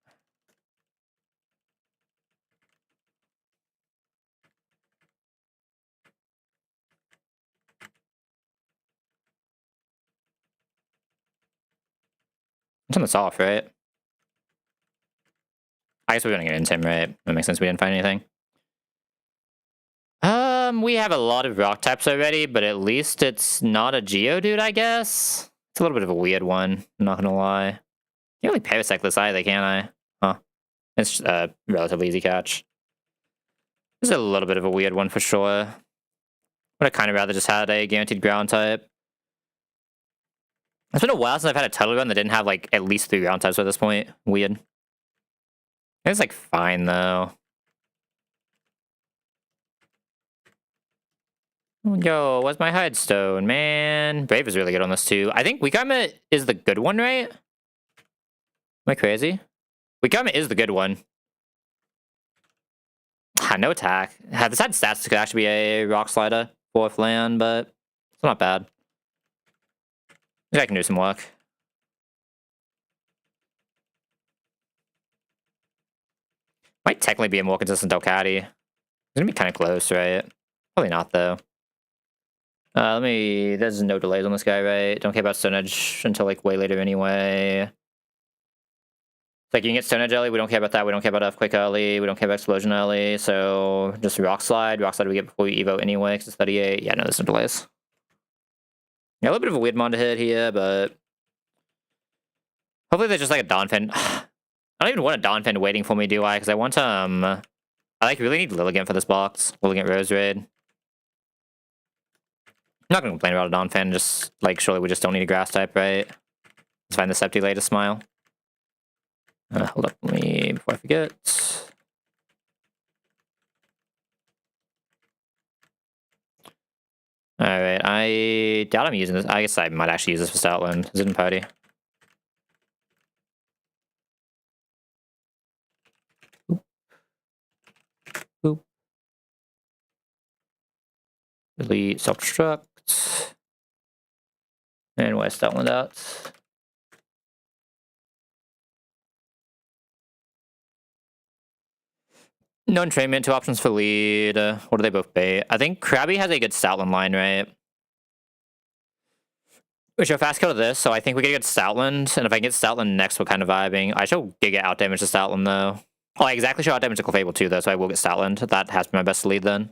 Turn this off, right? I guess we're gonna get into him, right? That makes sense. We didn't find anything. We have a lot of rock types already, but at least it's not a Geodude, I guess. It's a little bit of a weird one. I'm not gonna lie. Can't really Parasect this either, can I? Huh? It's a relatively easy catch. This is a little bit of a weird one for sure. But I kind of rather just had a guaranteed ground type. It's been a while since I've had a title run that didn't have like at least 3 ground types at this point. Weird. It's like fine though. Yo, what's my Hidestone, man? Brave is really good on this too. I think Weakarmor is the good one, right? Am I crazy? Weakarmor is the good one. No attack. This had stats could actually be a Rock Slider, 4th land, but it's not bad. I think I can do some work. Might technically be a more consistent Delcatty. It's gonna be kind of close, right? Probably not, though. There's no delays on this guy, right? Don't care about Stone Edge until, like, way later anyway. It's like, you can get Stone Edge early, we don't care about that, we don't care about Earthquake early, we don't care about Explosion early, so just Rock Slide. Rock Slide we get before we Evo anyway, because it's 38. Yeah, no, there's no delays. Yeah, a little bit of a weird mon to hit here, but... hopefully there's just, like, a Donphin. I don't even want a Donphin waiting for me, do I? Because I want, I, like, really need Lilligant for this box. Lilligant Rose Raid. I'm not gonna complain about a Donphin, just, like, surely we just don't need a Grass type, right? Let's find the Sceptile to smile. Hold up, before I forget. Alright, I doubt I'm using this. I guess I might actually use this for Stoutland. Is it in party? Boop. Delete self-destruct. And West Stoutland out. No entrainment, 2 options for lead. What do they both bait? I think Krabby has a good Stoutland line, right? We show fast kill to this, so I think we get Stoutland, and if I get Stoutland next, we're kind of vibing. I show Giga out damage to Stoutland, though. Oh, I exactly show out damage to Clefable, too, though, so I will get Stoutland. That has to be my best lead, then.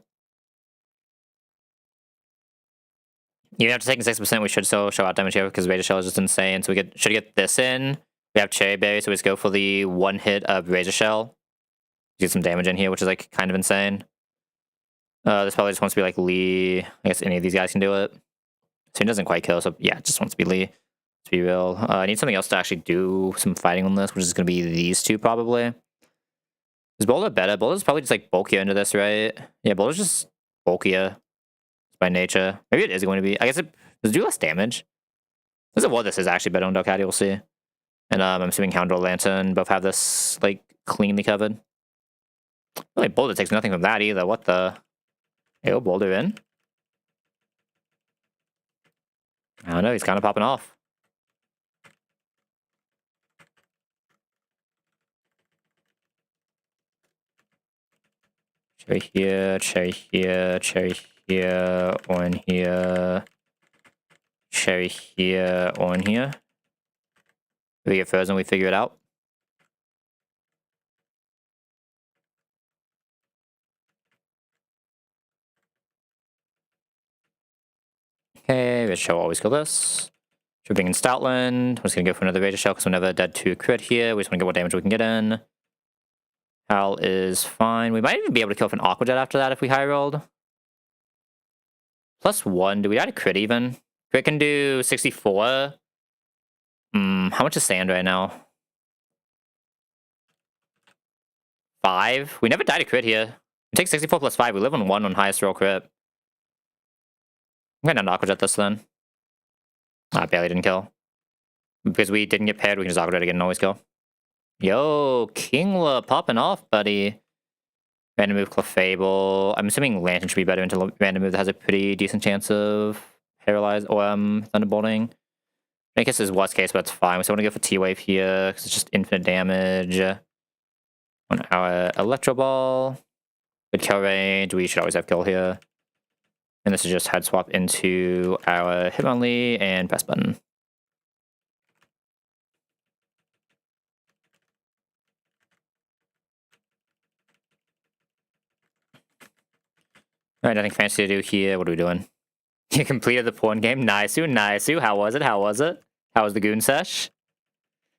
Even after taking 6%, we should still show out damage here, because Razor Shell is just insane, so we should get this in. We have Cherry Berry, so we just go for the 1 hit of Razor Shell. Get some damage in here, which is, like, kind of insane. This probably just wants to be, like, Lee. I guess any of these guys can do it. So he doesn't quite kill, so yeah, it just wants to be Lee. To be real. I need something else to actually do some fighting on this, which is going to be these 2, probably. Is Boulder better? Boulder's probably just, like, bulkier into this, right? Yeah, Boulder's just bulkier by nature. Maybe it is going to be. I guess it does do less damage. This is what this is actually better on Delcatty, we'll see. And I'm assuming Hound or Lantern both have this, like, cleanly covered. Really, Boulder takes nothing from that either. What the? Yo, Boulder in? I don't know, he's kind of popping off. Cherry here, cherry here, cherry here, on here. Cherry here, on here. If we get frozen, we figure it out. Okay, Rage Shell will always kill this. Should bring in Stoutland. I'm just gonna go for another Rage Shell because we're never dead to crit here. We just want to get what damage we can get in. Howl is fine. We might even be able to kill with an Aqua Jet after that if we high rolled. +1. Do we die to crit even? Crit can do 64. How much is sand right now? 5. We never die to crit here. We take 64 plus 5. We live on 1 on highest roll crit. I'm gonna Aqua Jet this then. Barely didn't kill. Because we didn't get paired, we can just Aqua Jet again and always kill. Yo, Kingla popping off, buddy. Random move Clefable. I'm assuming Lantern should be better into random move that has a pretty decent chance of paralyze or Thunderbolting. I guess this is worst case, but it's fine. We still want to go for T-Wave here because it's just infinite damage. On our Electro Ball. Good kill range. We should always have kill here. And this is just head swap into our Hitmonlee and press button. Alright, nothing fancy to do here. What are we doing? You completed the porn game. Nice, nice. How was it? How was it? How was the goon sesh?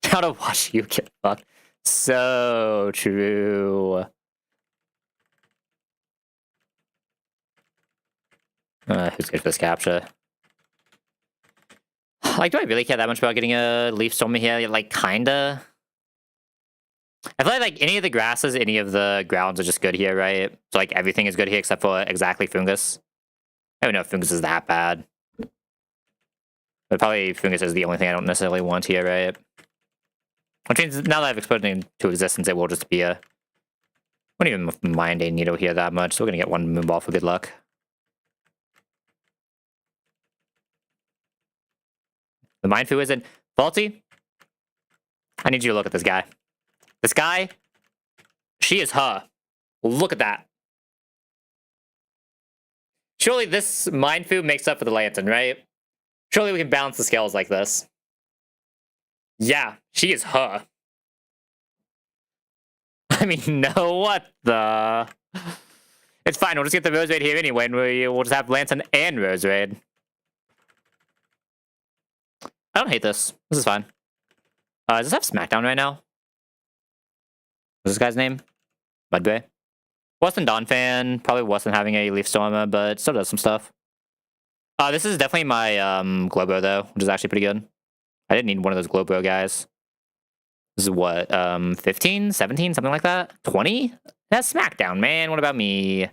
How to watch you get fucked. So true. Who's good for this capture? Like, do I really care that much about getting a Leaf Storm here? Like, kinda. I feel like any of the grasses, any of the grounds are just good here, right? So, like, everything is good here except for exactly Fungus. I don't know if Fungus is that bad. But probably Fungus is the only thing I don't necessarily want here, right? Which means now that I've exposed it into existence, it will just be a... I wouldn't even mind a Needle here that much, so we're gonna get one Moonball for good luck. The Mindfu isn't faulty. I need you to look at this guy. This guy, she is her. Look at that. Surely this Mindfu makes up for the Lantern, right? Surely we can balance the scales like this. Yeah, she is her. I mean, no, what the... It's fine, we'll just get the Rose Raid here anyway, and we'll just have Lantern and Rose Raid. I don't hate this. This is fine. Does this have Smackdown right now? What's this guy's name? Mudbray. Worse than Dawn fan. Probably worse than having a Leaf Stormer, but still does some stuff. This is definitely my Globro, though, which is actually pretty good. I didn't need one of those Globro guys. This is what, 15, 17, something like that? 20? That's Smackdown, man. What about me?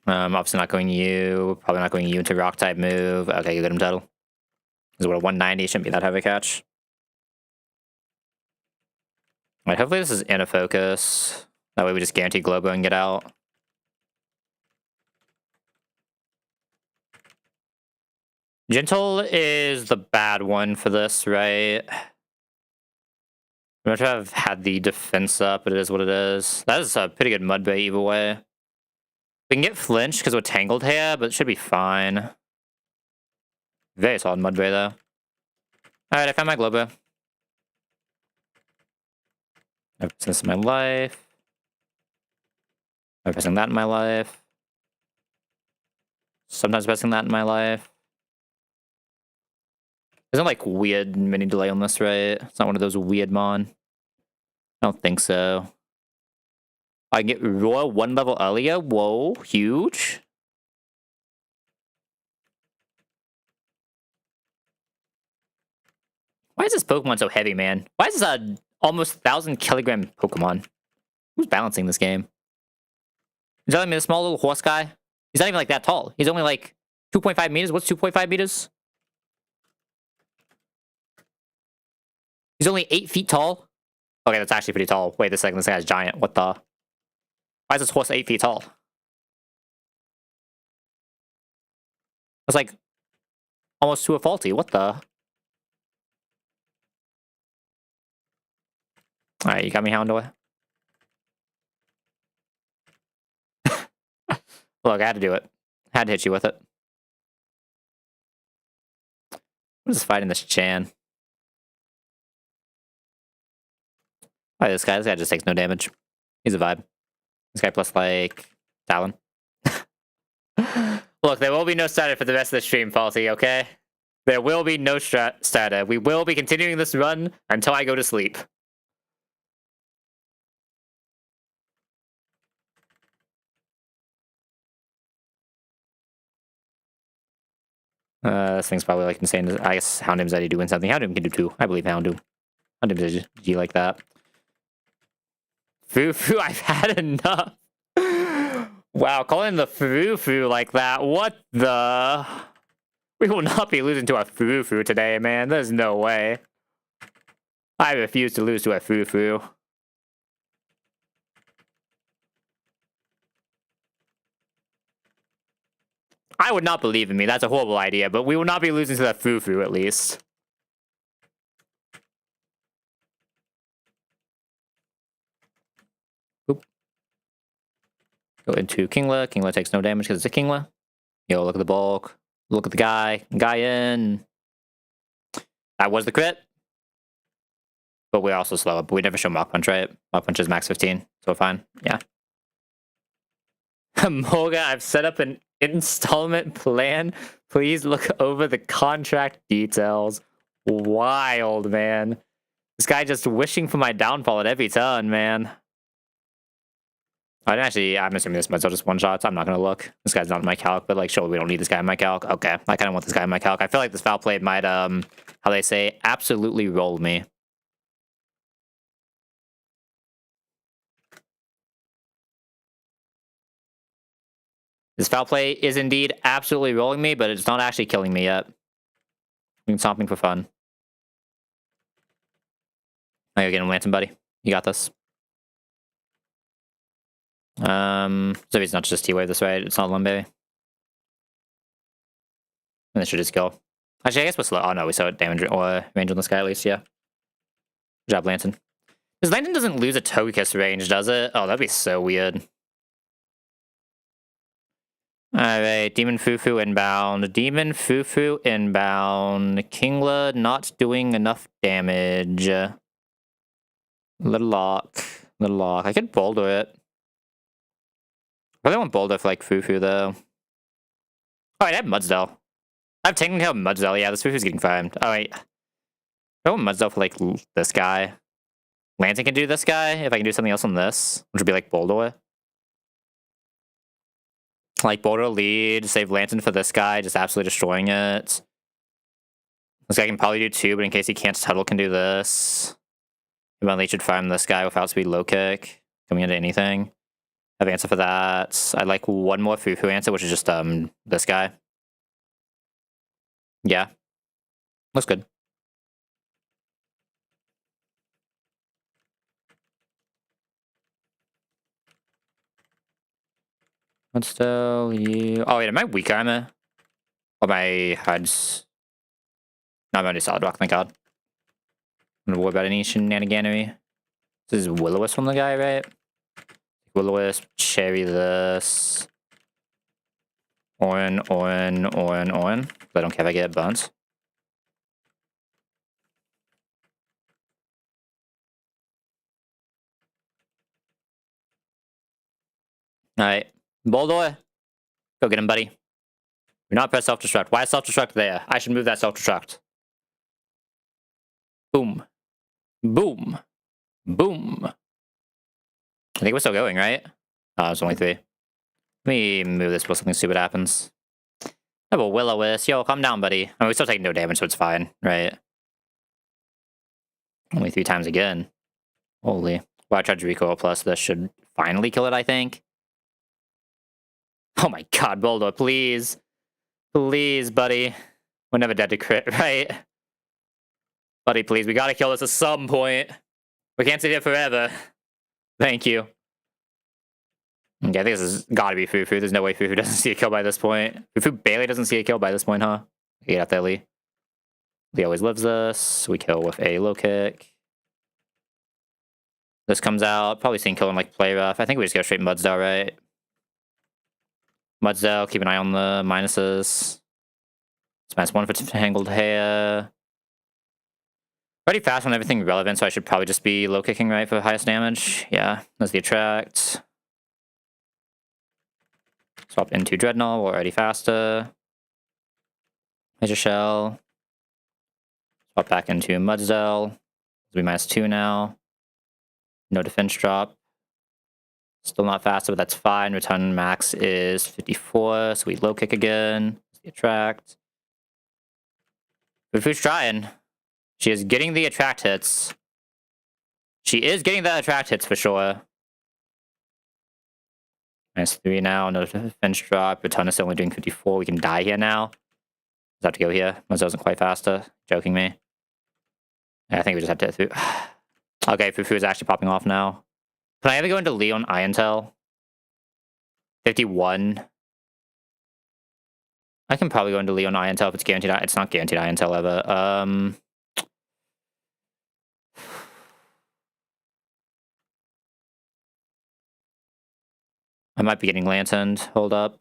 Obviously not going you. Probably not going you into Rock type move. Okay, you get him title. This is what, a 190. Shouldn't be that heavy catch. Alright, hopefully this is in a focus. That way we just guarantee Globo and get out. Gentle is the bad one for this, right? I'm going to have had the defense up, but it is what it is. That is a pretty good Mudbray either way. We can get flinched because we're tangled here, but it should be fine. Very solid Mudbray, though. Alright, I found my Globo. I've pressed this in my life. I'm pressing that in my life. Sometimes pressing that in my life. There's no, like, weird mini delay on this, right? It's not one of those weird mon. I don't think so. I can get Roar 1 level earlier? Whoa, huge. Why is this Pokemon so heavy, man? Why is this a almost 1,000-kilogram Pokemon? Who's balancing this game? Is that like a small little horse guy? He's not even like that tall. He's only like 2.5 meters. What's 2.5 meters? He's only 8 feet tall. Okay, that's actually pretty tall. Wait a second, this guy's giant. What the? Why is this horse 8 feet tall? That's like almost to a faulty. What the? Alright, you got me, Houndour. Look, I had to do it. I had to hit you with it. I'm just fighting this Chan. Oh, this guy just takes no damage. He's a vibe. This guy plus, like, Talon. Look, there will be no starter for the rest of the stream, Faulty, okay? There will be no starter. We will be continuing this run until I go to sleep. This thing's probably like insane. I guess Houndoom's already doing something. Houndoom can do too. I believe Houndoom. Houndoom's a G like that. Foo, I've had enough. Wow, calling the Foo like that. What the? We will not be losing to a Foo today, man. There's no way. I refuse to lose to a Foo. I would not believe in me. That's a horrible idea, but we will not be losing to that Foo at least. Oop. Go into Kingler. Kingler takes no damage because it's a Kingler. Yo, look at the bulk. Look at the guy. Guy in. That was the crit. But we're also slower. But we never show Mach Punch, right? Mach Punch is max 15. So we're fine. Yeah. Moga, I've set up an installment plan. Please look over the contract details. Wild, man. This guy just wishing for my downfall at every turn, man. I'm assuming this might just one shots. I'm not gonna look. This guy's not in my calc, but like, sure, we don't need this guy in my calc. Okay, I kind of want this guy in my calc. I feel like this foul play might, how they say, absolutely roll me. This foul play is indeed absolutely rolling me, but it's not actually killing me yet. We can stomping for fun. Oh, you're getting Lantern, buddy. You got this. So it's not just T-Wave this right? It's not Lumberry. And this should just go. Actually, I guess we're slow. Oh no, we saw damage or range on this guy at least, yeah. Good job, Lantern. This Lantern doesn't lose a Togekiss range, does it? Oh, that'd be so weird. Alright, Demon Fufu inbound. Demon Fufu inbound. Kingler not doing enough damage. Little lock. I could boulder it. I really want boulder for like Fufu though. Oh, I have Mudsdale. I have technically have Mudsdale. Yeah, this Fufu's getting farmed. Oh wait. I want Mudsdale for like this guy. Lantern can do this guy if I can do something else on this, which would be like boulder. Like boulder lead, save Lantern for this guy, just absolutely destroying it. This guy can probably do two, but in case he can't, Tuttle can do this. Eventually should farm this guy without speed low kick. Coming into anything. I have answer for that. I'd like one more Fufu answer, which is just this guy. Yeah. Looks good. What's still you? Oh wait, am I weak armor? Or my HUDs? No, I'm only solid rock, thank god. I'm gonna worry about any shenaniganery. This is Will-O-Wisp from the guy, right? Will-O-Wisp, cherry this. Orin. I don't care if I get buns. Alright. Boulder. Go get him, buddy. You're not press self-destruct. Why is self-destruct there? I should move that self-destruct. Boom. Boom. Boom. I think we're still going, right? Oh, it's only 3. Let me move this before something stupid happens. Oh, Will-O-Wisp. Yo, calm down, buddy. I mean, we still take no damage, so it's fine, right? Only 3 times again. Holy. Well, I tried to recoil plus. This should finally kill it, I think. Oh my god, Boulder, please. Please, buddy. We're never dead to crit, right? Buddy, please. We gotta kill this at some point. We can't sit here forever. Thank you. Okay, I think this has gotta be Fufu. There's no way Fufu doesn't see a kill by this point. Fufu barely doesn't see a kill by this point, huh? Get out there, Lee. Lee always lives this. We kill with a low kick. This comes out. Probably seeing kill him like play rough. I think we just go straight Mudsdale, right? Mudsdale, keep an eye on the minuses. It's -1 for Tangled Hair. Pretty fast on everything relevant, so I should probably just be low kicking, right, for highest damage. Yeah, that's the attract. Swap into Dreadnought, we're already faster. Major Shell. Swap back into Mudsdale. It'll be -2 now. No defense drop. Still not faster, but that's fine. Return max is 54, so we low kick again. The attract. Fufu's trying. She is getting the attract hits. She is getting the attract hits for sure. -3 now, no defense drop. Return is only doing 54. We can die here now. Just have to go here. Mudsdale isn't quite faster. Joking me. Yeah, I think we just have to hit through. Okay, Fufu is actually popping off now. Can I ever go into Leon Irontail? 51. I can probably go into Leon Irontail if it's guaranteed. It's not guaranteed Irontail ever. I might be getting lanterned. Hold up.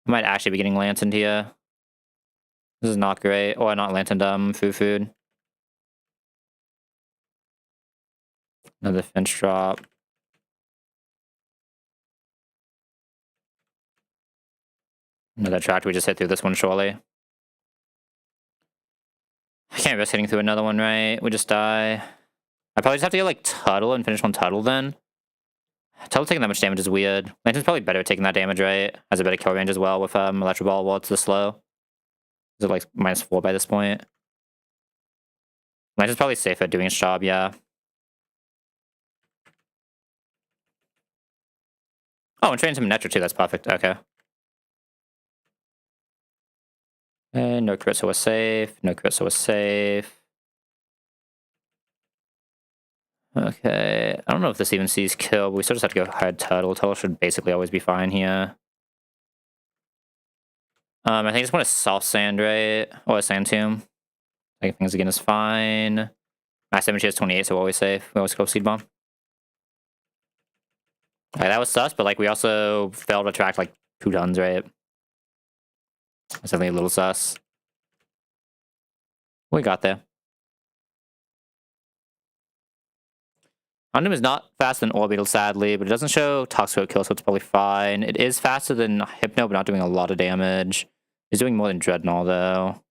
I might actually be getting lanterned here. This is not great. Or not lanterned, Fufu. Another defense drop. Another track we just hit through this one, surely. I can't risk hitting through another one, right? We just die. I probably just have to get, like, Tuttle and finish one Tuttle, then. Tuttle taking that much damage is weird. Lantern's probably better at taking that damage, right? Has a better kill range as well with Electro Ball while it's this slow. Is it, like, -4 by this point? Lantern's probably safe at doing its job, yeah. Oh, and training some Netro too, that's perfect. Okay. And no crit, so we're safe. No crit, so we're safe. Okay. I don't know if this even sees kill, but we still just have to go hard Turtle. Turtle should basically always be fine here. I think I just want a soft sand, right? Or a sand tomb. I think things again is fine. Max damage here is 28, so we're always safe. We always go seed bomb. Okay, that was sus, but like we also failed to attract like 2 tons, right? That's definitely a little sus. We got there. Undum is not faster than Orbital, sadly, but it doesn't show Toxic Kill, so it's probably fine. It is faster than Hypno, but not doing a lot of damage. It's doing more than Dreadnought, though.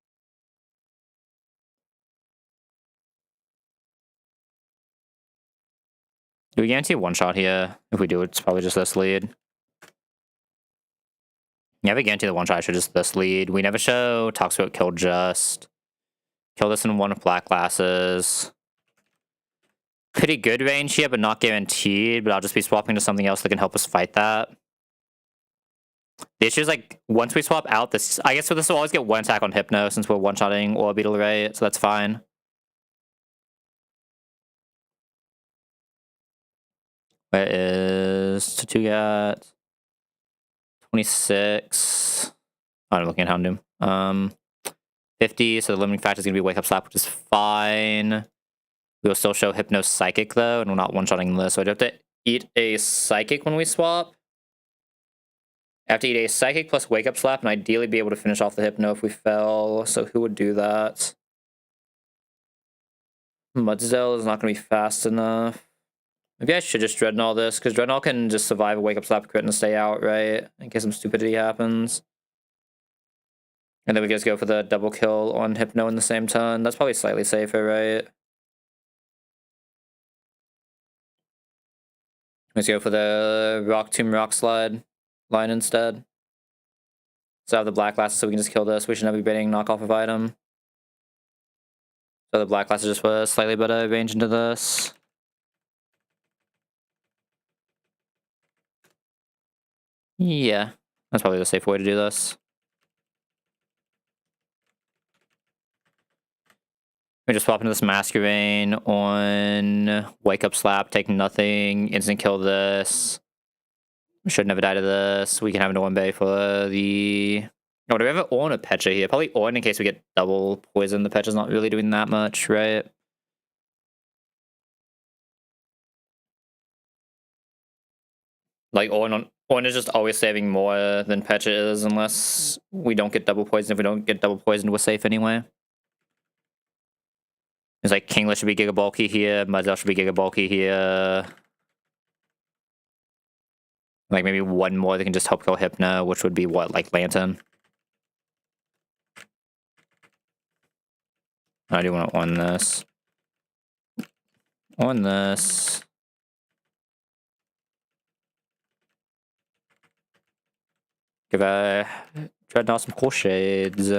Do we guarantee one shot here? If we do, it's probably just this lead. Yeah, we guarantee the one shot should just this lead. We never show Toxic Kill just. Kill this in one of black glasses. Pretty good range here, but not guaranteed. But I'll just be swapping to something else that can help us fight that. The issue is, like, once we swap out this... I guess this will always get one attack on Hypno since we're one-shotting Orbital, right? So that's fine. Where is Tatugat? 26. Oh, I'm looking at Houndoom. 50, so the limiting factor is going to be Wake Up Slap, which is fine. We will still show Hypno Psychic, though, and we're not one-shotting this, so I'd have to eat a Psychic when we swap. I have to eat a Psychic plus Wake Up Slap, and ideally be able to finish off the Hypno if we fell, so who would do that? Mudsdale is not going to be fast enough. Maybe I should just Dreadnought this, because Dreadnought can just survive a Wake Up Slap crit and stay out, right? In case some stupidity happens. And then we just go for the double kill on Hypno in the same turn. That's probably slightly safer, right? Let's go for the Rock Tomb Rock Slide line instead. So I have the black glasses so we can just kill this. We should not be baiting knockoff of item. So the black glasses just put a slightly better range into this. Yeah, that's probably the safe way to do this. We just swap into this Masquerain on Wake Up Slap, take nothing, instant kill this. We should never die to this. We can have an Orn Bay for the... Oh, do we have an Orn or Pecha here? Probably Orn in case we get double poison. The Pecha's not really doing that much, right? Like, Orn is just always saving more than Pecha is unless we don't get double poisoned. If we don't get double poisoned, we're safe anyway. It's like Kinglet should be Giga Bulky here, Mudsdale should be Giga Bulky here. Like maybe one more that can just help kill Hypno, which would be what, like Lantern? I do want to on this. On this. Give a Dreadnought some cool shades.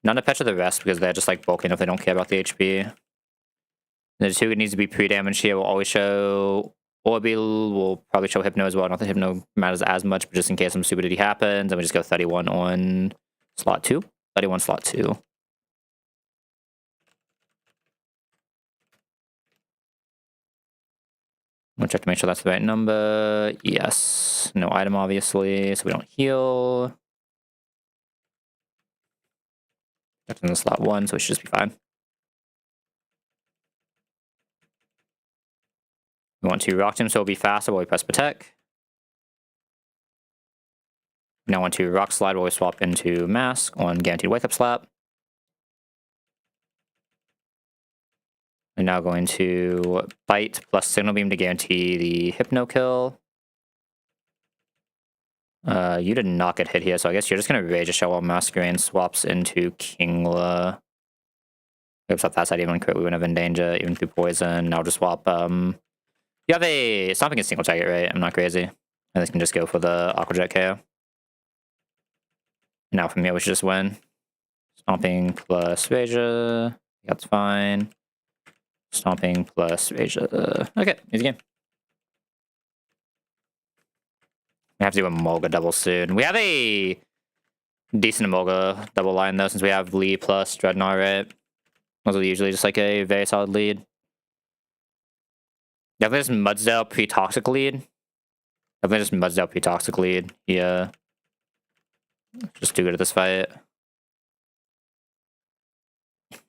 Not to patch of the rest because they're just like bulking if they don't care about the HP. The two it needs to be pre-damage here. Will always show Orbeal. Will probably show Hypno as well. Not that Hypno matters as much, but just in case some stupidity happens, and we just go 31 on slot 2. 31 slot 2. We'll check to make sure that's the right number. Yes. No item, obviously, so we don't heal. That's in the slot 1, so we should just be fine. We want to rock him, so it'll be faster while we press protect. Now want to rock slide while we swap into mask on guaranteed wake up slap. We're now going to bite plus signal beam to guarantee the hypno kill. You did not get hit here, so I guess you're just gonna rage a shell while Masquerade swaps into Kingla. Oops, if that's not even crit, we wouldn't have in danger, even through poison. Now just swap. You have a stomping a single target, right? I'm not crazy. And this can just go for the Aquajet KO. Now from here we should just win. Stomping plus Raja. That's fine. Stomping plus Raja. Okay, easy game. We have to do a Mulga double soon. We have a decent Mulga double line though, since we have Lee plus Dreadnought, right? Those are usually just like a very solid lead. Definitely just Mudsdale pre-toxic lead. Definitely just Mudsdale pre-toxic lead. Yeah. Just too good at this fight.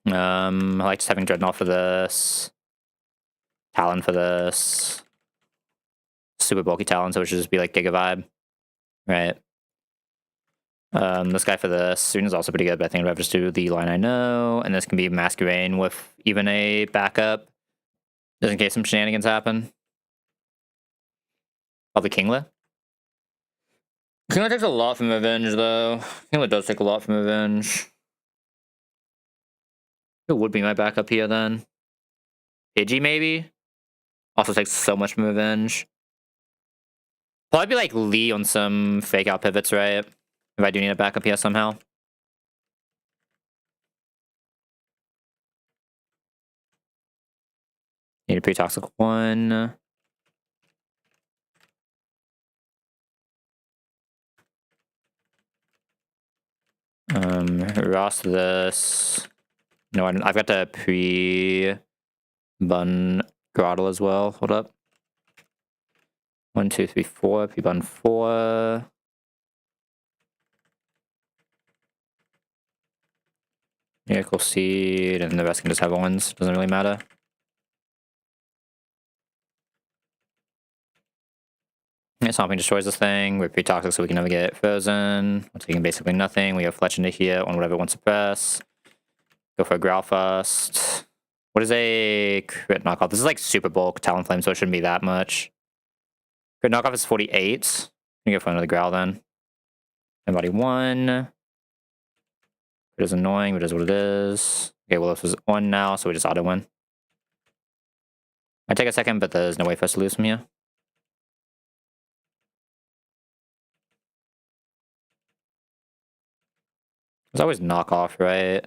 I like just having Dreadnought for this. Talon for this. Super bulky Talon, so it should just be like Giga Vibe. Right. This guy for this. Student is also pretty good, but I think I'd rather just do the line I know. And this can be Masquerade with even a backup. Just in case some shenanigans happen. Probably Kingla. Kingla takes a lot from Revenge, though. Kingla does take a lot from Revenge. Who would be my backup here, then? Pidgey, maybe? Also takes so much from Revenge. Probably be like Lee on some fake out pivots, right? If I do need a backup here somehow. Need a pretty toxic one. Ross this. No, I've got the pre-bun Grottle as well. Hold up. 1, 2, 3, 4. Pre-bun 4. Miracle Seed, and the rest can just have ones. Doesn't really matter. Yeah, Stomping destroys this thing. We're pretty toxic, so we can never get frozen. We're taking basically nothing. We have Fletch into here on whatever it wants to press. Go for a Growl first. What is a crit knockoff? This is like super bulk Talonflame, so it shouldn't be that much. Crit knockoff is 48. I'm gonna go for another Growl then. Anybody 1. It is annoying, but it is what it is. Okay, well, this is 1 now, so we just auto-win. Might take a second, but there's no way for us to lose from here. There's always knockoff, right?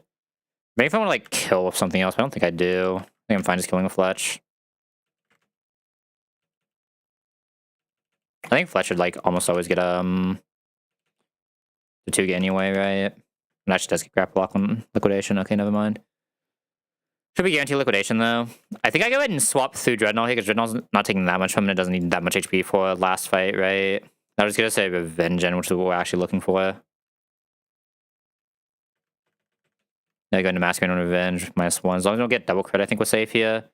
Maybe if I want to like kill with something else, I don't think I do. I think I'm fine just killing with Fletch. I think Fletch should like almost always get the 2 anyway, right? And that does get grapple block on liquidation. Okay, never mind. Should be guaranteed liquidation though. I think I go ahead and swap through Dreadnought here because Dreadnaught's not taking that much from it. It doesn't need that much HP for last fight, right? I was gonna say Revenge, which is what we're actually looking for. Now going to Masquerade on Revenge, -1. As long as we don't get double crit, I think we're safe here.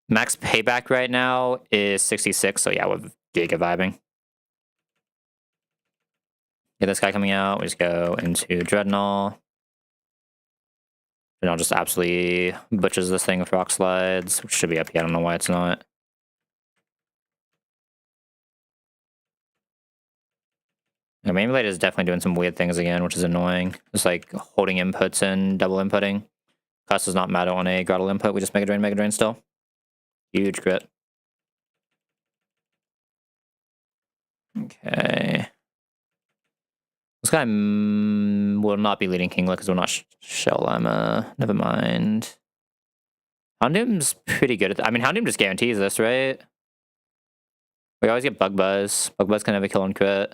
Max payback right now is 66, so yeah, we're giga vibing. Get this guy coming out. We just go into Dreadnought. Dreadnought just absolutely butchers this thing with rock slides, which should be up here. I don't know why it's not. The main emulator is definitely doing some weird things again, which is annoying. It's like holding inputs and double inputting. Cost does not matter on a Grottle input. We just Mega Drain still. Huge crit. Okay. This guy will not be leading Kingler because we're not Shell Llama. Never mind. Houndoom's pretty good at that. I mean, Houndoom just guarantees this, right? We always get Bug Buzz. Bug Buzz can never kill on crit.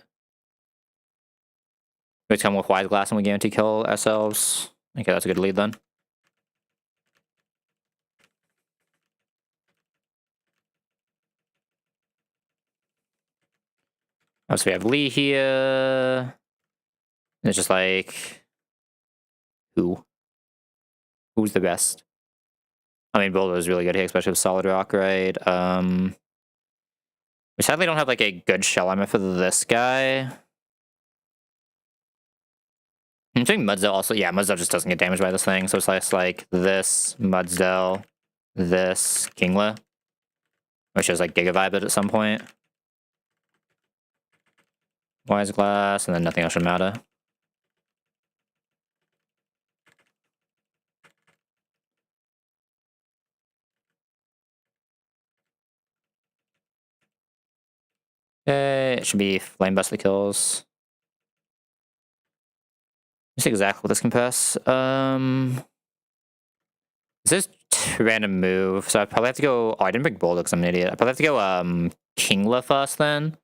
We come with Wise Glass and we guarantee kill ourselves. Okay, that's a good lead then. So we have Lee here. And it's just like, who's the best? I mean, Boulder is really good here, especially with Solid Rock, right? We sadly don't have like a good shell armor for this guy. I'm saying Mudsdale also, yeah, Mudsdale just doesn't get damaged by this thing, so it's like this, Mudsdale, this, Kingler. Which is like Giga Vibe at some point. Wise Glass, and then nothing else should matter. Okay, it should be Flame Bust that kills. Let's see exactly what this can pass. This is random move, so I probably have to go. Oh, I didn't bring Boulder because I'm an idiot. I probably have to go Kingler first then.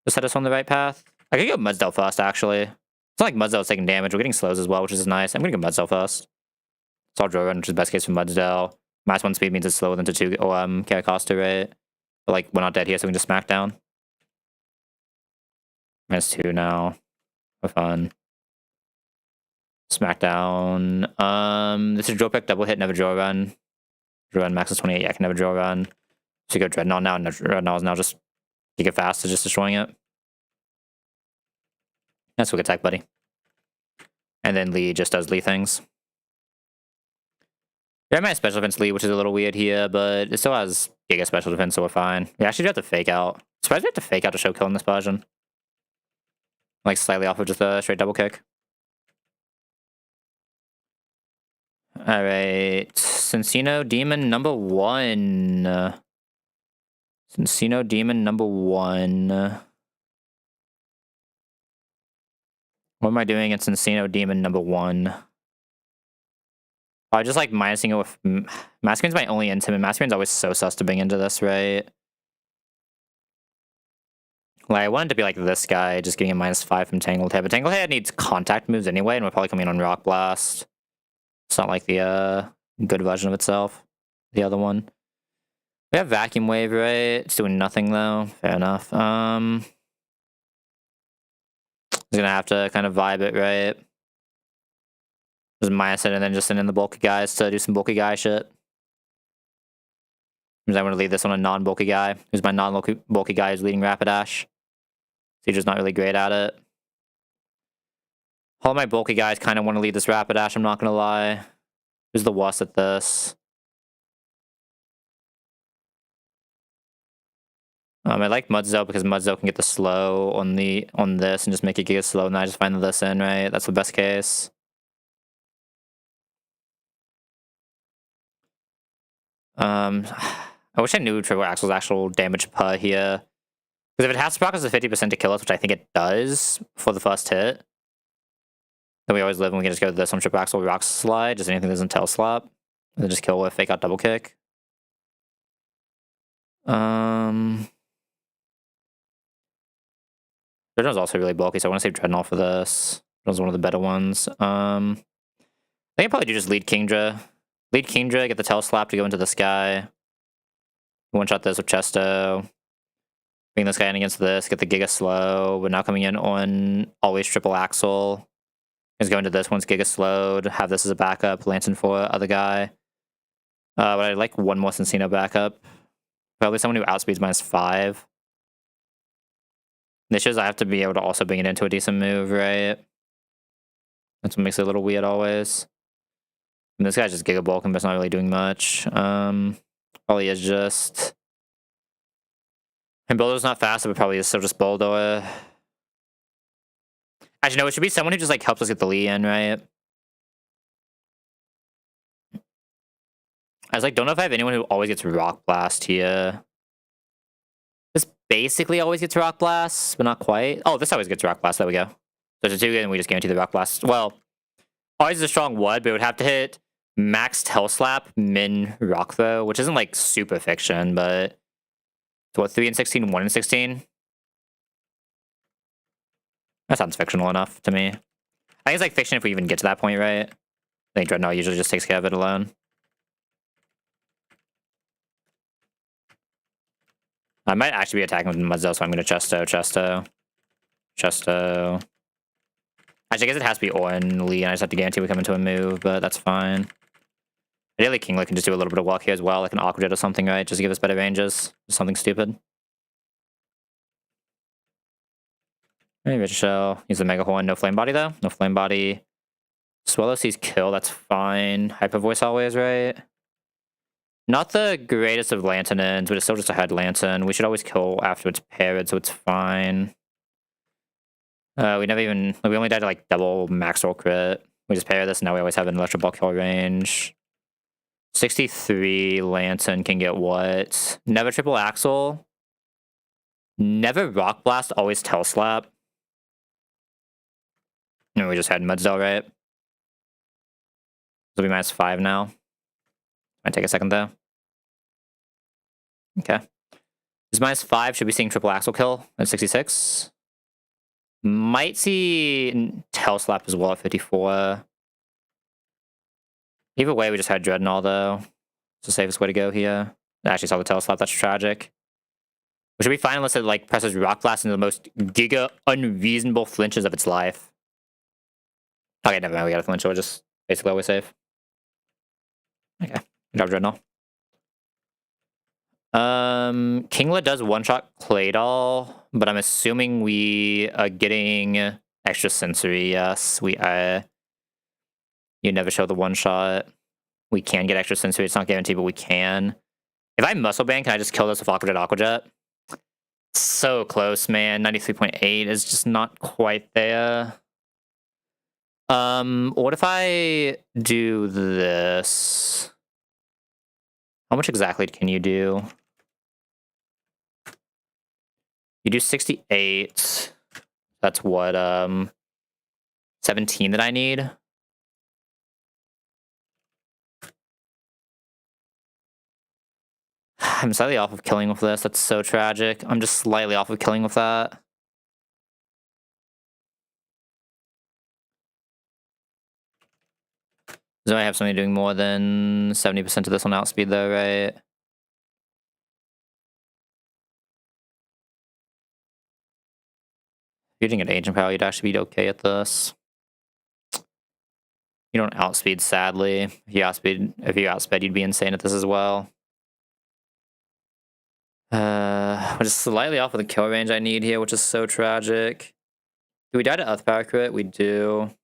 To set us on the right path. I could go Mudsdale first, actually. It's not like Mudsdale's taking damage. We're getting slows as well, which is nice. I'm gonna go Mudsdale first. It's all draw run, which is best case for Mudsdale. -1 speed means it's slower than to 2 Caracosta, right? But like we're not dead here, so we can just smack down. -2 now. For fun. Smackdown. This is draw pick, double hit, never draw run. Draw run max is 28, yeah, I can never draw run. So you go Dreadnought now, and Dreadnought is now just Giga Fast to just destroying it. That's quick attack, buddy. And then Lee just does Lee things. Yeah, I might have special defense Lee, which is a little weird here, but it still has Giga special defense, so we're fine. We actually do have to fake out. Surprised we have to fake out to show kill in this version. Like slightly off of just a straight double kick. Alright, Cincino Demon number 1. Cincino Demon number 1. What am I doing in Cincino Demon number 1? I just like minusing it with... Masculine's my only intimate. Masculine's always so sus to bring into this, right? Like, I wanted to be like this guy, just getting a -5 from Tangled Head. But Tangled Head needs contact moves anyway, and we're probably coming in on Rock Blast. It's not like the good version of itself. The other one. We have Vacuum Wave, right? It's doing nothing, though. Fair enough. I'm gonna have to kind of vibe it, right? Just minus it and then just send in the bulky guys to do some bulky guy shit. Because I want to lead this on a non-bulky guy. Who's my non-bulky guy who's leading Rapidash. Sieger's not really great at it. All my bulky guys kind of want to lead this Rapidash, I'm not going to lie. Who's the worst at this? I like Mudsdale because Mudsdale can get the slow on this and just make it Giga slow, and then I just find this in, right? That's the best case. I wish I knew Triple Axel's actual damage per here. Because if it has to proc us a 50% to kill us, which I think it does for the first hit, then we always live and we can just go to this on Triple Axel Rock Slide, just anything that doesn't tail slap. And then just kill with fake out double kick. Dreadnought's also really bulky, so I want to save Dreadnought for this. Dreadnought's one of the better ones. I think I probably do just lead Kingdra. Lead Kingdra, get the tail slap to go into the sky. One-shot this with Chesto. Bring this guy in against this, get the Giga slow. We're now coming in on always Triple Axel. Just go into this once Giga slowed. Have this as a backup. Lantern for other guy. But I'd like one more Cincino backup. Probably someone who outspeeds -5. The issue is I have to be able to also bring it into a decent move, right? That's what makes it a little weird always. And this guy's just Giga bulking, but it's not really doing much. Probably is just... And Boulder's not fast, but probably is still just Boulder. Actually, no, it should be someone who just like helps us get the lead in, right? I was like, don't know if I have anyone who always gets Rock Blast here. This basically always gets Rock Blast, but not quite. Oh, this always gets Rock Blast. There we go. There's a 2, and we just guarantee the Rock Blast. Well, always a strong wood, but it would have to hit max Tail Slap, min Rock Throw, which isn't like super fiction, but what, 3 and 16, 1 and 16? That sounds fictional enough to me. I think it's like fiction if we even get to that point, right? I think Dreadnought usually just takes care of it alone. I might actually be attacking with Muzzo, so I'm going to Chesto. Actually, I guess it has to be Orin Lee, and I just have to guarantee we come into a move, but that's fine. Ideally, Kinglet can just do a little bit of walk here as well, like an Aqua Jet or something, right? Just to give us better ranges. Something stupid. Maybe Rich Shell. Use the Mega Horn. No Flame Body, though. No Flame Body. Swallow sees kill. That's fine. Hyper Voice always, right? Not the greatest of Lanternins, but it's still just a head Lantern. We should always kill after it's paired, so it's fine. We only died to like double max roll crit. We just pair this, and now we always have an Electro Ball kill range. 63 Lantern can get what? Never Triple Axle. Never Rock Blast, always Tail Slap. And we just had Mudzel, right? It'll be -5 now. Might take a second though. Okay. This -5 should be seeing Triple Axle kill at 66. Might see Tail Slap as well at 54. Either way, we just had Dreadnought though. It's the safest way to go here. I actually saw the Tail Slap, that's tragic. We should be fine unless it like presses Rock Blast into the most giga unreasonable flinches of its life. Okay, never mind, we got a flinch, so we're just basically always safe. Okay, good job, Dreadnought. Kinglet does one-shot Claydol, but I'm assuming we are getting extra sensory. Yes, we are. You never show the one-shot. We can get extra sensory. It's not guaranteed, but we can. If I Muscle Band, can I just kill this with Aqua Jet? So close, man. 93.8 is just not quite there. What if I do this? How much exactly can you do? You do 68. That's what, 17 that I need. I'm slightly off of killing with this. That's so tragic. I'm just slightly off of killing with that. So I have something doing more than 70% of this on outspeed though, right? If you didn't get Agent Power, you'd actually be okay at this. You don't outspeed, sadly. If you outsped, you'd be insane at this as well. We're just slightly off of the kill range I need here, which is so tragic. Do we die to Earth Power crit? We do.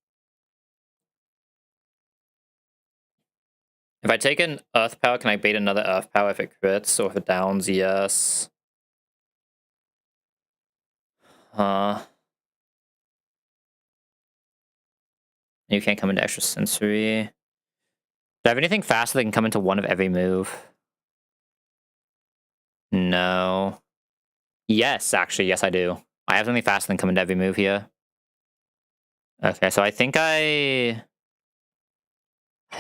If I take an Earth Power, can I bait another Earth Power if it crits? Or if it downs, yes. You can't come into extra sensory. Do I have anything faster that can come into one of every move? No. Yes, actually, yes I do. I have something faster than come into every move here. Okay, so I think it's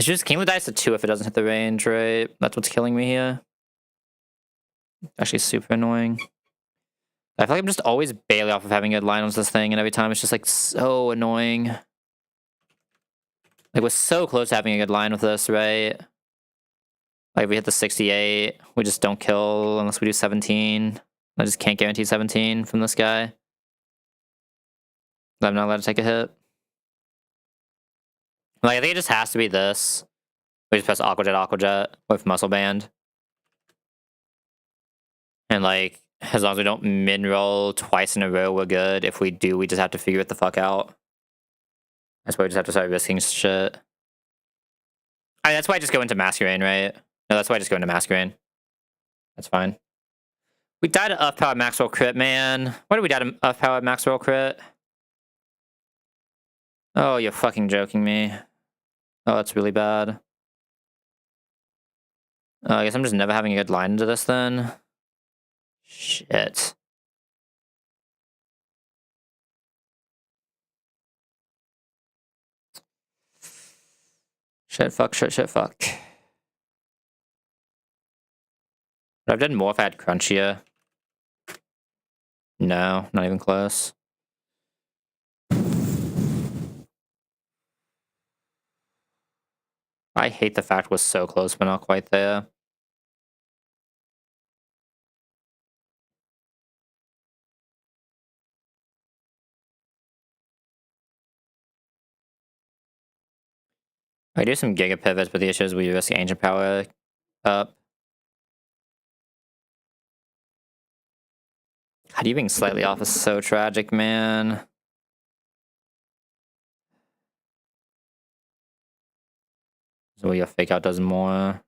just Kinglet dies to 2 if it doesn't hit the range, right? That's what's killing me here. Actually super annoying. I feel like I'm just always barely off of having good line on this thing, and every time it's just like so annoying. Like we're so close to having a good line with this, right? Like if we hit the 68, we just don't kill unless we do 17. I just can't guarantee 17 from this guy. I'm not allowed to take a hit. Like I think it just has to be this. We just press Aqua Jet with Muscle Band. And like, as long as we don't min-roll twice in a row, we're good. If we do, we just have to figure it the fuck out. That's why we just have to start risking shit. That's why I just go into Masquerain, right? No, that's why I just go into Masquerain. That's fine. We died to Earth Power Max Roll Crit, man. Why did we die to Earth Power Max Roll Crit? Oh, you're fucking joking me. Oh, that's really bad. I guess I'm just never having a good line into this then. Shit. Shit, fuck, shit, shit, fuck. But I've done more if I had crunchier. No, not even close. I hate the fact we're so close, but not quite there. I do some giga pivots, but the issue is we risk ancient power up. God, you being slightly off is so tragic, man. So your fake out does more.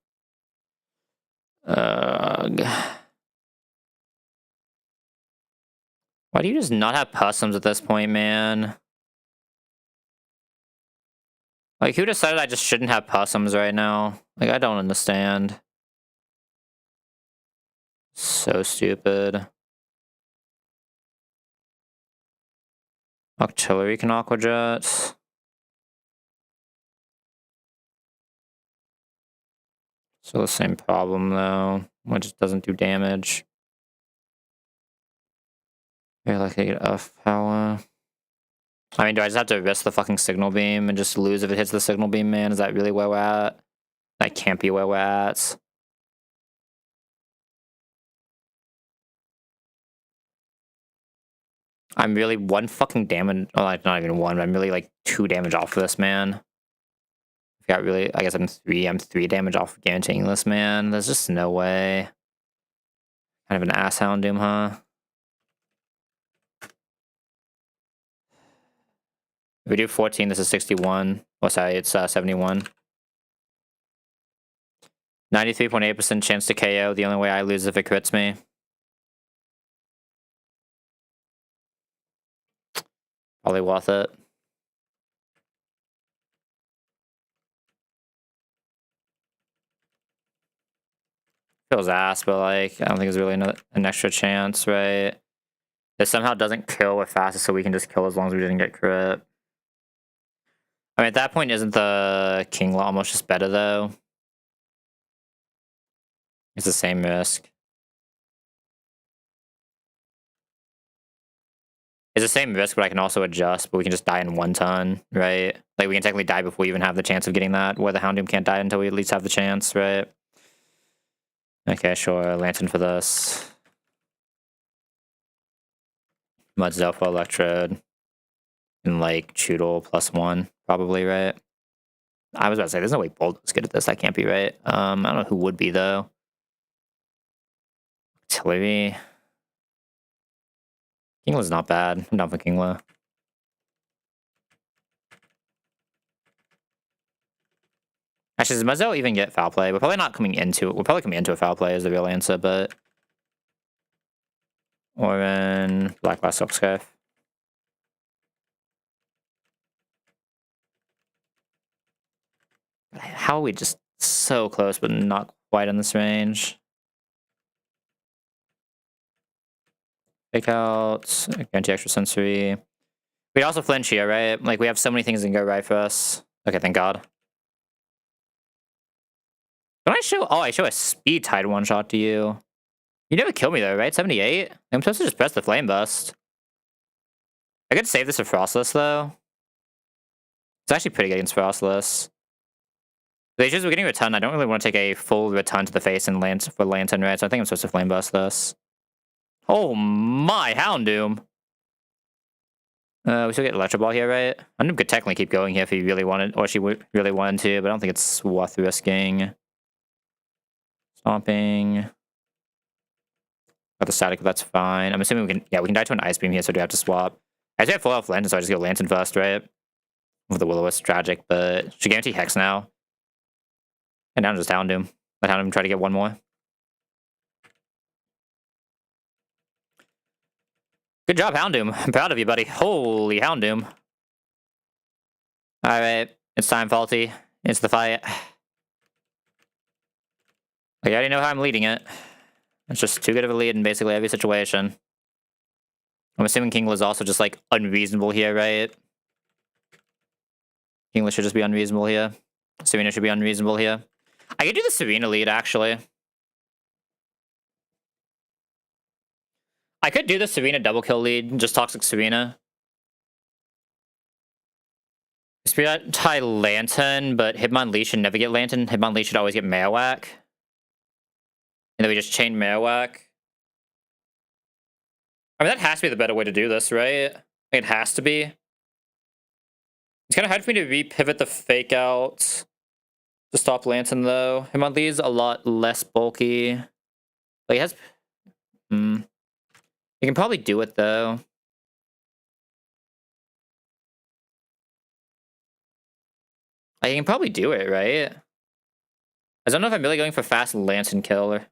Why do you just not have customs at this point, man? Like, who decided I just shouldn't have customs right now? Like, I don't understand. So stupid. Artillery can aqua jet. So the same problem though. It just doesn't do damage. Very likely to get F power. I mean, do I just have to risk the fucking signal beam and just lose if it hits the signal beam, man? Is that really where we're at? That can't be where we're at. I'm really one fucking damage. Oh, like, not even one, but I'm really like 2 damage off of this, man. I got really, I guess I'm 3 damage off of guaranteeing this, man. There's just no way. Kind of an ass hound doom, huh? If we do 14, this is 61. Oh, sorry, it's 71. 93.8% chance to KO. The only way I lose is if it crits me. Probably worth it. Feels ass, but like, I don't think there's really an extra chance, right? It somehow doesn't kill with fastest, so we can just kill as long as we didn't get crit. I mean, at that point, isn't the King Law almost just better, though? It's the same risk. It's the same risk, but I can also adjust, but we can just die in 1 ton, right? Like, we can technically die before we even have the chance of getting that, where the Houndoom can't die until we at least have the chance, right? Okay, sure, Lantern for this. Mudzel for Electrode. And, like, Choodle +1, probably, right? I was about to say, there's no way Bolt is good at this. That can't be right. I don't know who would be, though. Artillery. Kingla's not bad. I'm down for Kingla. Actually, does Muzzo even get foul play? We're probably not coming into it. We're probably coming into a foul play is the real answer, but... Orin, Black Glass Silk Scarf. How are we just so close, but not quite in this range? Fake out, guarantee extra sensory. We also flinch here, right? Like, we have so many things that can go right for us. Okay, thank God. Don't I show... Oh, I show a speed tide one-shot to you. You never kill me, though, right? 78? I'm supposed to just press the Flame Bust. I could save this for Frostless, though. It's actually pretty good against Frostless. The issue is we're getting a return. I don't really want to take a full return to the face and land for Lantern, right? So I think I'm supposed to Flame Bust this. Oh my, Houndoom! We still get Electro Ball here, right? Houndoom could technically keep going here if he really wanted, or she would really wanted to, but I don't think it's worth risking. Stomping. Got the static, that's fine. I'm assuming we can, yeah, we can die to an Ice Beam here, so do have to swap. I actually have full health Lantern, so I just go Lantern first, right? With the Will-O-Wisp, tragic, but should guarantee Hex now. And now just Houndoom. Let Houndoom try to get one more. Good job, Houndoom. I'm proud of you, buddy. Holy Houndoom. Alright, it's time, Faulty. It's the fight. Like, I already know how I'm leading it. It's just too good of a lead in basically every situation. I'm assuming Kingler's also just, like, unreasonable here, right? Kingler should just be unreasonable here. Serena should be unreasonable here. I could do the Serena lead, actually. I could do the Serena double kill lead, just Toxic Serena. Spirit tie Lantern, but Hitmonlee should never get Lantern. Hitmonlee should always get Marowak. And then we just chain Marowak. I mean, that has to be the better way to do this, right? It has to be. It's kind of hard for me to re-pivot the fake out to stop Lantern, though. Hitmonlee's a lot less bulky. Like, he has... You can probably do it, though. I can probably do it, right? I don't know if I'm really going for fast Lantern kill or...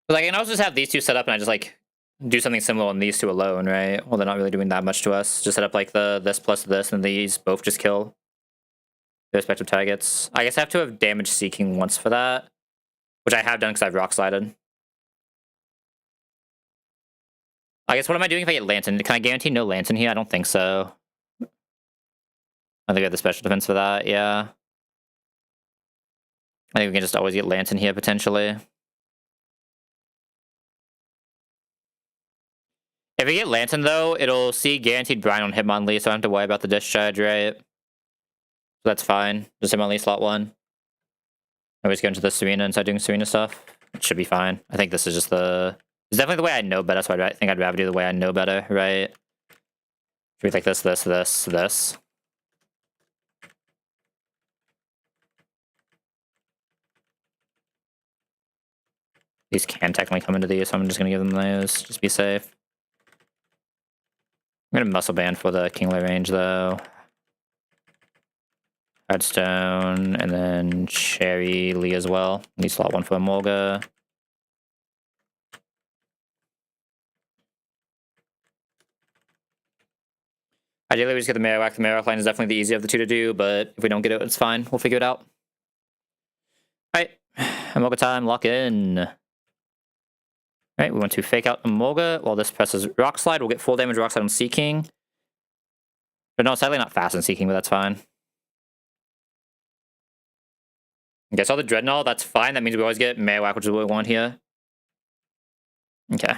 But like, I can also just have these two set up and I just like do something similar on these two alone, right? Well, they're not really doing that much to us. Just set up like this plus this and these both just kill their respective targets. I guess I have to have damage seeking once for that, which I have done because I've rock slided. I guess what am I doing if I get Lantern? Can I guarantee no Lantern here? I don't think so. I think we have the special defense for that, yeah. I think we can just always get Lantern here, potentially. If we get Lantern, though, it'll see guaranteed Brine on Hitmonlee, so I don't have to worry about the discharge, right? So that's fine. Just Hitmonlee slot 1. I always go into the Serena and start doing Serena stuff. It should be fine. I think this is just the... It's definitely the way I know better, so I think I'd rather do the way I know better, right? Should we take this, this, this, this? These can technically come into these, so I'm just going to give them those. Just be safe. I'm going to muscle band for the Kingler range, though. Redstone, and then Cherry Lee as well. Need slot 1 for Amolga. Ideally, we just get the Marowak. The Marowak line is definitely the easier of the two to do, but if we don't get it, it's fine. We'll figure it out. Alright, Amolga time, lock in. Alright, we want to fake out Amolga while this presses Rock Slide. We'll get full damage Rock Slide on Seeking. But no, sadly not fast on Seeking, but that's fine. Okay, so the Dreadnought, that's fine. That means we always get Marowak, which is what we want here. Okay.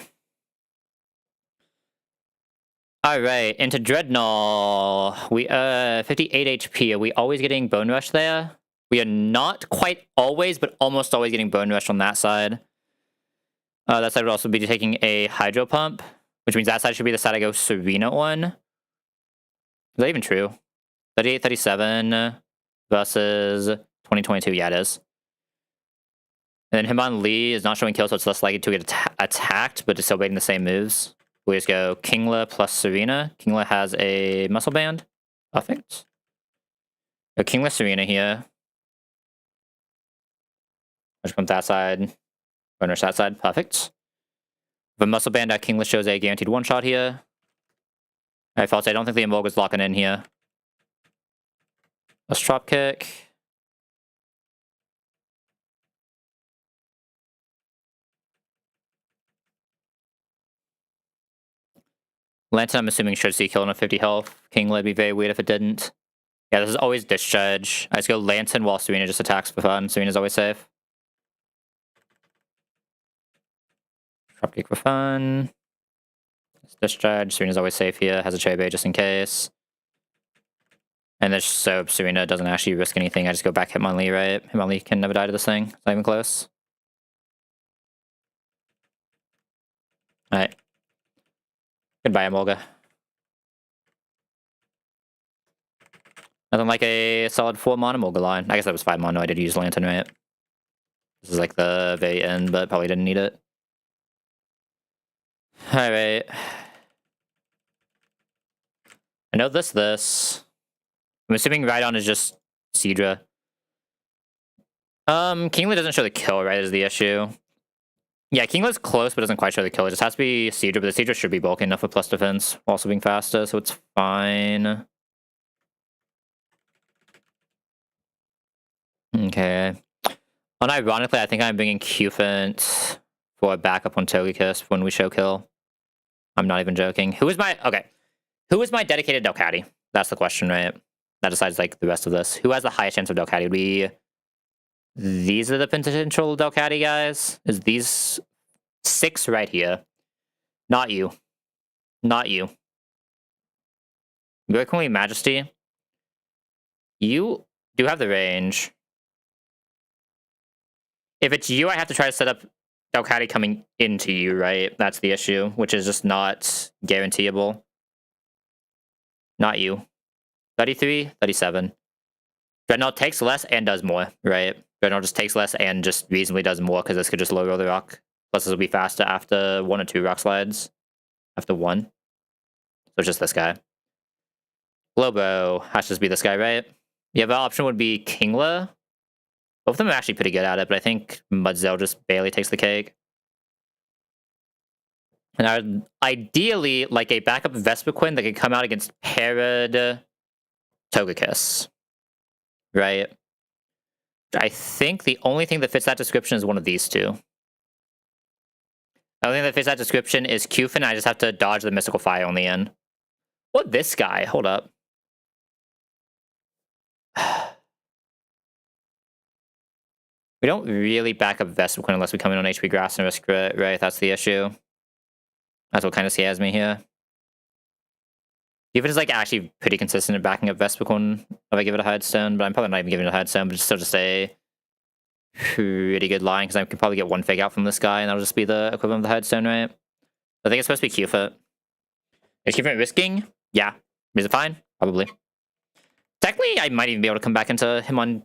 Alright, into Dreadnought. We 58 HP. Are we always getting Bone Rush there? We are not quite always, but almost always getting Bone Rush on that side. That side would also be taking a Hydro Pump, which means that side should be the side I go Serena on. Is that even true? 38, 37 versus 2022. Yeah, it is. And then Hitmonlee is not showing kills, so it's less likely to get attacked, but it's still making the same moves. We just go Kingler plus Serena. Kingler has a Muscle Band. Perfect. Go Kingler Serena here. I'll just pump that side. Rush that side. Perfect. The Muscle Band at Kingler shows a guaranteed one-shot here. Alright, False, I don't think the Amolga's locking in here. Let's drop kick. Lantern, I'm assuming, should see kill on a 50 health. Kingler would be very weird if it didn't. Yeah, this is always discharge. I just go Lantern while Serena just attacks for fun. Serena's always safe. Dropkick for fun. Discharge. Serena's always safe here. Has a cherry berry just in case. And then so Serena doesn't actually risk anything. I just go back Hitmonlee, right? Hitmonlee can never die to this thing. It's not even close. Alright. Goodbye, Amolga. Nothing like a solid 4 mana Amolga line. I guess that was 5 mana. I did use Lantern, right? This is like the very end, but probably didn't need it. Alright. I know this. I'm assuming Rhydon is just Seadra. Kingler doesn't show the kill, right, is the issue. Yeah, Kingla's close, but doesn't quite show the kill. It just has to be Seedra, but the Seedra should be bulky enough with plus defense, while also being faster, so it's fine. Okay. Unironically, I think I'm bringing Qfint for a backup on Togekiss when we show kill. I'm not even joking. Who is my dedicated Delcatty? That's the question, right? That decides like the rest of this. Who has the highest chance of Delcatty? Would be these are the potential Delcatty guys? Is these 6 right here? Not you. Not you. Queen Majesty. You do have the range. If it's you, I have to try to set up Delcatty coming into you, right? That's the issue, which is just not guaranteeable. Not you. 33, 37. Dreadnought takes less and does more, right? Dreadnought just takes less and just reasonably does more because this could just low roll the rock. Plus this will be faster after 1 or 2 rock slides. After 1. So it's just this guy. Globo has to just be this guy, right? The other option would be Kingler. Both of them are actually pretty good at it, but I think Mudzel just barely takes the cake. And I would ideally like a backup Vespiquen that could come out against paired Togekiss. Right? I think the only thing that fits that description is one of these two. The only thing that fits that description is Qfin. I just have to dodge the Mystical Fire on the end. What this guy? Hold up. We don't really back up Vespiquen unless we come in on HP Grass and risk crit, right? That's the issue. That's what kind of scares me here. Even is like actually pretty consistent at backing up Vespiquen if I give it a Hidestone, but I'm probably not even giving it a Hidestone, but it's still just a pretty good line because I can probably get 1 fake out from this guy and that'll just be the equivalent of the Hidestone, right? I think it's supposed to be Qfit. Is Qfit risking? Yeah. Is it fine? Probably. Technically, I might even be able to come back into him on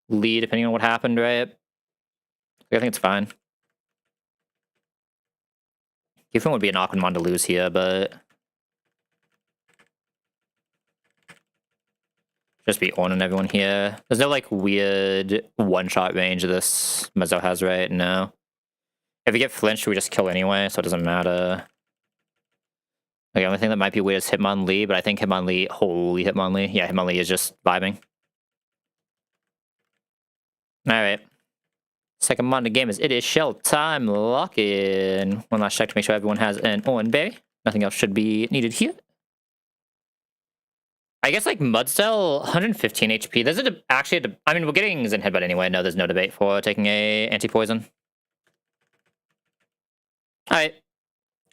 lead depending on what happened, right? I think it's fine. Qfit would be an awkward one to lose here, but just be owning everyone here. There's no like weird one-shot range this Mezzo has, right? No. If we get flinched, we just kill anyway, so it doesn't matter. Like, the only thing that might be weird is Hitmonlee, but I think Hitmonlee, holy Hitmonlee. Yeah, Hitmonlee is just vibing. Alright. Second mon of the game is it is shell time. Lock in. One last check to make sure everyone has an Owen Berry. Nothing else should be needed here. I guess like Mudcell, 115 HP. There's actually I mean, we're getting Zen Headbutt anyway. No, there's no debate for taking a anti-poison. Alright.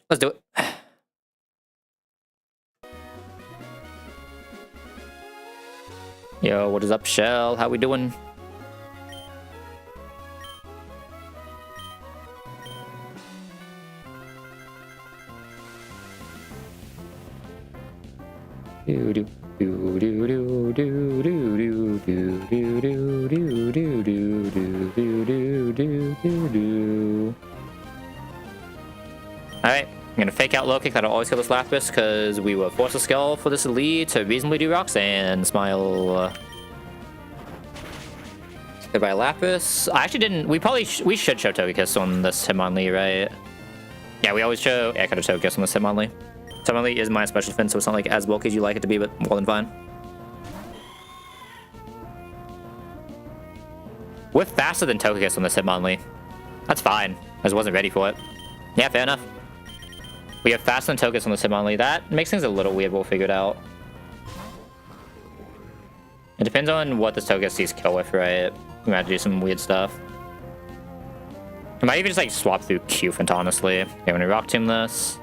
Let's do it. Yo, what is up, Shell? How we doing? Do do do do do do do do do do do do do do do do do do. Alright, I'm gonna fake out low kick. That'll always kill this Lapras because we were forced to scale for this lead to reasonably do rocks and smile. Goodbye, Lapras. I actually didn't. We should show Togekiss on this Hitmonlee, right? Yeah, we always show Echo to Togekiss on this Hitmonlee. Hitmonlee is my special defense, so it's not like as bulky as you like it to be, but more than fine. We're faster than Togekiss on this Hitmonlee. That's fine. I just wasn't ready for it. Yeah, fair enough. We have faster than Togekiss on this Hitmonlee. That makes things a little weird, but we'll figure it out. It depends on what this Togekiss sees kill with, right? We might have to do some weird stuff. I might even just like swap through Qfint, honestly. Okay, I'm gonna Rock Tomb this.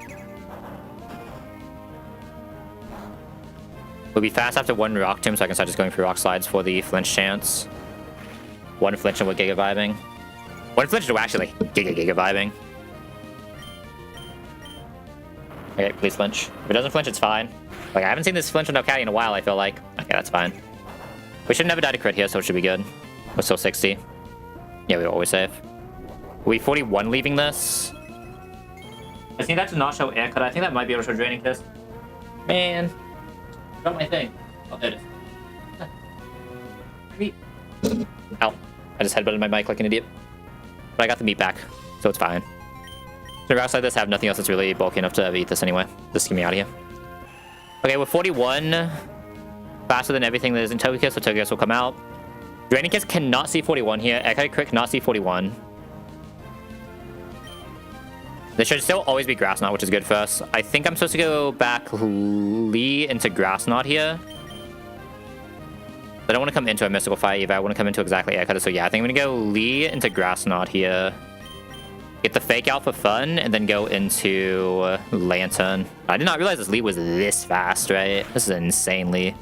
We'll be fast after 1 Rock Tomb, so I can start just going for Rock Slides for the flinch chance. 1 flinch and we're Giga Vibing. 1 flinch to actually Giga Vibing. Okay, please flinch. If it doesn't flinch, it's fine. Like, I haven't seen this flinch on Delcatty in a while, I feel like. Okay, that's fine. We should never die to crit here, so it should be good. We're still 60. Yeah, we're always safe. We 41 leaving this. I think that did not show air cut. I think that might be able to show Draining Kiss. Man. Got my thing. Oh, there it is. Ow. I just headbutted my mic like an idiot. But I got the meat back, so it's fine. So rocks like this have nothing else that's really bulky enough to eat this anyway. Just get me out of here. Okay, we're 41. Faster than everything that is in Togekiss, so Togekiss will come out. Draining Kiss cannot see 41 here. Echo Crit cannot see 41. There should still always be Grass Knot, which is good for us. I think I'm supposed to go back Lee into Grass Knot here. I don't want to come into a Mystical Fire either. I want to come into exactly Air Cutter. So yeah, I think I'm going to go Lee into Grass Knot here. Get the Fake out for fun, and then go into Lantern. I did not realize this Lee was this fast, right? This is insanely.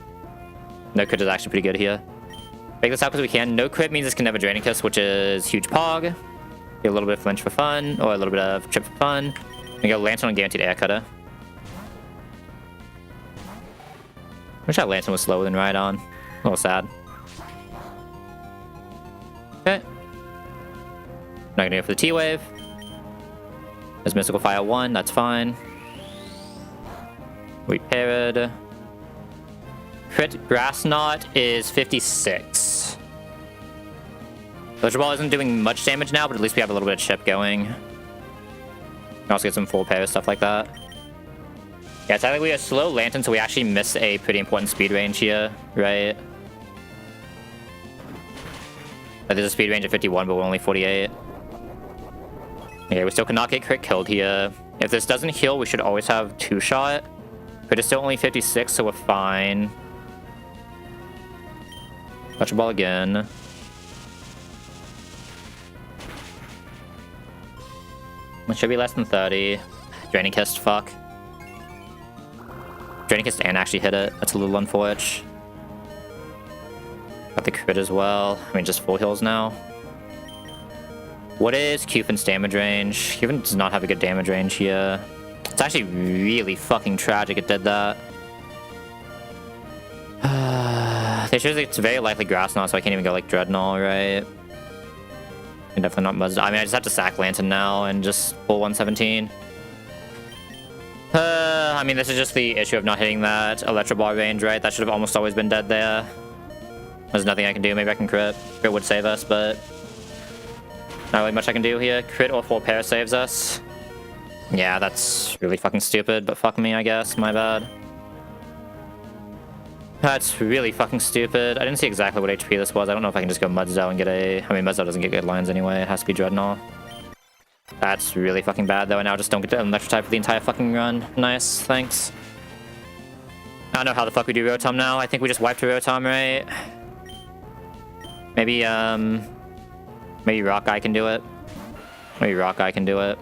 No crit is actually pretty good here. Make this out because we can. No crit means this can never Draining Kiss, which is huge Pog. Get a little bit of Flinch for fun, or a little bit of Trip for fun. We go Lantern on Guaranteed Air Cutter. Wish that Lantern was slower than Rhydon. A little sad. Okay. Not gonna go for the T-Wave. There's Mystical Fire 1, that's fine. We parried. Crit Grass Knot is 56. Electro Ball isn't doing much damage now, but at least we have a little bit of chip going. Can also get some full pair, stuff like that. Yeah, it's like we are slow Lantern, so we actually miss a pretty important speed range here, right? There's a speed range of 51, but we're only 48. Okay, we still cannot get crit killed here. If this doesn't heal, we should always have 2-shot. But it's still only 56, so we're fine. Touch a ball again. It should be less than 30. Draining Kiss, fuck. Draining Kiss and actually hit it. That's a little unfortunate. Got the crit as well. I mean, just full heals now. What is Cufin's damage range? Cufin does not have a good damage range here. It's actually really fucking tragic it did that. They shows it's very likely Grass Knot, so I can't even go like Dreadnought, right? And definitely not Muzzle. I mean, I just have to sack Lantern now and just pull 117. I mean, this is just the issue of not hitting that Electro Ball range, right? That should have almost always been dead there. There's nothing I can do. Maybe I can crit. Crit would save us, but not really much I can do here. Crit or full pair saves us. Yeah, that's really fucking stupid, but fuck me, I guess. My bad. That's really fucking stupid. I didn't see exactly what HP this was. I don't know if I can just go Mudsdale and get a... I mean, Mudsdale doesn't get good lines anyway. It has to be Dreadnought. That's really fucking bad, though. And now I just don't get to Electro type for the entire fucking run. Nice, thanks. I don't know how the fuck we do Rotom now. I think we just wiped a Rotom, right? Maybe, maybe Rock Guy can do it. Maybe Rock Guy can do it.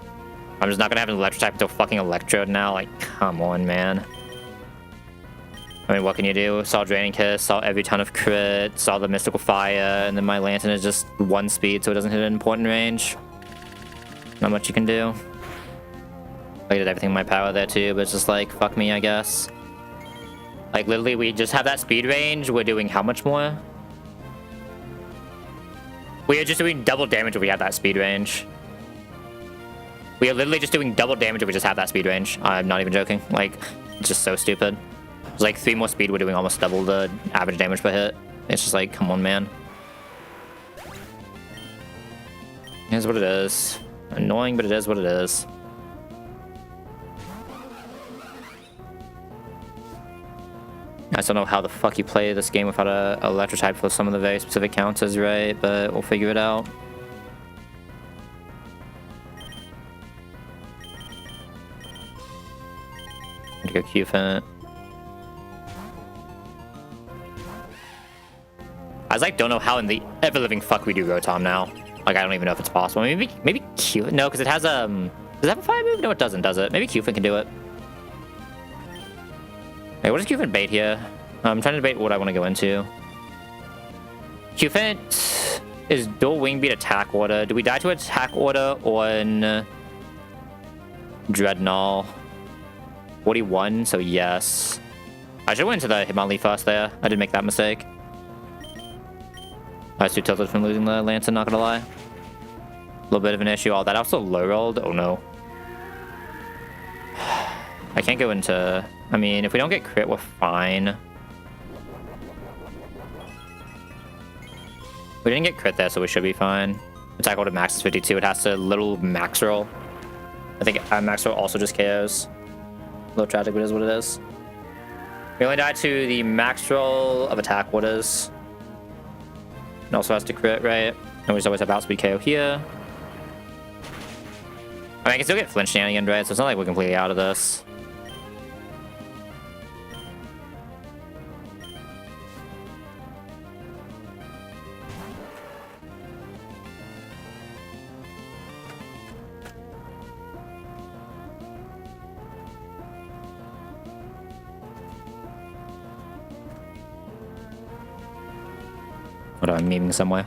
I'm just not gonna have an Electro type until fucking Electrode now. Like, come on, man. I mean, what can you do? Saw Draining Kiss, saw every ton of crit, saw the Mystical Fire, and then my Lantern is just 1 speed, so it doesn't hit an important range. Not much you can do. I did everything in my power there too, but it's just like, fuck me, I guess. Like, literally, we just have that speed range. We're doing how much more? We are just doing double damage if we have that speed range. We are literally just doing double damage if we just have that speed range. I'm not even joking. Like, it's just so stupid. It's like 3 more speed, we're doing almost double the average damage per hit. It's just like, come on, man. Here's what it is. Annoying, but it is what it is. I just don't know how the fuck you play this game without a Electro type for some of the very specific counters, right? But we'll figure it out. I'm gonna go Cufant. I just like don't know how in the ever living fuck we do Rotom now. Like I don't even know if it's possible. Maybe Cufant. No, because it has does it have a fire move? No, it doesn't. Does it? Maybe Cufant can do it. Hey, what does Cufant bait here? I'm trying to debate what I want to go into. Cufant is dual wing beat attack order. Do we die to attack order on Dreadnought? 41, so yes. I should have went to the Hitmonlee first there. I did make that mistake. I was too tilted from losing the Lantern, not gonna lie. A little bit of an issue. All that also low rolled. Oh no. I can't go into... I mean, if we don't get crit, we're fine. We didn't get crit there, so we should be fine. Attack order max is 52. It has to little max roll. I think Maxwell also just KOs. Low tragic, but it is what it is. We only died to the max roll of attack waters. And also has to crit, right? And we just always have outspeed KO here. I mean, I can still get flinch shenanigans, right? So it's not like we're completely out of this. What, am I memeing somewhere?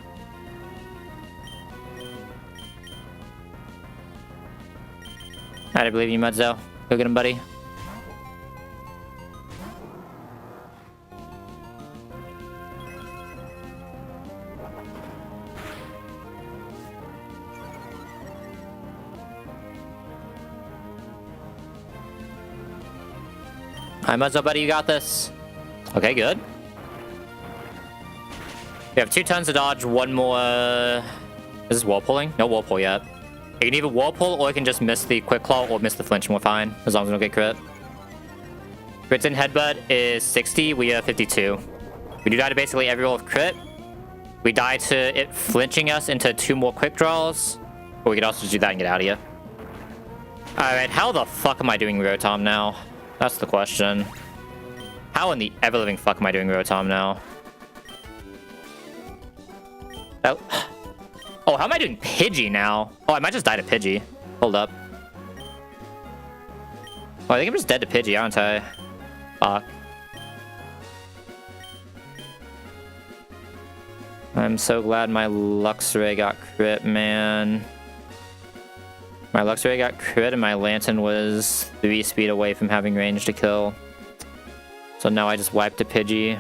I believe you, Mudzo. Go get him, buddy. Hi, Mudzo, buddy. You got this. Okay, good. We have 2 tons to dodge, 1 more... Is this wall pulling? No wall pull yet. You can either wall pull or you can just miss the quick claw or miss the flinch and we're fine. As long as we don't get crit. Crits in headbutt is 60, we are 52. We do die to basically every roll of crit. We die to it flinching us into 2 more quick draws. Or we could also just do that and get out of here. Alright, how the fuck am I doing Rotom now? That's the question. How in the ever-living fuck am I doing Rotom now? Oh, how am I doing Pidgey now? Oh, I might just die to Pidgey. Hold up. Oh, I think I'm just dead to Pidgey, aren't I? Fuck. I'm so glad my Luxray got crit, man. My Luxray got crit and my Lantern was 3 speed away from having range to kill. So now I just wiped a Pidgey.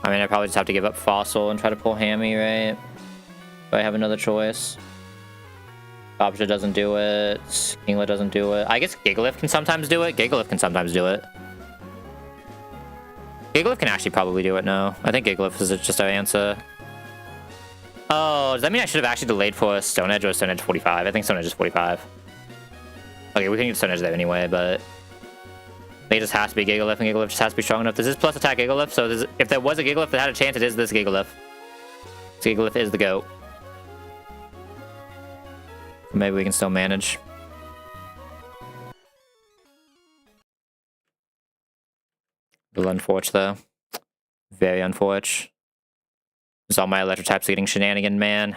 I mean, I probably just have to give up Fossil and try to pull Hammy, right? Do I have another choice? Bobja doesn't do it. Kinglet doesn't do it. I guess Gigalith can sometimes do it. Gigalith can sometimes do it. Gigalith can actually probably do it now. I think Gigalith is just our answer. Oh, does that mean I should have actually delayed for Stone Edge or Stone Edge 45? I think Stone Edge is 45. Okay, we can get Stone Edge there anyway, but... I think it just has to be Gigalith, and Gigalith just has to be strong enough. This is plus attack Gigalith, so if there was a Gigalith that had a chance, it is this Gigalith. This Gigalith is the GOAT. Maybe we can still manage. A little unfortunate, though. Very unfortunate. Just all my electric types are getting shenanigan, man.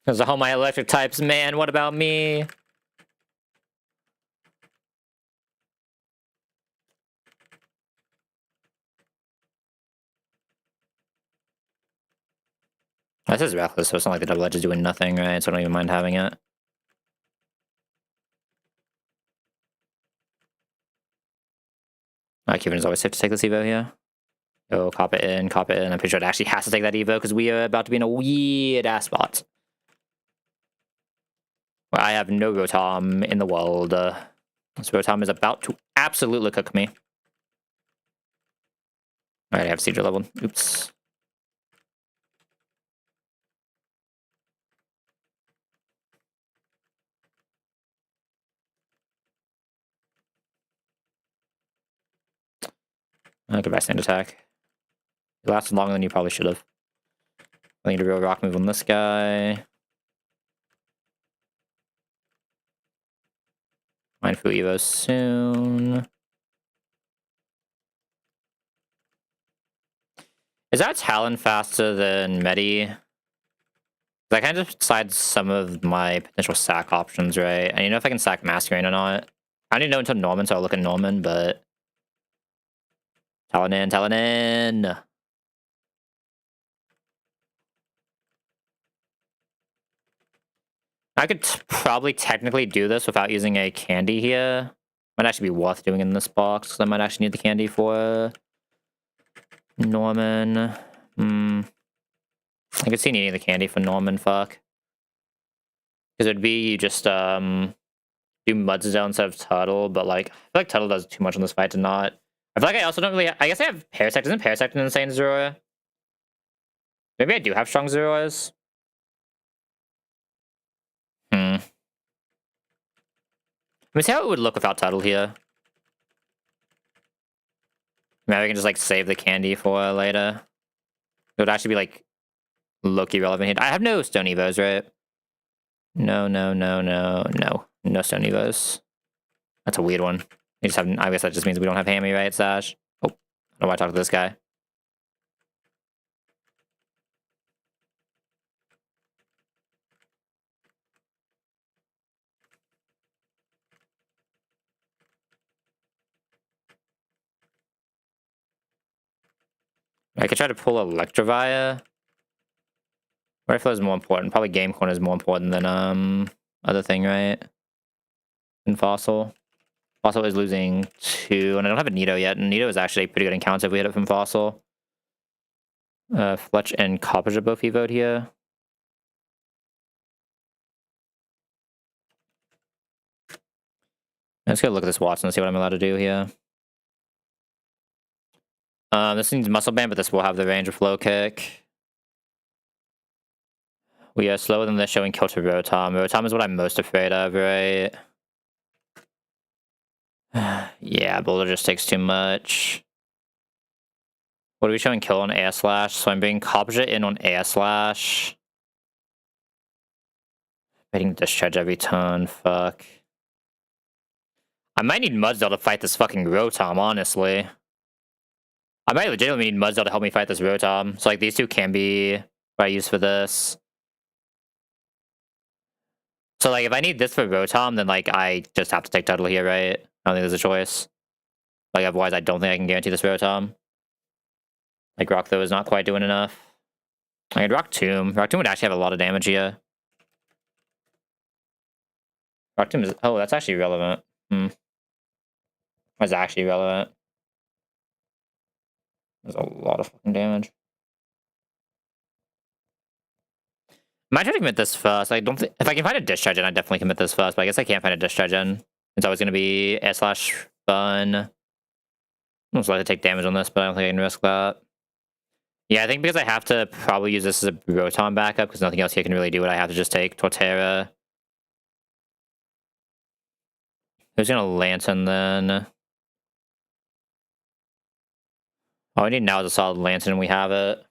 Because of all my electric types, man, what about me? This is reckless, so it's not like the double edge is doing nothing, right? So I don't even mind having it. Kevin is always safe to take this Evo here. Oh, cop it in, cop it in. I'm pretty sure it actually has to take that Evo because we are about to be in a weird-ass spot. Where I have no Rotom in the world. This Rotom is about to absolutely cook me. Alright, I have Seedra leveled. Oops. Goodbye, Sand Attack. It lasted longer than you probably should have. I need a real rock move on this guy. Mindful Evo soon. Is that Talon faster than Medi? That kind of decides some of my potential sack options, right? I don't know if I can sack Masquerain or not. I don't even know until Norman, so I'll look at Norman, but... Talon in, Talon in! I could probably technically do this without using a candy here. Might actually be worth doing in this box, because I might actually need the candy for Norman. I could see needing the candy for Norman, fuck. Because it'd be you just do Mudstone instead of Tuttle, but like I feel like Tuttle does too much in this fight to not I feel like I also don't really. I guess I have Parasect. Isn't Parasect an insane Zoroark? Maybe I do have strong Zoroarks. Let me see how it would look without Tuttle here. Maybe I can just like save the candy for later. It would actually be like low-key relevant here. I have no Stone Evos, right? No. No Stone Evos. That's a weird one. We just have. I guess that just means we don't have Hammy, right, Sash? Oh, I don't know why I talked to this guy. I could try to pull Electivire. What if it was more important? Probably Game Corner is more important than other thing, right? And Fossil. Fossil is losing 2, and I don't have a Nido yet. And Nido is actually pretty good in counts if we hit it from Fossil. Fletch and Coppage are both evoed here. Let's go look at this Watson and see what I'm allowed to do here. This needs Muscle Band, but this will have the range of Flow Kick. We are slower than this, showing kill to Rotom. Rotom is what I'm most afraid of, right? Yeah, Boulder just takes too much. What are we showing kill on Air Slash? So I'm bringing Coppage in on Air Slash. Waiting Discharge every turn, fuck. I might need Mudsdale to fight this fucking Rotom, honestly. I might legitimately need Mudsdale to help me fight this Rotom. So like these two can be what I use for this. So like if I need this for Rotom, then like I just have to take Tuttle here, right? I don't think there's a choice. Like otherwise I don't think I can guarantee this Rotom. Like Rock though is not quite doing enough. I could Rock Tomb. Rock Tomb would actually have a lot of damage here. Rock Tomb is... Oh, that's actually relevant. That's actually relevant. There's a lot of fucking damage. I might try to commit this first. I don't think... If I can find a Discharge in, I definitely commit this first, but I guess I can't find a Discharge in. It's always going to be Air Slash Bun. I'm most likely to take damage on this, but I don't think I can risk that. Yeah, I think because I have to probably use this as a Rotom backup, because nothing else here can really do it, I have to just take Torterra. Who's going to Lantern then? All we need now is a solid Lantern, and we have it.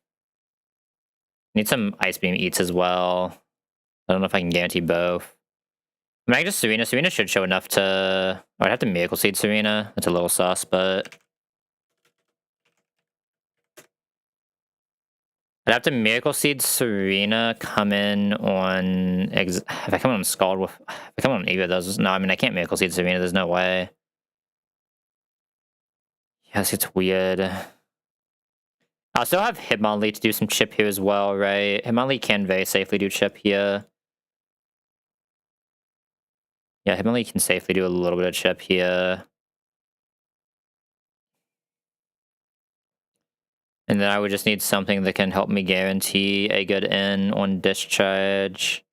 Need some Ice Beam Eats as well. I don't know if I can guarantee both. I mean, I can just Serena. Serena should show enough to... Oh, I'd have to Miracle Seed Serena. That's a little sus, but... I'd have to Miracle Seed Serena, come in on... If I come in on Scald with... If I come on either of those... No, I mean, I can't Miracle Seed Serena. There's no way. Yes, it's weird. I'll still have Hitmonlee to do some chip here as well, right? Hitmonlee can very safely do chip here. Yeah, Hitmonlee can safely do a little bit of chip here. And then I would just need something that can help me guarantee a good in on Discharge.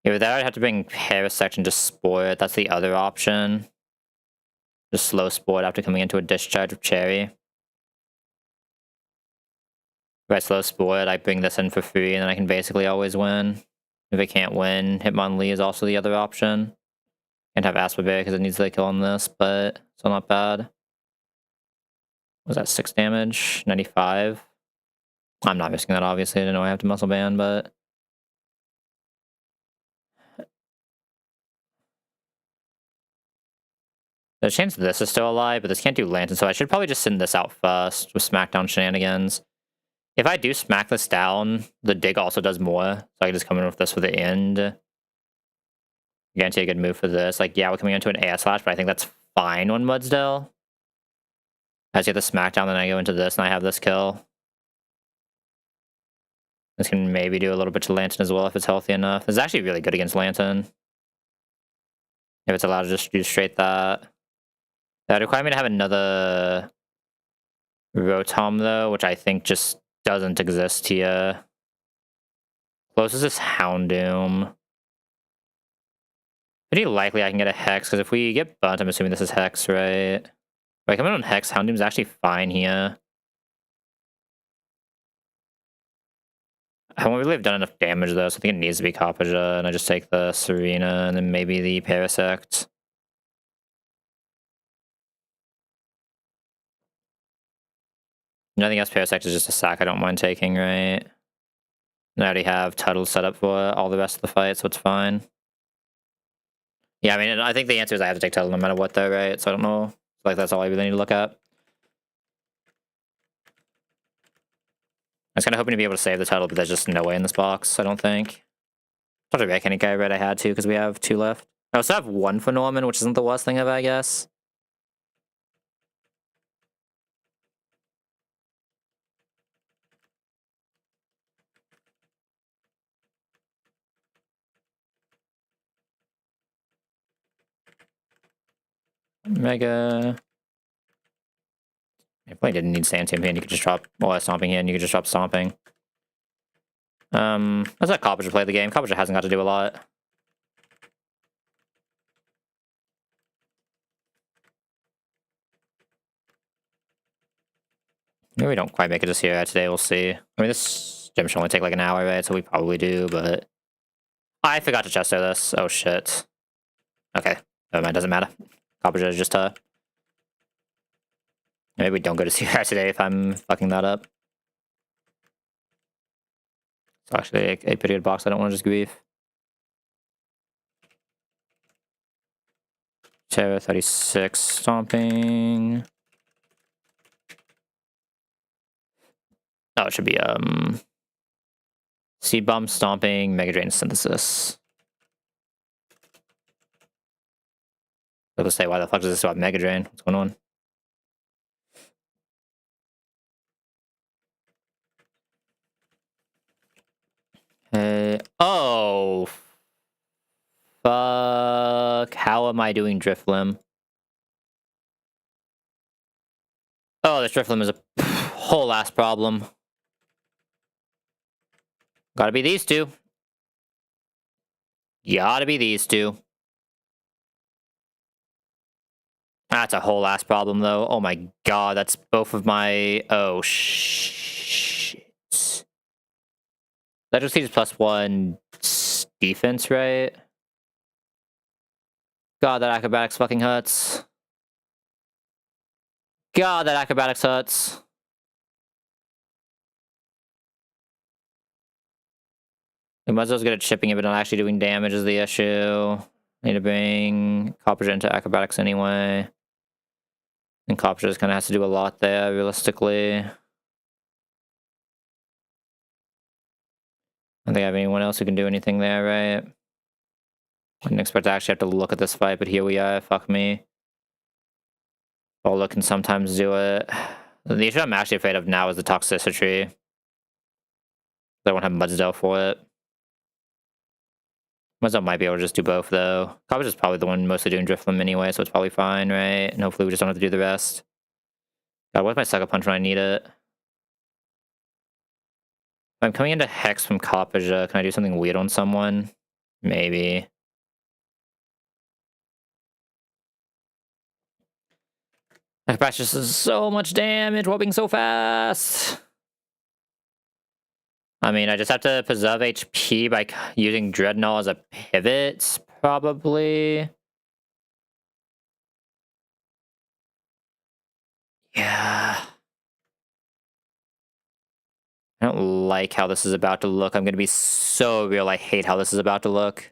Yeah, with that, I'd have to bring Parasect and just Spore it. That's the other option. Just slow Spore it after coming into a Discharge with Cherry. If I slow Spore it, I bring this in for free, and then I can basically always win. If I can't win, Hitmonlee is also the other option. Can't have Asper Berry because it needs the kill on this, but still not bad. Was that 6 damage? 95? I'm not risking that, obviously. I didn't know I have to Muscle Band, but... There's a chance this is still alive, but this can't do Lantern, so I should probably just send this out first with Smackdown Shenanigans. If I do smack this down, the Dig also does more, so I can just come in with this for the end. Guarantee a good move for this. Like, yeah, we're coming into an Air Slash, but I think that's fine on Mudsdale. As you get the Smackdown, then I go into this, and I have this kill. This can maybe do a little bit to Lantern as well if it's healthy enough. This is actually really good against Lantern. If it's allowed to just do straight that. That would require me to have another Rotom, though, which I think just doesn't exist here. Closest is Houndoom. Pretty likely I can get a Hex, because if we get Bunt, I'm assuming this is Hex, right? Like, coming on Hex, Houndoom's actually fine here. I won't really have done enough damage, though, so I think it needs to be Coppaja, and I just take the Serena, and then maybe the Parasect. Nothing else Parasect is just a sack I don't mind taking, right? And I already have Tuttle set up for all the rest of the fight, so it's fine. Yeah, I mean, I think the answer is I have to take Tuttle no matter what, though, right? So I don't know. Like, that's all I really need to look at. I was kind of hoping to be able to save the Tuttle, but there's just no way in this box, I don't think. Probably back any guy red I had to, because we have 2 left. I also have 1 for Norman, which isn't the worst thing ever, I guess. Mega. I probably didn't need Sand Tomb here, and you could just drop, well, Stomping here, and you could just drop Stomping. Let's let Coppager play the game. Coppager hasn't got to do a lot. Maybe we don't quite make it just here today, we'll see. I mean, this gym should only take like an hour, right? So we probably do, but... I forgot to Chesto this. Oh, shit. Okay. Never mind, doesn't matter. Coppager is just, maybe we don't go to CR today if I'm fucking that up. It's actually a pretty good box, I don't want to just grief. Terra 36, Stomping... Oh, it should be, Seed Bomb, Stomping, Mega Drain, Synthesis. I was gonna say, why the fuck does this have Mega Drain? What's going on? Hey, oh! Fuck, how am I doing Drifloon? Oh, this Drifloon is a whole ass problem. Gotta be these 2. Gotta be these 2. That's a whole ass problem, though. Oh my god, that's both of my... Oh, shit. That just needs +1 defense, right? God, that Acrobatics fucking hurts. God, that Acrobatics hurts. We might as well just get it chipping it, but not actually doing damage is the issue. Need to bring Coppager into Acrobatics anyway. And Coppager just kind of has to do a lot there, realistically. I don't think I have anyone else who can do anything there, right? I didn't expect to actually have to look at this fight, but here we are. Fuck me. Bola can sometimes do it. The issue I'm actually afraid of now is the Toxicity. I won't have Mudsdale for it. Mudsdale might be able to just do both, though. Coppager is probably the one mostly doing Drifloon anyway, so it's probably fine, right? And hopefully we just don't have to do the rest. God, what's my Sucker Punch when I need it? If I'm coming into Hex from Coppager, can I do something weird on someone? Maybe. Acrobatics just does so much damage, whooping so fast. I mean, I just have to preserve HP by using Dreadnought as a pivot, probably. Yeah. I don't like how this is about to look. I'm gonna be so real. I hate how this is about to look.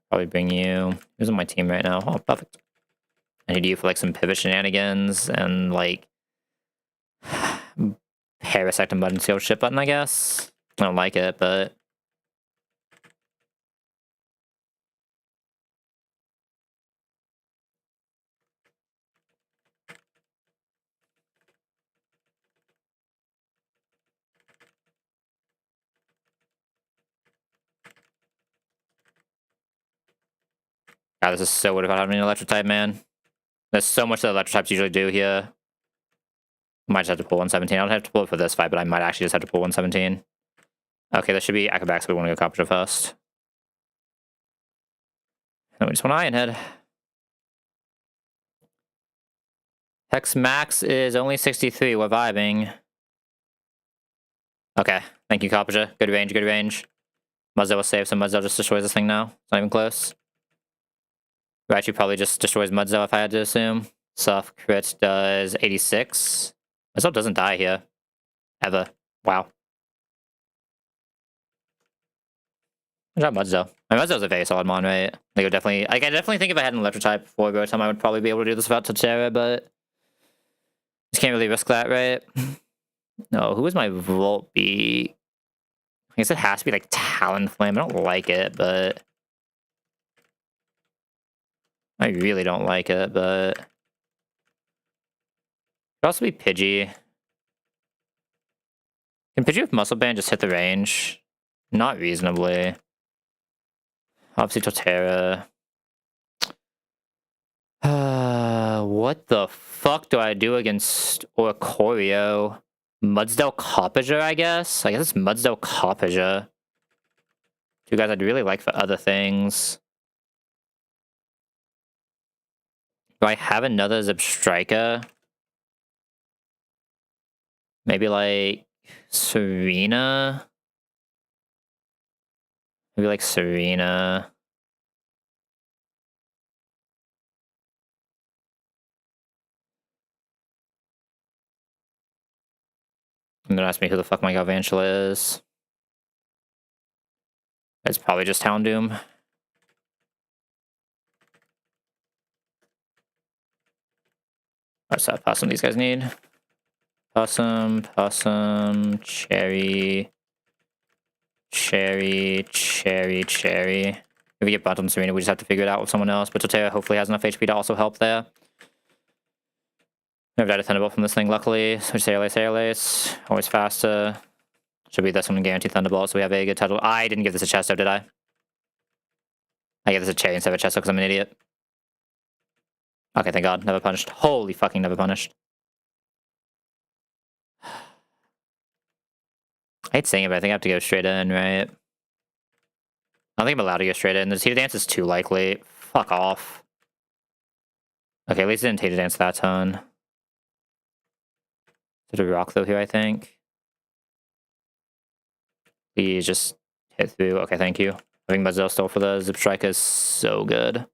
Probably bring you. Who's on my team right now? Oh, perfect. I need you for like some pivot shenanigans and like Parasect and button seal shit button, I guess. I don't like it, but God, this is so weird about having an electric type, man. There's so much that electric types usually do here. Might just have to pull 117. I don't have to pull it for this fight, but I might actually just have to pull 117. Okay, that should be Acrobatics, so we want to go Coppager first. And we just want Iron Head. Hex max is only 63. We're vibing. Okay. Thank you, Coppager. Good range, good range. Muzzo will save, so Muzzo just destroys this thing now. It's not even close. Raichu probably just destroys Muzzo if I had to assume. Soft crit does 86. Muzzo doesn't die here. Ever. Wow. Good job, Muzzo. I mean, Muzzo's a very solid mon, right? Like, I definitely think if I had an Electric type before Rotom, I would probably be able to do this without Totera, but just can't really risk that, right? No, who is my Voltbeat? I guess it has to be like Talonflame. I don't like it, but I really don't like it, but it could also be Pidgey. Can Pidgey with Muscle Band just hit the range? Not reasonably. Obviously Totera. What the fuck do I do against Oricorio? Mudsdale Coppager, I guess? I guess it's Mudsdale Coppager. Two guys I'd really like for other things. Do I have another Zebstrika? Maybe like Serena? Maybe like Serena. And then ask me who the fuck my Galvantula is. It's probably just Houndoom. What's that Possum these guys need? Possum, Cherry. Cherry. If we get bottom Serena, we just have to figure it out with someone else. But Totera hopefully has enough HP to also help there. Never died a Thunderbolt from this thing, luckily. Switch Airlace. Always faster. Should be this one, guaranteed Thunderbolt, so we have a good title. I didn't give this a Chesto, did I? I gave this a Cherry instead of a Chesto because I'm an idiot. Okay, thank God. Never punished. Holy fucking never punished. I hate saying it, but I think I have to go straight in, right? I don't think I'm allowed to go straight in. The Tita Dance is too likely. Fuck off. Okay, at least it didn't Tita Dance that ton. Did a rock though here, I think. Please just hit through. Okay, thank you. I think Muzzo still for the Zebstrika is so good.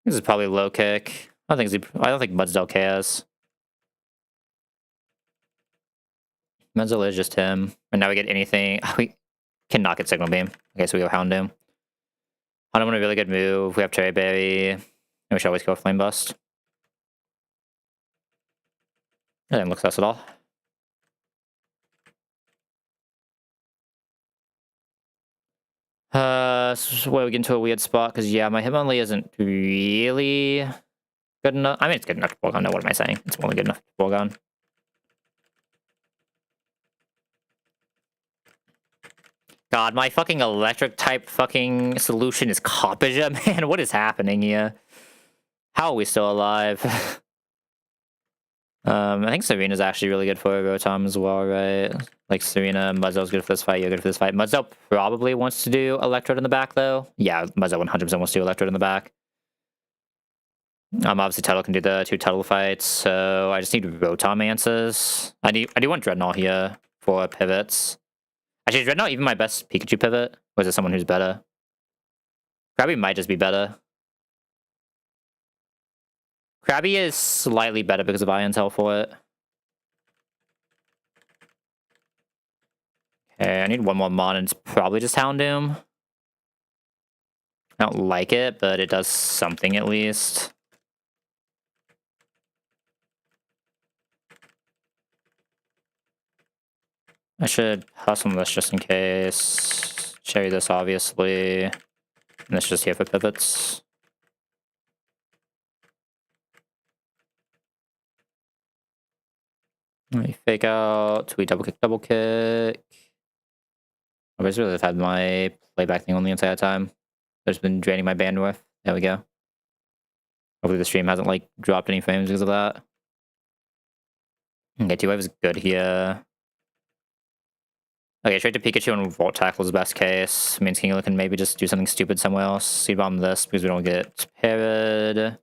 This is probably low kick. I don't think Mudsdale cares. Mudsdale is just him. And now we get anything. We cannot get Signal Beam. Okay, so we go Houndoom. Houndoom a really good move. We have Cherry Berry. And we should always go Flame Bust. That didn't look sus at all. So where we get into a weird spot, because yeah, my Hitmonlee isn't really good enough. I mean, it's good enough to Porygon. No, what am I saying? It's only good enough to Porygon. God, my fucking electric type fucking solution is Coppager, man. What is happening here? How are we still alive? I think Serena's actually really good for Rotom as well, right? Like Serena, Muzzo's good for this fight, you're good for this fight. Muzzo probably wants to do Electrode in the back, though. Yeah, Muzzo 100% wants to do Electrode in the back. Obviously Tuttle can do the two Tuttle fights, so I just need Rotom answers. I do want Dreadnought here for pivots. Actually, is Dreadnought even my best Pikachu pivot? Or is it someone who's better? Krabby might just be better. Krabby is slightly better because of Iron Tail for it. Okay, I need one more Mon, and it's probably just Houndoom. I don't like it, but it does something at least. I should hustle this just in case. Cherry this, obviously. And this just here for pivots. Let me fake out. We double kick. I basically have had my playback thing on the entire time. I've been draining my bandwidth. There we go. Hopefully the stream hasn't like dropped any frames because of that. Okay, T-Wave is good here. Okay, straight to Pikachu and Volt Tackle is best case. Means Kingler can maybe just do something stupid somewhere else. Seed Bomb this because we don't get parried.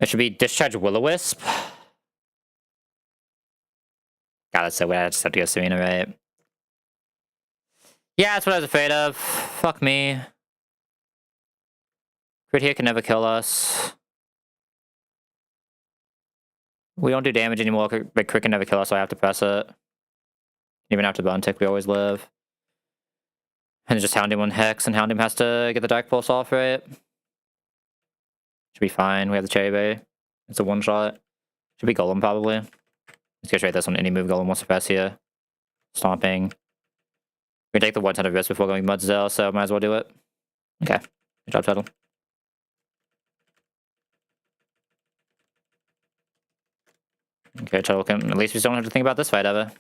It should be Discharge Will-O-Wisp. God, that's so weird. I just have to go Serena, right? Yeah, that's what I was afraid of. Fuck me. Crit here can never kill us. We don't do damage anymore, but crit can never kill us, so I have to press it. Even after Bone Tick, we always live. And just Hound him on Hex, and Hound him has to get the Dark Pulse off, right? Should be fine. We have the Cherry Berry. It's a one-shot. Should be Golem, probably. Let's go trade this on any move Golem wants to press here. Stomping. We can take the 1 risk before going Mudsdale, so might as well do it. Okay. Good job, Tuttle. Okay, Tuttle can... At least we don't have to think about this fight ever.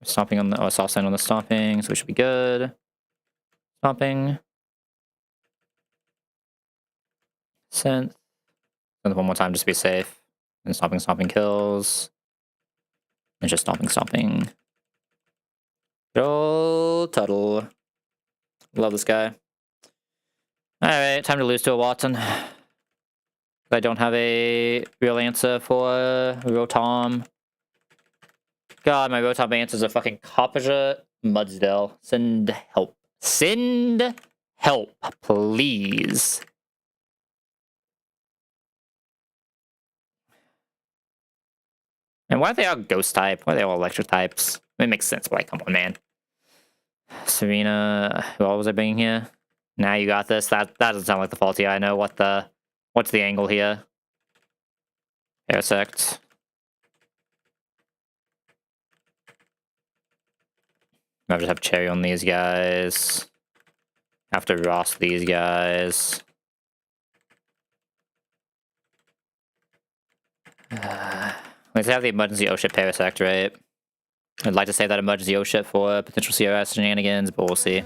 Stomping on the... Oh, soft sign on the stomping, so we should be good. Stomping. Synth. And one more time just to be safe. And stomping, stomping kills. And just stomping, stomping. Good old Tuttle. Love this guy. Alright, time to lose to a Watson. I don't have a real answer for Rotom. God, my Rotom answers are fucking Copperja, Mudsdale. Send help. Send help, please. And why are they all ghost type? Why are they all electric types? It makes sense, but like, come on, man. Serena, who all was I bringing here? Now you got this. That doesn't sound like the faulty. I know what's the angle here. Parasect. I'll just have Cherry on these guys. Have to Ross these guys. Let's have the emergency O-ship Parasect, right? I'd like to save that emergency O-ship for potential CRS shenanigans, but we'll see.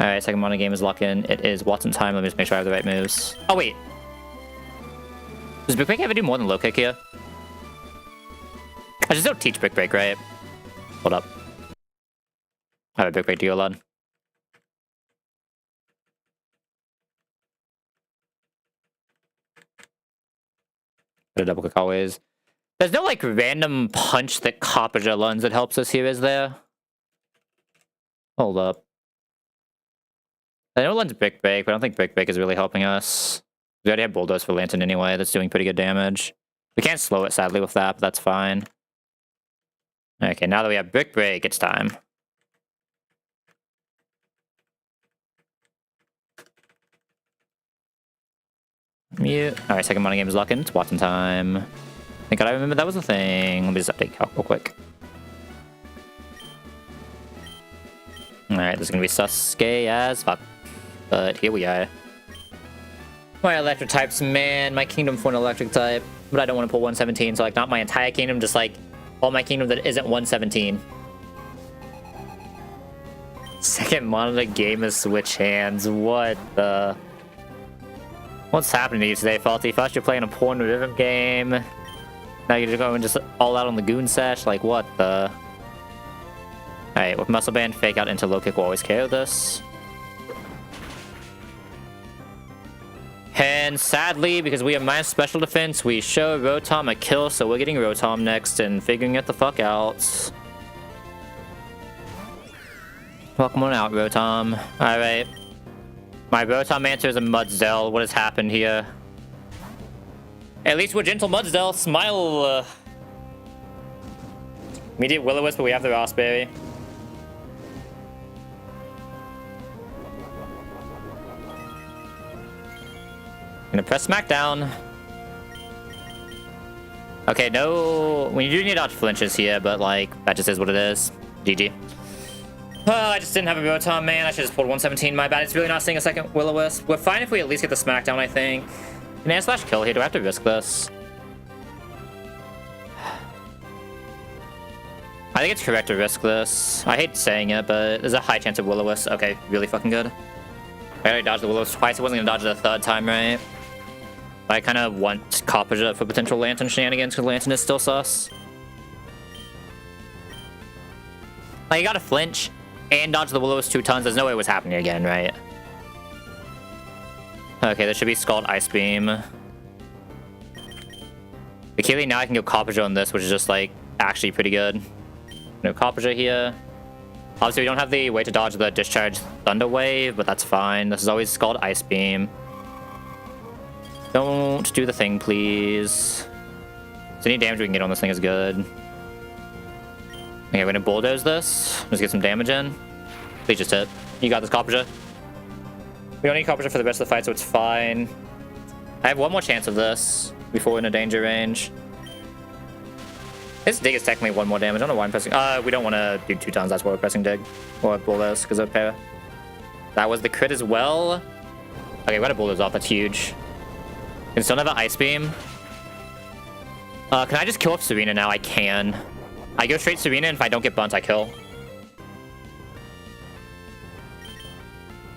Alright, second mono game is lock-in. It is Watson time. Let me just make sure I have the right moves. Oh, wait. Does Brick Break ever do more than low kick here? I just don't teach Brick Break, right? Hold up. I have a Brick Break to go on. Put a double click always. There's no, like, random punch that Copperja learns that helps us here, is there? Hold up. I know it learns Brick Break, but I don't think Brick Break is really helping us. We already have Bulldoze for Lantern anyway, that's doing pretty good damage. We can't slow it, sadly, with that, but that's fine. Okay, now that we have Brick Break, it's time. Mute. Alright, second mono game is lock-in. It's Watson time. Thank God I remember that was a thing. Let me just update Calc real quick. Alright, this is gonna be Sasuke as fuck. But here we are. My electric types, man. My kingdom for an electric type. But I don't want to pull 117, so like not my entire kingdom, just like all my kingdom that isn't 117. Second mono game is switch hands. What the... What's happening to you today, Faulty? First you're playing a porn rhythm game. Now you're just going just all out on the goon sesh? Like what the... Alright, with Muscle Band, Fake Out into Low Kick will always KO this. And sadly, because we have minus special defense, we show Rotom a kill, so we're getting Rotom next and figuring it the fuck out. Welcome on out, Rotom. Alright. My Rotom answer is a Mudsdale. What has happened here? At least we're gentle Mudsdale. Smile. Immediate Will-O-Wisp, but we have the Raspberry. Gonna press Smackdown. Okay, no... We do need to dodge flinches here, but like, that just is what it is. GG. Oh, I just didn't have a Rotom, man. I should have just pulled 117. My bad. It's really not seeing a second Will-O-Wisp. We're fine if we at least get the Smackdown, I think. Can I slash kill here? Do I have to risk this? I think it's correct to risk this. I hate saying it, but there's a high chance of Will-O-Wisp. Okay, really fucking good. I already dodged the Will-O-Wisp twice. I wasn't gonna dodge it a third time, right? I kind of want Copperja for potential Lantern shenanigans, because Lantern is still sus. Like, you gotta flinch. and dodge the Will-O-Wisp 2 tons. There's no way it was happening again, right? Okay, there should be Scald Ice Beam. Achille, now I can go Copperja on this, which is just, like, actually pretty good. No Copperja here. Obviously, we don't have the way to dodge the Discharge Thunder Wave, but that's fine. This is always Scald Ice Beam. Don't do the thing, please. So any damage we can get on this thing is good. Okay, we're gonna Bulldoze this. Let's get some damage in. Please just hit. You got this, Copperja. We don't need Copperja for the rest of the fight, so it's fine. I have one more chance of this before we're in a danger range. This dig is technically one more damage. I don't know why I'm pressing. We don't want to do 2 tons. That's why we're pressing dig. Or Bulldoze, because of para. That was the crit as well. Okay, we got to Bulldoze off. That's huge. Can still have an Ice Beam. Can I just kill off Serena now? I can. I go straight Serena, and if I don't get bunt, I kill.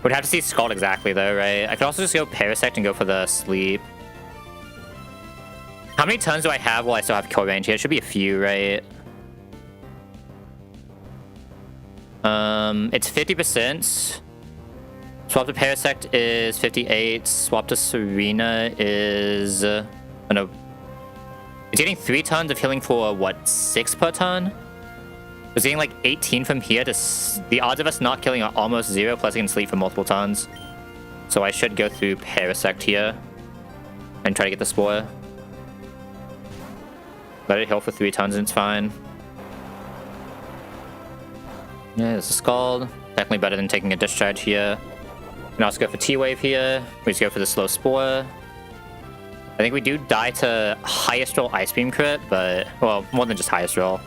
Would have to see Scald exactly, though, right? I could also just go Parasect and go for the sleep. How many tons do I have while I still have kill range here? It should be a few, right? It's 50%. Swap to Parasect is 58. Swap to Serena is... oh, no. It's getting 3 tons of healing for, what, 6 per ton? It's getting like 18 from here to... the odds of us not killing are almost 0, plus I can sleep for multiple tons. So I should go through Parasect here and try to get the Spore. Let it heal for 3 tons and it's fine. Yeah, this is Scald. Definitely better than taking a Discharge here. We can also go for T-Wave here. We just go for the slow Spore. I think we do die to highest roll Ice Beam crit, but... well, more than just highest roll.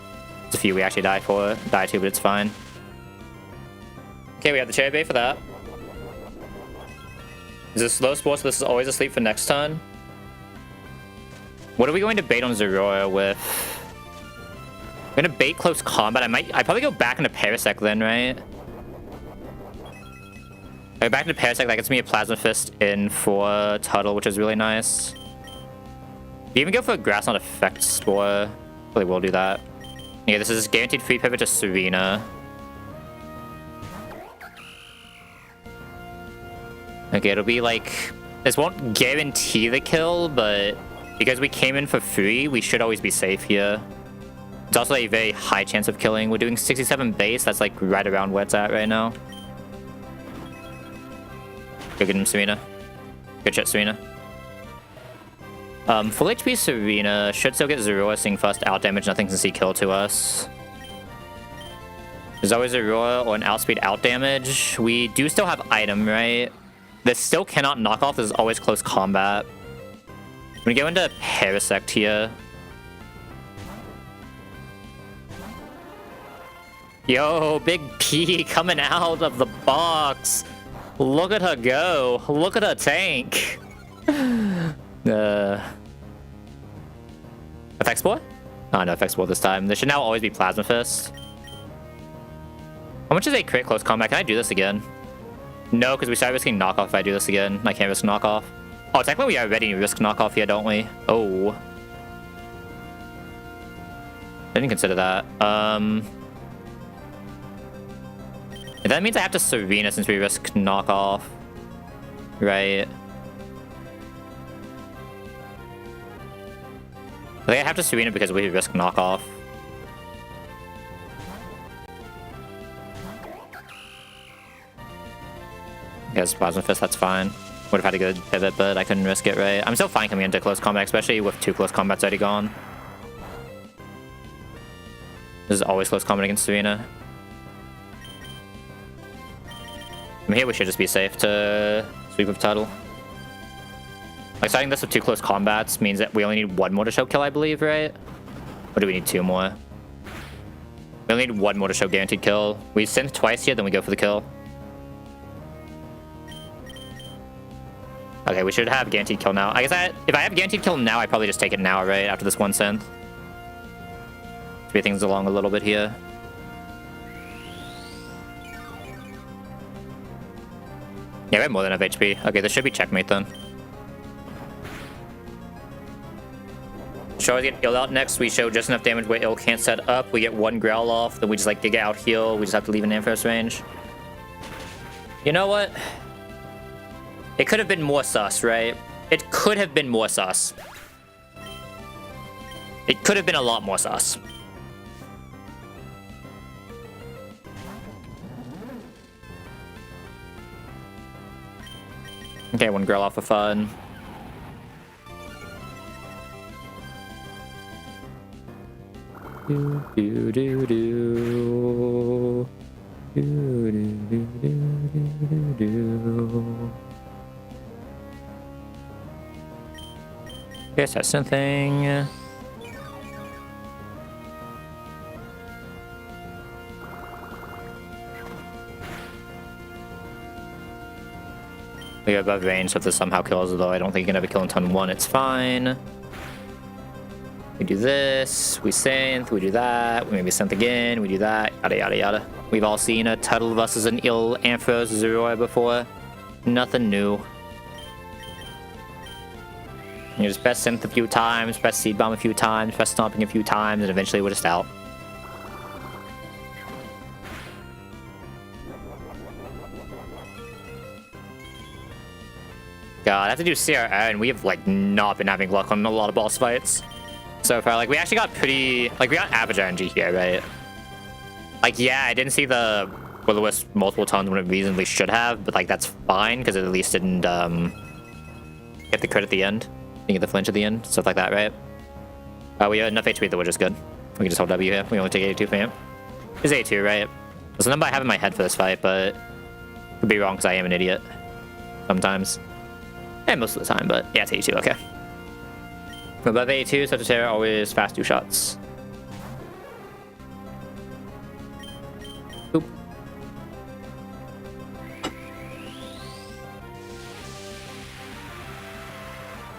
There's a few we actually die to, but it's fine. Okay, we have the Cherry Bay for that. This is a slow Spore, so this is always asleep for next turn. What are we going to bait on Zeraora with? I'm gonna bait close combat. I'd probably go back into Parasect then, right? Okay, back into Parasect, that gets me a Plasma Fist in for Tuttle, which is really nice. Do you even go for a Grass Knot Effect Spore? Probably will do that. Yeah, this is guaranteed free pivot to Serena. Okay, it'll be like... this won't guarantee the kill, but... because we came in for free, we should always be safe here. It's also a very high chance of killing. We're doing 67 base. That's like right around where it's at right now. Go get him, Serena. Good shit, Serena. Full HP Serena should still get Zeraora seeing first out damage. Nothing can see kill to us. There's always Zeraora or an outspeed out damage. We do still have item, right? This still cannot knock off. This is always close combat. I'm gonna go into Parasect here. Yo, Big P coming out of the box. Look at her go. Look at her tank. Effect Spore? Oh, no Effect Spore this time. There should now always be Plasma Fist. How much is a crit close combat? Can I do this again? No, because we start risking knockoff if I do this again. I can't risk knockoff. Oh, technically we already risk knockoff here, don't we? Oh. I didn't consider that. That means I have to Serena since we risk knockoff. Right. I think I have to Serena because we risk knockoff. Yes, Plasma Fist, that's fine. Would have had a good pivot, but I couldn't risk it, right? I'm still fine coming into close combat, especially with 2 close combats already gone. This is always close combat against Serena. From here, we should just be safe to sweep with Tuttle. Like, starting this with 2 close combats means that we only need 1 more to show kill, I believe, right? Or do we need 2 more? We only need 1 more to show guaranteed kill. We synth twice here, then we go for the kill. Okay, we should have guaranteed kill now. I guess if I have guaranteed kill now, I probably just take it now, right? After this 1 synth. Speed things along a little bit here. Yeah, we have more than enough HP. Okay, this should be checkmate then. Shards get ill out next. We show just enough damage where ill can't set up. We get one growl off. Then we just like dig out heal. We just have to leave an Ampharos range. You know what? It could have been more sus, right? It could have been more sus. It could have been a lot more sus. Okay, one growl off for fun. Do do do do. Do do do do do do. Guess that's something. We are above range, so if this somehow kills, although I don't think you can ever kill in turn 1, it's fine. We do this, we synth, we do that, we maybe synth again, we do that, yada yada yada. We've all seen a Tuttle versus an ill Ampharos Zeroi before. Nothing new. You just press synth a few times, press seed bomb a few times, press stomping a few times, and eventually we're just out. God, I have to do CRO, and we have like not been having luck on a lot of boss fights so far. Like we actually got pretty, like we got average RNG here, right? Like yeah, I didn't see the Will-O-Wisp multiple times when it reasonably should have, but like that's fine because it at least didn't get the crit at the end, didn't get the flinch at the end, stuff like that, right? We have enough HP that we're just good. We can just hold W here. We only take 82 from him. It's 82, right? That's the number I have in my head for this fight, but could be wrong because I am an idiot sometimes. And most of the time, but yeah, it's 82, okay. Above 82, such a terror, always fast 2 shots. Oop.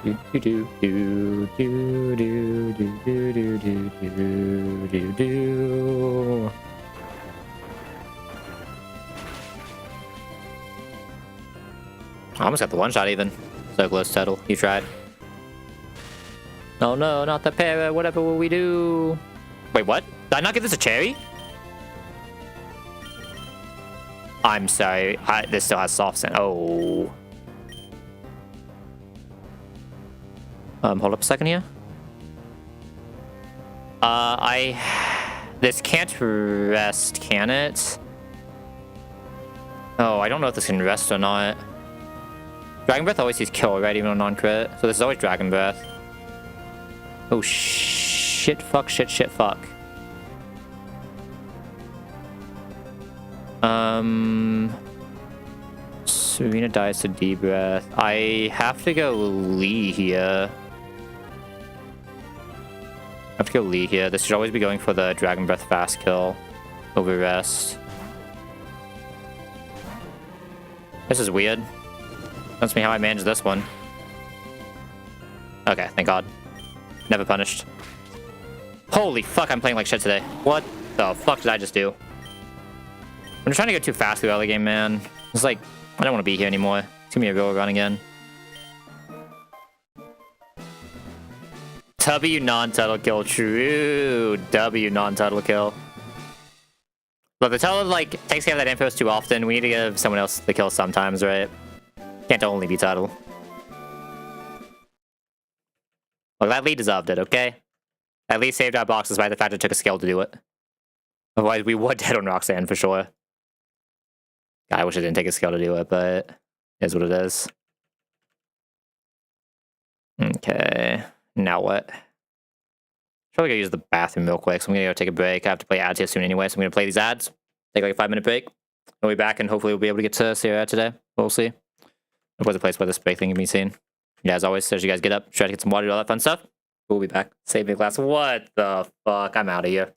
Do do do do do do do do do do do. I almost got the one shot even. So close, Tuttle. You tried. Oh no, not the para. Whatever will we do? Wait, what? Did I not give this a cherry? I'm sorry. This still has soft sand. Oh. Hold up a second here. This can't rest, can it? Oh, I don't know if this can rest or not. Dragon Breath always sees kill, right? Even on non-crit. So this is always Dragon Breath. Oh, shit, fuck, shit, shit, fuck. Serena dies to D-Breath. I have to go Lee here. I have to go Lee here. This should always be going for the Dragon Breath fast kill over rest. This is weird. That's me how I managed this one. Okay, thank God. Never punished. Holy fuck, I'm playing like shit today. What the fuck did I just do? I'm just trying to go too fast through the early game, man. It's like, I don't want to be here anymore. It's gonna be a real run again. W non-tuttle kill. True. W non-tuttle kill. But the Tuttle, like, takes care of that Ampharos too often. We need to give someone else the kill sometimes, right? Can't only be Tuttle. Look, that lead deserved it, okay? At least saved our box despite the fact it took a skill to do it. Otherwise, we would dead on Roxanne for sure. God, I wish it didn't take a skill to do it, but it is what it is. Okay. Now what? Probably gonna use the bathroom real quick, so I'm gonna go take a break. I have to play ads here soon anyway, so I'm gonna play these ads. Take like a 5-minute break. We'll be back, and hopefully we'll be able to get to Sierra today. We'll see. There was a place where this break thing can be seen. Yeah, as always, as you guys get up, try to get some water, all that fun stuff. We'll be back. Save me a glass. What the fuck? I'm out of here.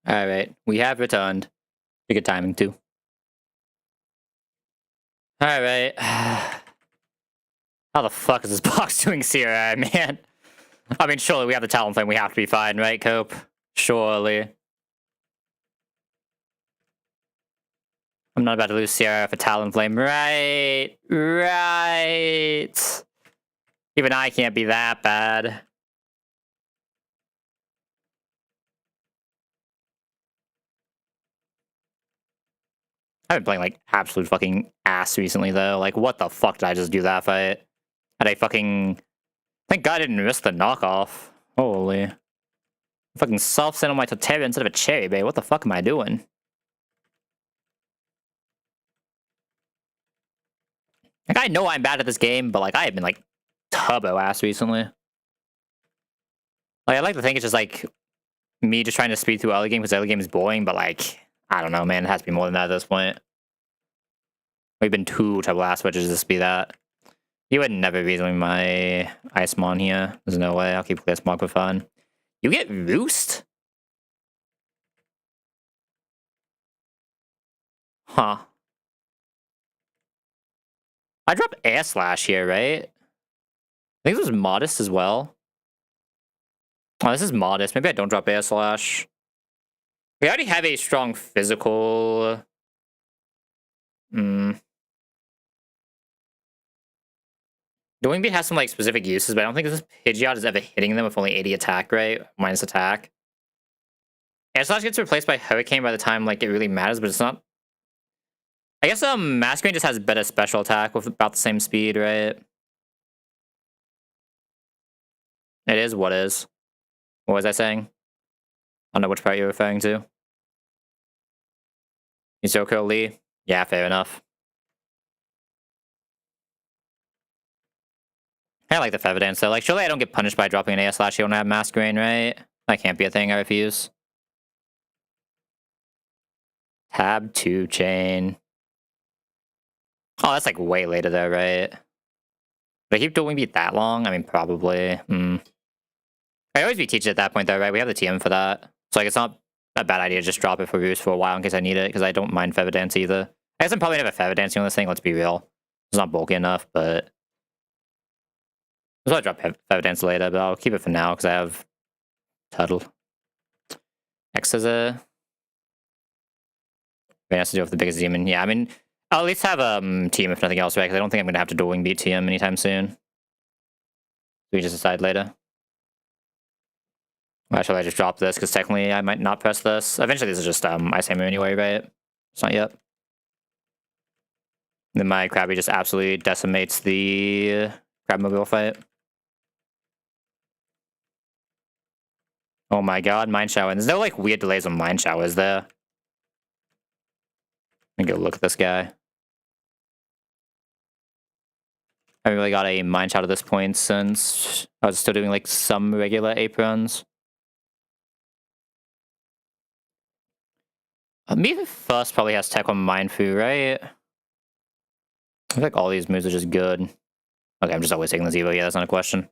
Alright, we have returned. Pretty good timing, too. Alright. How the fuck is this box doing CRI, man? I mean, surely we have the Talonflame. We have to be fine, right, Cope? Surely. I'm not about to lose CRI for Talonflame. Right. Right. Even I can't be that bad. I've been playing, like, absolute fucking ass recently, though. Like, what the fuck did I just do that fight? Had I fucking... Thank God I didn't risk the knockoff. Holy. Fucking self-send on my Totera instead of a Cherry Bay. What the fuck am I doing? Like, I know I'm bad at this game, but, like, I have been, like, turbo-ass recently. Like, I like to think it's just, like, me just trying to speed through early game because early game is boring, but, like, I don't know, man. It has to be more than that at this point. We've been two turbo-ass switches to be that. You would never be doing my Ice Mon here. There's no way. I'll keep Clear Smog for fun. You get Roost? Huh. I dropped Air Slash here, right? I think this was Modest as well. Oh, this is Modest. Maybe I don't drop Air Slash. We already have a strong physical... The Wing Beat has some like specific uses, but I don't think this Pidgeot is ever hitting them with only 80 attack, right? Minus attack. Air Slash gets replaced by Hurricane by the time like it really matters, but it's not... I guess Masquerain just has better special attack with about the same speed, right? It is what is. What was I saying? I don't know which part you're referring to. Isoko Lee? Yeah, fair enough. I like the Feather Dance though. Like, surely I don't get punished by dropping an AS Slash. You don't have Masquerain, right? That can't be a thing. I refuse. Tab 2 chain. Oh, that's like way later though, right? But I keep doing beat that long? I mean, probably. I always be teaching at that point though, right? We have the TM for that. So like, it's not a bad idea to just drop it for Roost for a while in case I need it, because I don't mind Feather Dance either. I guess I'm probably never Feather Dancing on this thing, let's be real. It's not bulky enough, but... I'll drop Feather Dance later, but I'll keep it for now because I have Tuttle. X Scissor. Very nice to deal with the biggest demon. Yeah, I mean, I'll at least have TM if nothing else, right? Because I don't think I'm going to have to dual wing beat TM anytime soon. We just decide later. Why should I just drop this? Because technically I might not press this. Eventually this is just Ice Hammer anyway, right? It's not yet. Then my Krabby just absolutely decimates the Crabmobile fight. Oh my god, Mind Shower. And there's no like weird delays on Mind Shower, is there? Let me go look at this guy. I haven't really got a Mind Shower at this point since I was still doing like some regular aprons. Me first probably has tech on Mind Fu, right? I feel like all these moves are just good. Okay, I'm just always taking the Zevo. Yeah, that's not a question.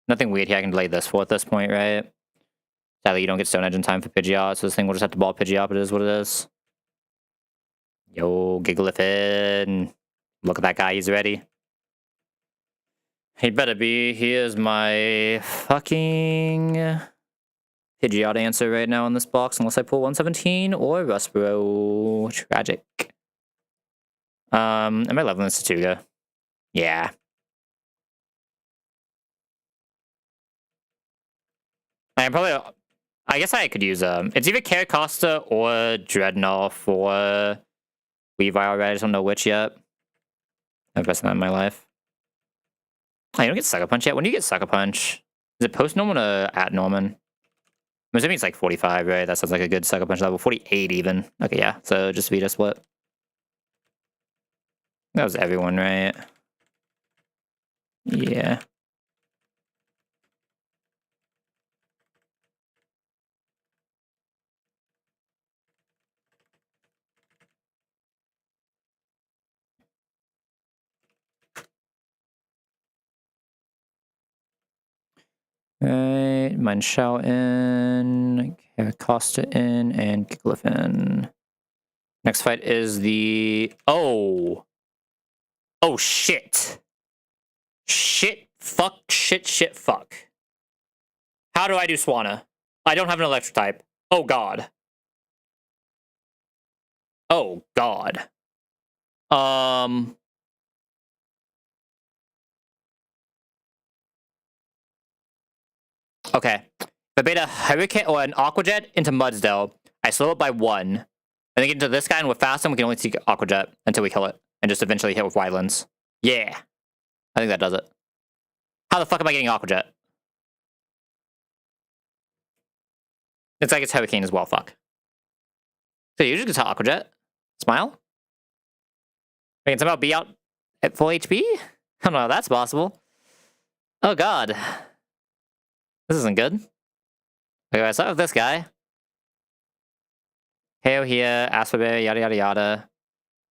Nothing weird here I can delay this for at this point, right? Sadly, you don't get Stone Edge in time for Pidgeot, so this thing will just have to ball Pidgeot, but it is what it is. Yo, Gigalifin. Look at that guy, he's ready. He'd better be. Here's my fucking Pidgeot answer right now in this box, unless I pull 117 or Rustboro. Tragic. Am I leveling this Tatuga? Yeah. I'm probably... I guess I could use it's either Caracosta or Dreadnought for Weavile, right? I just don't know which yet. I've best that in my life. Oh, you don't get Sucker Punch yet? When do you get Sucker Punch? Is it post Norman or at Norman? I'm assuming it's like 45, right? That sounds like a good Sucker Punch level. 48 even. Okay, yeah. So just Vita split. That was everyone, right? Yeah. Alright, mine Shao in, Costa in, and Gigglif in. Next fight is the... Oh! Oh, shit! Shit, fuck, shit, fuck. How do I do Swanna? I don't have an electric type. Oh, God. Oh, God. Okay. If I bait a Hurricane or an Aqua Jet into Mudsdale, I slow it by 1. And then get into this guy, and with Fast, we can only see Aqua Jet until we kill it. And just eventually hit with Wildlands. Yeah. I think that does it. How the fuck am I getting Aqua Jet? It's like it's Hurricane as well, fuck. So you usually get to Aqua Jet. Smile? I can somehow be out at full HP? I don't know how that's possible. Oh god. This isn't good. Okay, I start with this guy. KO here, Asperberry, yada yada yada.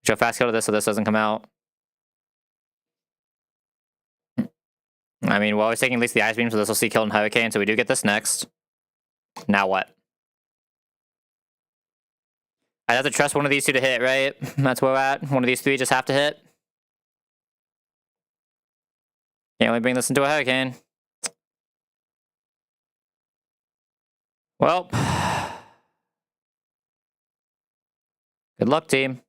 Show fast kill to this so this doesn't come out. I mean, we're always taking at least the Ice Beam, so this will see killed in Hurricane, so we do get this next. Now what? I have to trust one of these two to hit, right? That's where we're at. One of these three just have to hit. Can't really bring this into a Hurricane. Well. Good luck, team.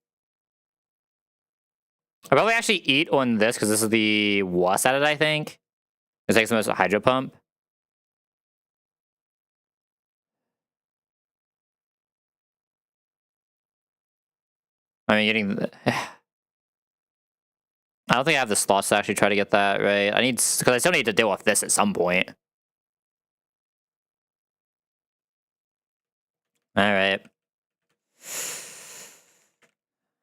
I'll probably actually eat on this, because this is the worst at it, I think. It takes the most Hydro Pump. I mean, getting the... I don't think I have the slots to actually try to get that, right? I need... Because I still need to deal with this at some point. Alright.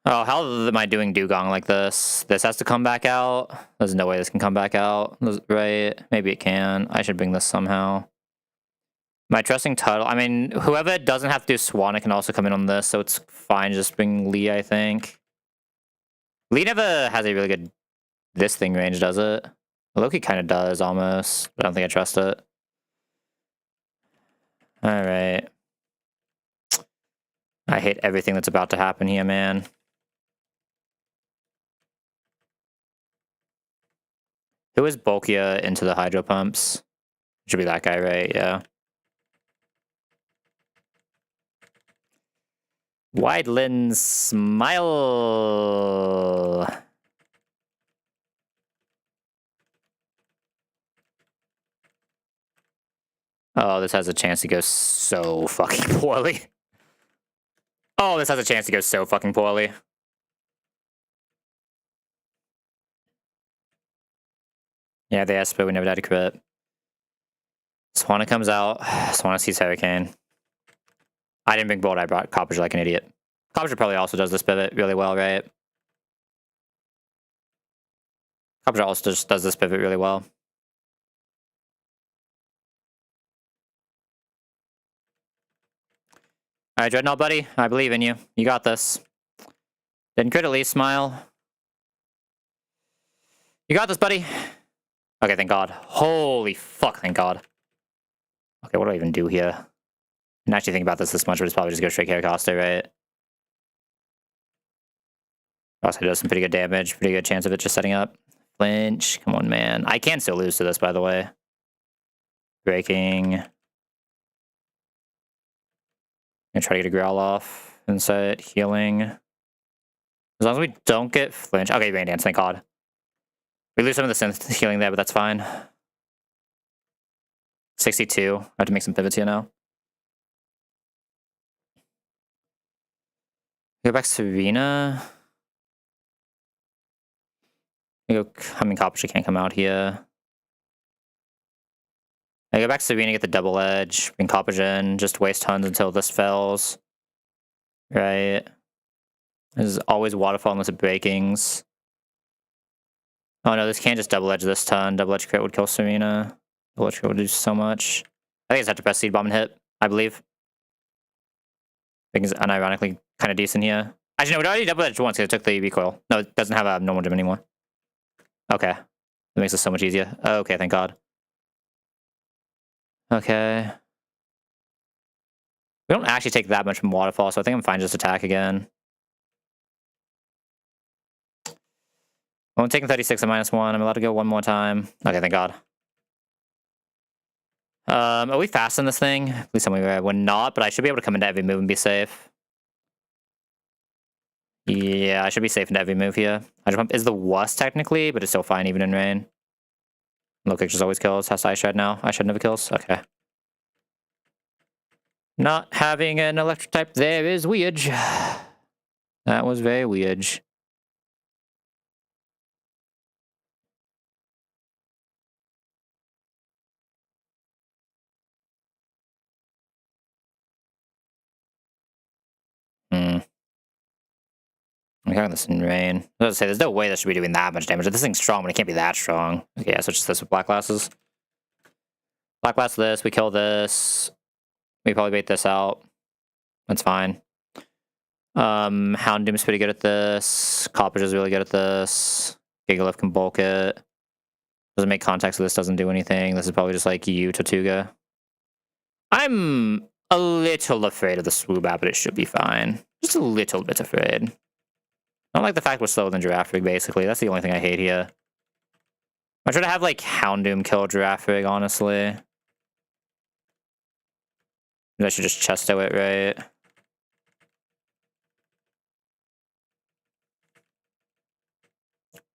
Oh, how am I doing Dugong like this? This has to come back out? There's no way this can come back out, right? Maybe it can. I should bring this somehow. My trusting Tuttle. I mean, whoever doesn't have to do Swanna can also come in on this, so it's fine. Just bring Lee, I think. Lee never has a really good this thing range, does it? Loki kind of does, almost. But I don't think I trust it. Alright. I hate everything that's about to happen here, man. Who is bulkier into the Hydro Pumps? Should be that guy, right? Yeah. Wide lens smile. Oh, this has a chance to go so fucking poorly. Oh, this has a chance to go so fucking poorly. Yeah, the Espo, we never died a crit. Swanna comes out. Swanna sees Hurricane. I didn't bring Bolt, I brought Copperger like an idiot. Copperger probably also does this pivot really well, right? Copperger also just does this pivot really well. Alright, Dreadnought buddy, I believe in you. You got this. Didn't crit at least, smile. You got this, buddy. Okay, thank God. Holy fuck, thank God. Okay, what do I even do here? I didn't actually think about this much, but it's probably just go straight Caracosta, right? Also does some pretty good damage. Pretty good chance of it just setting up. Flinch. Come on, man. I can still lose to this, by the way. Breaking. Gonna try to get a growl off. Insight. Healing. As long as we don't get flinch. Okay, Rain Dance, thank God. We lose some of the synth healing there, but that's fine. 62. I have to make some pivots here now. Go back to Serena. I mean, Copperger can't come out here. I go back to Serena, get the double edge, bring Copperger in, just waste tons until this fails. Right. There's always waterfall unless it breakings. Oh no, this can't just double edge this ton. Double edge crit would kill Serena. Double edge crit would do so much. I think I just have to press Seed Bomb and hit, I believe. I think it's unironically kind of decent here. Actually, no, it already double edged once because it took the recoil. No, it doesn't have a normal gem anymore. Okay. That makes it so much easier. Okay, thank God. Okay. We don't actually take that much from Waterfall, so I think I'm fine just attack again. I'm taking 36 at -1. I'm allowed to go one more time. Okay, thank God. Are we fast in this thing? Please tell me we're not, but I should be able to come into every move and be safe. Yeah, I should be safe into every move here. Hydro Pump is the worst technically, but it's still fine even in rain. Low kick just always kills. Has Ice Shred now. Ice Shred never kills. Okay. Not having an electric type there is weird. That was very weird. I'm counting this in rain. I was about to say, there's no way this should be doing that much damage. This thing's strong, but it can't be that strong. Okay, yeah, so it's just this with Black Glasses. Black Glass this, we kill this. We probably bait this out. That's fine. Houndoom's pretty good at this. Coppage is really good at this. Gigalith can bulk it. Doesn't make contact, so this doesn't do anything. This is probably just like you, Tortuga. I'm a little afraid of the swoop app, but it should be fine. Just a little bit afraid. I don't like the fact we're slower than Giraffrig, basically. That's the only thing I hate here. I try to have, like, Houndoom kill Giraffrig, honestly. I should just chesto it, right?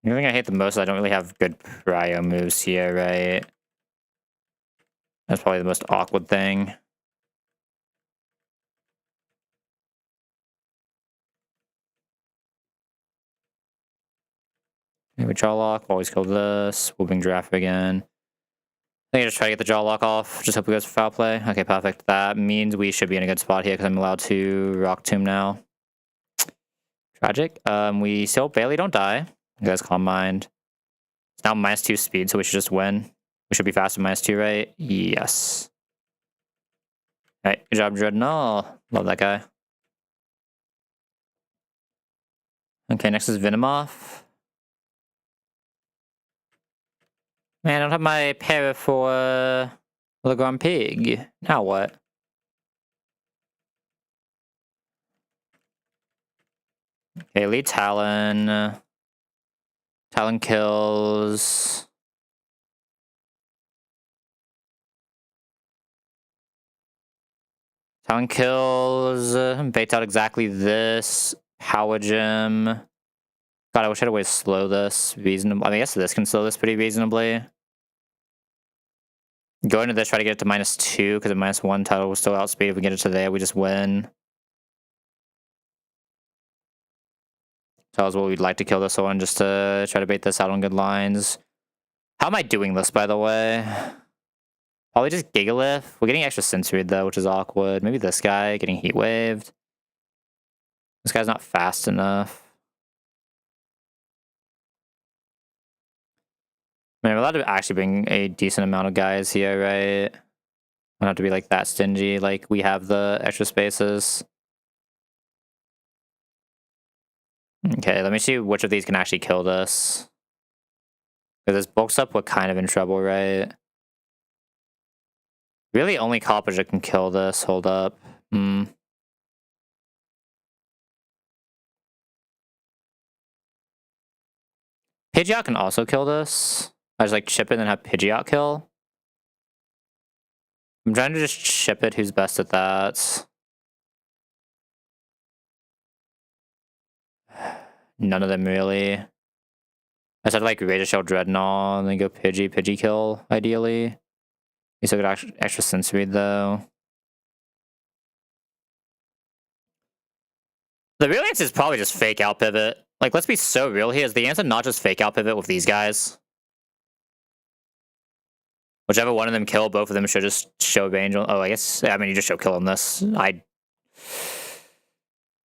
The only thing I hate the most is I don't really have good prio moves here, right? That's probably the most awkward thing. Maybe jaw lock, always kill this. Whooping Giraffe again. I think I just try to get the jaw lock off. Just hope it goes for foul play. Okay, perfect. That means we should be in a good spot here because I'm allowed to Rock Tomb now. Tragic. We still barely don't die. You guys calm mind. It's now -2 speed, so we should just win. We should be faster -2, right? Yes. Alright, good job, Dreadnought. Love that guy. Okay, next is Venomoth. Man, I don't have my para for the Grand Pig. Now what? Okay, lead Talon. Talon kills. Talon kills. Baits out exactly this. Power Gem. God, I wish I had a way to slow this reasonably. I mean, I guess this can slow this pretty reasonably. Go into this, try to get it to -2, because at -1 title will still outspeed. If we get it to there, we just win. Tell us what we'd like to kill this one, just to try to bait this out on good lines. How am I doing this, by the way? Probably just Gigalith. We're getting extra Sensory, though, which is awkward. Maybe this guy getting Heat Waved. This guy's not fast enough. I mean, I'm allowed to actually bring a decent amount of guys here, right? I don't have to be like that stingy, like we have the extra spaces. Okay, let me see which of these can actually kill this. Because this bulks up, we're kind of in trouble, right? Really only Coppage that can kill this. Hold up. Pidgeot can also kill this. I just like chip it and then have Pidgeot kill. I'm trying to just chip it. Who's best at that? None of them really. I said like Razor Shell Dreadnought and then go Pidgey kill, ideally. You still get extra Sensory though. The real answer is probably just fake out pivot. Like, let's be so real here. Is the answer not just fake out pivot with these guys? Whichever one of them kill, both of them should just show range. Oh, I guess, I mean, you just show kill on this. I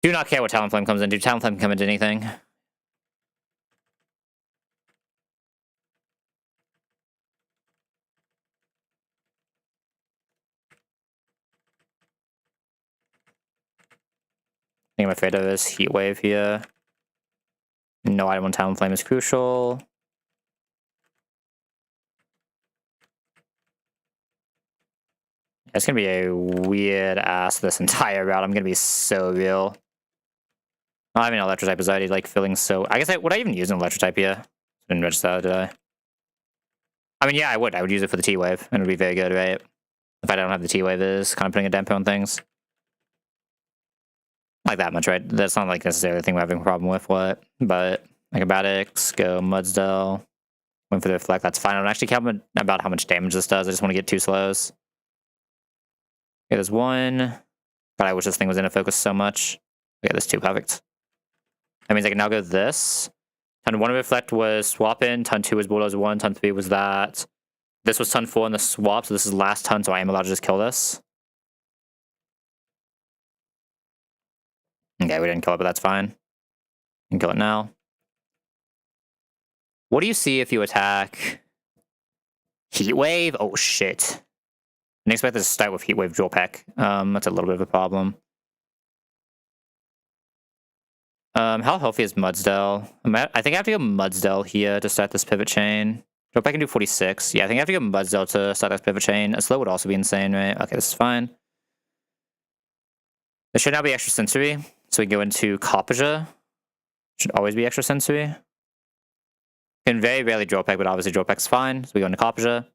do not care what Talonflame comes into. Talonflame can come into anything. I think I'm afraid of this Heat Wave here. No item on Talonflame is crucial. It's gonna be a weird ass this entire route. I'm gonna be so real. Oh, I mean, Electrotype is already like feeling so. I guess would I even use an Electrotype here? Didn't register, did I? I mean, yeah, I would. I would use it for the T-Wave, and it would be very good, right? If I don't have the T-Wave, is kind of putting a damper on things. Like that much, right? That's not like necessarily the thing we're having a problem with, what? But acrobatics, go Mudsdale. Went for the reflect, that's fine. I don't actually care about how much damage this does. I just want to get 2 slows. Okay, there's 1. But I wish this thing was in a focus so much. Okay, there's 2, perfect. That means I can now go this. Turn 1 of reflect was swap in, turn 2 was bulldozer 1, turn 3 was that. This was turn 4 in the swap, so this is last turn, so I am allowed to just kill this. Okay, we didn't kill it, but that's fine. You can kill it now. What do you see if you attack Heat Wave? Oh shit. I didn't expect this to start with Heat Wave Dual Peck. That's a little bit of a problem. How healthy is Mudsdale? I think I have to go Mudsdale here to start this pivot chain. Dual Peck can do 46. Yeah, I think I have to go Mudsdale to start this pivot chain. A slow would also be insane, right? Okay, this is fine. This should now be extra sensory. So we go into Coppager. Should always be extra sensory. Can very rarely Dual Peck, but obviously Dual Peck's fine. So we go into Coppager.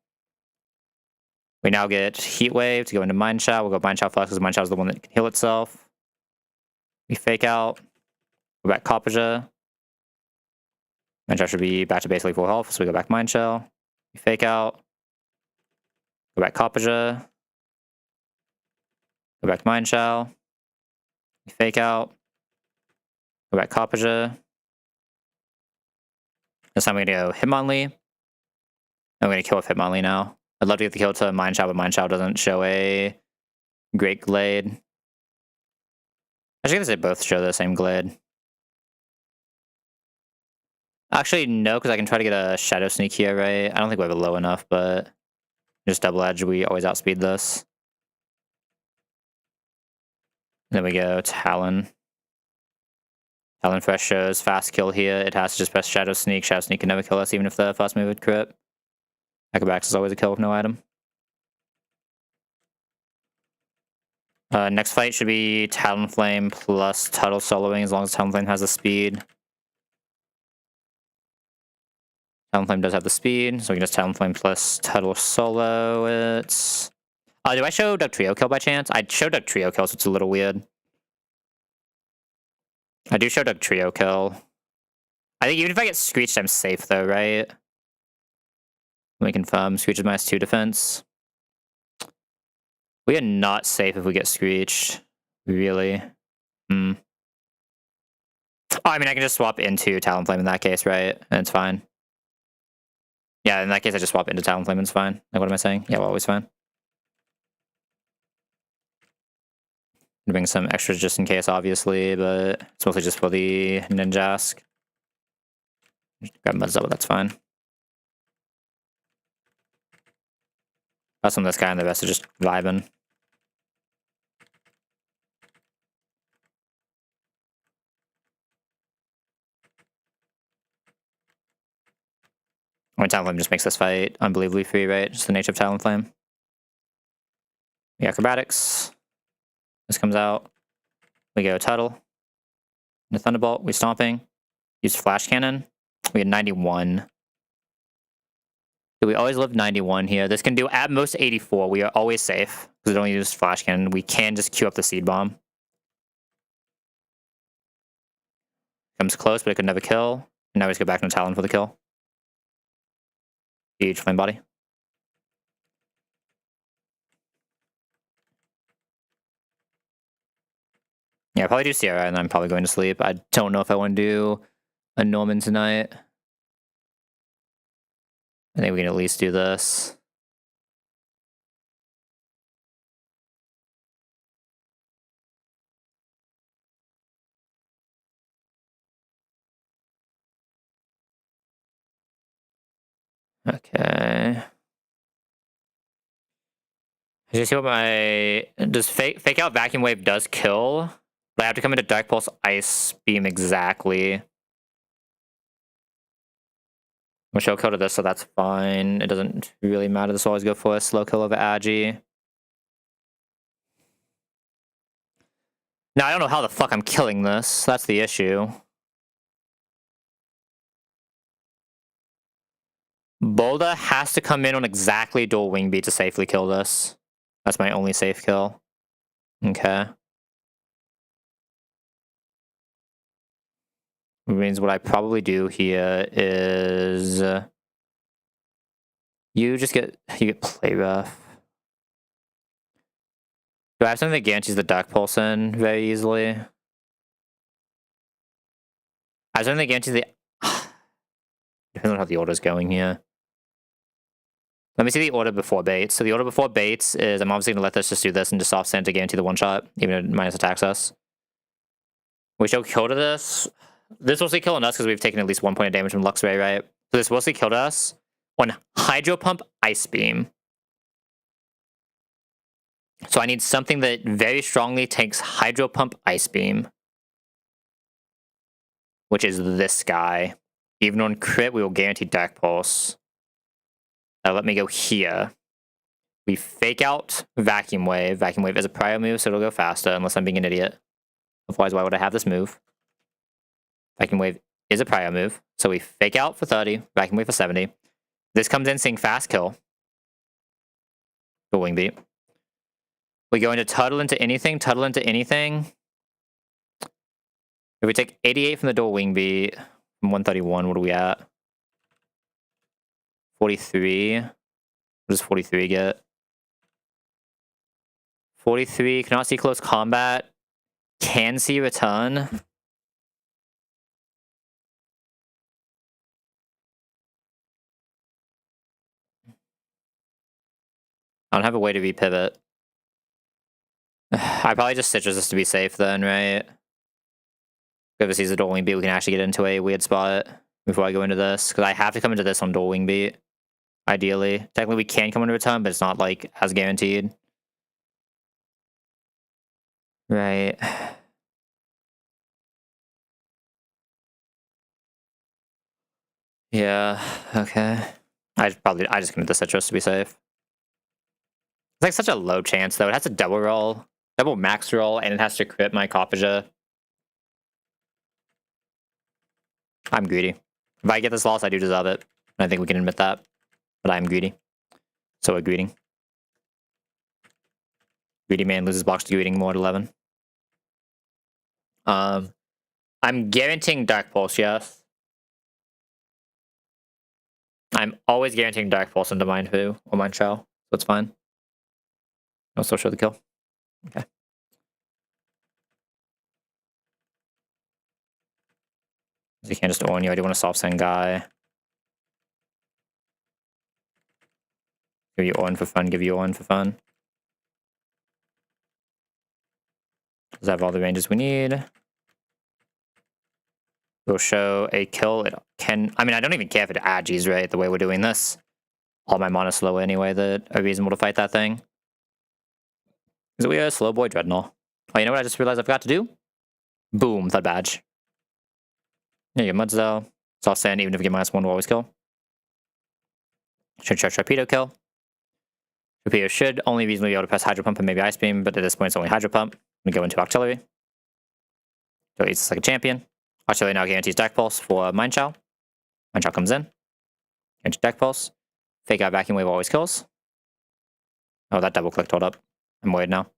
We now get Heat Wave to go into Mind Shout. We'll go Mind Shout first because Mind Shout is the one that can heal itself. We fake out. Go back Coppager. Mind Shout should be back to basically full health, so we go back Mind Shell. We fake out. Go back Coppager. Go back Mind Shell. We fake out. Go back Coppager. This time we're gonna go Hitmonlee. I'm gonna kill with Hitmonlee now. I'd love to get the kill to Mind Shout, but Mind Shout doesn't show a great glade. Actually, I guess they both show the same glade. Actually, no, because I can try to get a Shadow Sneak here, right? I don't think we have it low enough, but just double edge, we always outspeed this. Then we go Talon. Talon Fresh shows fast kill here. It has to just press Shadow Sneak. Shadow Sneak can never kill us, even if the first move would crit. Acrobatics is always a kill with no item. Next fight should be Talonflame plus Tuttle soloing, as long as Talonflame has the speed. Talonflame does have the speed, so we can just Talonflame plus Tuttle solo it. Do I show Dugtrio kill by chance? I show Dugtrio kill, so it's a little weird. I do show Dugtrio kill. I think even if I get Screeched, I'm safe though, right? Let me confirm. Screech is -2 defense. We are not safe if we get Screeched. Really. Oh, I mean, I can just swap into Talonflame in that case, right? And it's fine. Yeah, in that case, I just swap into Talonflame and it's fine. Like, what am I saying? Yeah, we're always fine. I'm bring some extras just in case, obviously, but it's mostly just for the Ninjask. Grab Mudsdale, but that's fine. That's on this guy, and the rest are just vibing. I mean, Talonflame just makes this fight unbelievably free, right? Just the nature of Talonflame. The acrobatics. This comes out. We go Tuttle. The Thunderbolt. We stomping. Use Flash Cannon. We had 91. We always live 91 here. This can do at most 84. We are always safe because we don't use Flash Cannon. We can just queue up the Seed Bomb. Comes close, but it could never kill. And now we just go back into Talon for the kill. Huge Flame Body. Yeah, I'll probably do Sierra, and then I'm probably going to sleep. I don't know if I want to do a Norman tonight. I think we can at least do this. Okay. Did you see what my... Does fake out Vacuum Wave does kill? But I have to come into Dark Pulse Ice Beam exactly. We'll show kill to this, so that's fine. It doesn't really matter. This will always go for a slow kill over Agi. Now, I don't know how the fuck I'm killing this. That's the issue. Boulder has to come in on exactly dual wing beat to safely kill this. That's my only safe kill. Okay. Which means what I probably do here is you get play rough. Do I have something that guarantees the Dark Pulse in very easily? I have something that guarantees the depends on how the order's going here. Let me see the order before baits. So the order before baits is I'm obviously gonna let this just do this and just offset to guarantee the one shot, even if minus attacks us. We show kill to this. This mostly killing us because we've taken at least 1 point of damage from Lux Ray, right? So this mostly killed us on Hydro Pump Ice Beam. So I need something that very strongly takes Hydro Pump Ice Beam, which is this guy. Even on crit, we will guarantee Dark Pulse. Now let me go here. We fake out Vacuum Wave. Vacuum Wave is a prior move, so it'll go faster, unless I'm being an idiot. Otherwise, why would I have this move? Vacuum Wave is a prior move, so we fake out for 30, Vacuum Wave for 70. This comes in saying fast kill. The wing beat. We go into Tuttle into anything, Tuttle into anything. If we take 88 from the dual wing beat, from 131, what are we at? 43. What does 43 get? 43, cannot see close combat. Can see return. I don't have a way to repivot. I probably just citrus this to be safe then, right? If it sees the dual wing beat, we can actually get into a weird spot before I go into this. Because I have to come into this on dual wing beat. Ideally. Technically we can come into return, but it's not like as guaranteed. Right. Yeah, okay. I just come into the citrus to be safe. It's like such a low chance though. It has to double roll, double max roll, and it has to crit my Coppager. I'm greedy. If I get this loss, I do deserve it. I think we can admit that. But I'm greedy. So we're greeting. Greedy man loses box to greeting more at 11. I'm guaranteeing Dark Pulse, yes. I'm always guaranteeing Dark Pulse into Mind Fu or Mind Shell, so it's fine. I'll still show the kill. Okay. You can't just own you. I do want to soft send guy. Give you on for fun, give you on for fun. Does have all the ranges we need. We'll show a kill. It can. I mean, I don't even care if it agis, right? The way we're doing this. All my mana slow anyway that are reasonable to fight that thing. Is we a slow boy Dreadnought? Oh, you know what I just realized I've got to do? Boom, that badge. Yeah, your Mudzel. Soft sand, even if we get -1, we'll always kill. Should try Torpedo kill. Torpedo should only reasonably be able to press Hydro Pump and maybe Ice Beam, but at this point it's only Hydro Pump. We go into Artillery. So he's like a champion. Artillery now guarantees Deck Pulse for Mind Chow. Mind Chow comes in. Guarantees Deck Pulse. Fake out Vacuum Wave always kills. Oh, that double click hold up. I'm worried now.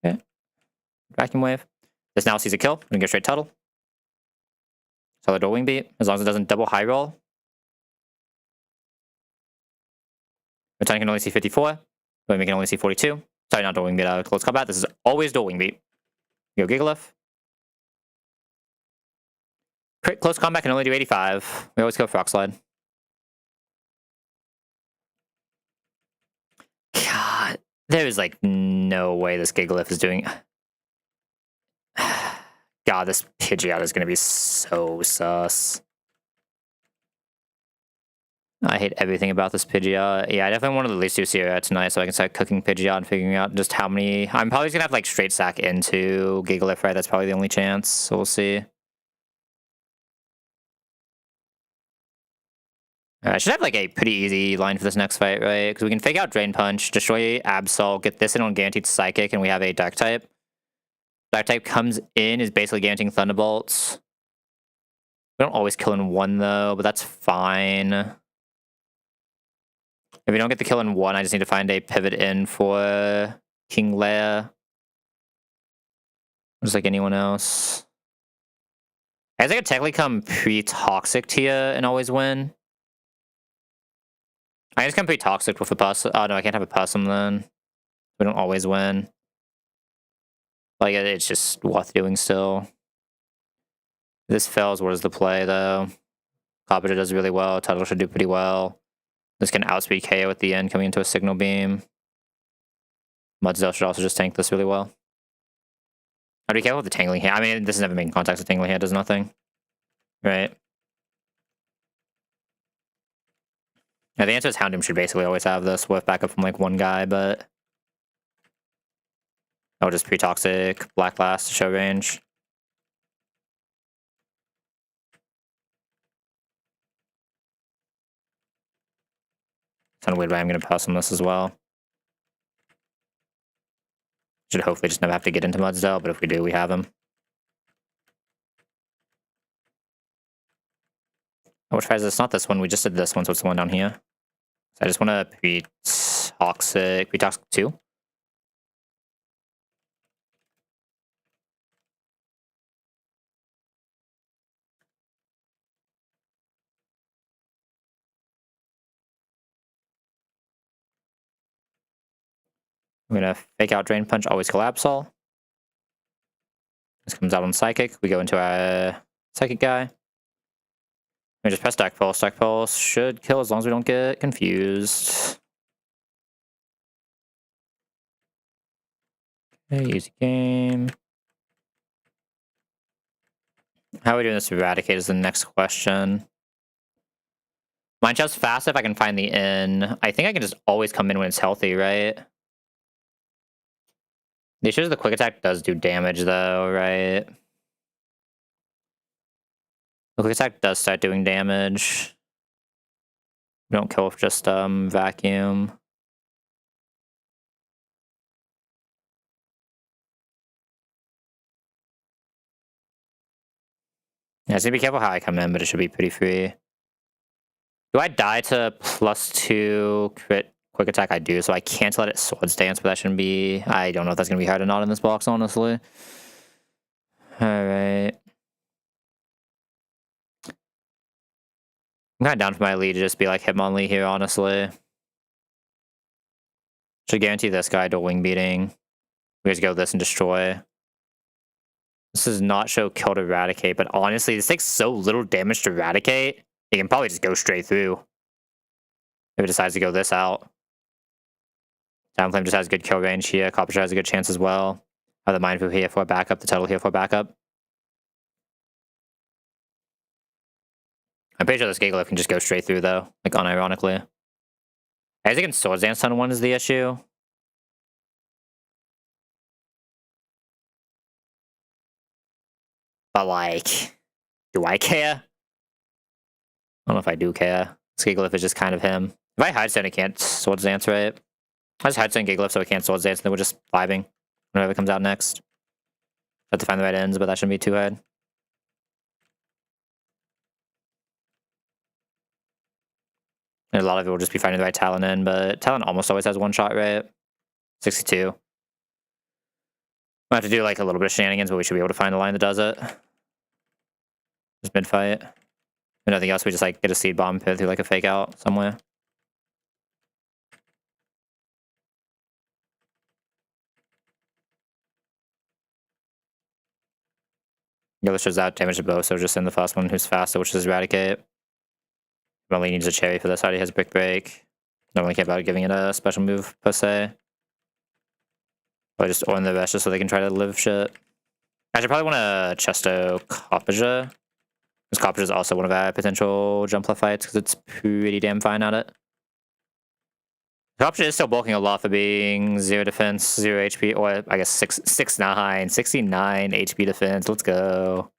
Okay. Vacuum Wave. This now sees a kill. We can go straight Tuttle. So the dual wing beat, as long as it doesn't double high roll. Return can only see 54. Wing can only see 42. Sorry, not dual wing beat, close combat. This is always dual wing beat. Go Gigalith. Crit close combat can only do 85. We always go Frog Slide. God, there is like no way this Gigalith is doing. God, this Pidgeot is going to be so sus. I hate everything about this Pidgeot. Yeah, I definitely wanted to at least do Sierra tonight so I can start cooking Pidgeot and figuring out just how many. I'm probably just going to have like straight sack into Gigalith, right? That's probably the only chance. So we'll see. I should have like a pretty easy line for this next fight, right? Because we can fake out Drain Punch, destroy Absol, get this in on guaranteed Psychic, and we have a Dark type. Dark type comes in, is basically guaranteeing Thunderbolts. We don't always kill in one though, but that's fine. If we don't get the kill in one, I just need to find a pivot in for King Leia. Just like anyone else. I guess I could technically come pre-toxic tier and always win. I just come pre-toxic with a person. Oh no, I can't have a person then. We don't always win. Like, it's just worth doing still. If this fails, what is the play though? Copper does really well. Tuttle should do pretty well. This can outspeed KO at the end, coming into a signal beam. Mudsdale should also just tank this really well. I'd be careful with the tangling here. I mean, this is never making contact with tangling here. It does nothing. Right. Now, the answer is Houndoom should basically always have this with backup from like one guy, but I'll just pre-toxic, Black Blast to show range. Kind of weird, but I'm going to pass on this as well. Should hopefully just never have to get into Mudsdale, but if we do, we have him. Oh, which prize is this? Not this one. We just did this one, so it's the one down here. So I just want to pre-toxic 2. I'm going to fake out Drain Punch, always Collapse All. This comes out on Psychic. We go into our Psychic guy. We just press Stack Pulse. Stack Pulse should kill as long as we don't get confused. Okay, easy game. How are we doing this to Eradicate is the next question. Mind Chop's fast if I can find the in. I think I can just always come in when it's healthy, right? The issue is the quick attack does do damage though, right? The quick attack does start doing damage. We don't kill with just vacuum. Yeah, so be careful how I come in, but it should be pretty free. Do I die to +2 crit quick attack? I do, so I can't let it Swords Dance, but that shouldn't be... I don't know if that's going to be hard or not in this box, honestly. Alright. I'm kind of down for my lead to just be like Hitmonlee here, honestly. Should guarantee this guy to Wing Beating. We just go this and destroy. This does not show kill to Eradicate, but honestly, this takes so little damage to Eradicate. You can probably just go straight through. If it decides to go this out. Downflame just has good kill range here. Copper has a good chance as well. The Mindfu here for backup. The Tuttle here for backup. I'm pretty sure this Gigalith can just go straight through though, like unironically. I guess against Swords Dance on 1 is the issue. But like, do I care? I don't know if I do care. This Gigalith is just kind of him. If I hide stand, it can't Swords Dance, right? I just hide stand Gigalith so it can't Swords Dance, and then we're just vibing whenever it comes out next. Have to find the right ends, but that shouldn't be too hard. And a lot of it will just be finding the right Talon in, but Talon almost always has one shot, right? 62. We'll have to do like a little bit of shenanigans, but we should be able to find the line that does it. Just mid-fight. If nothing else, we just like get a seed bomb pit through like a fake out somewhere. The other shows out damage to both, so just in the first one who's faster, which is Eradicate. Only needs a cherry for this. Already has a Brick Break. Don't really care about giving it a special move per se. But just on the rest just so they can try to live shit. I should probably want to Chesto Coppaja. Because Coppaja is also one of our potential jump left fights because it's pretty damn fine at it. Coppaja is still bulking a lot for being 0 defense, 0 HP, or I guess 69 HP defense. Let's go.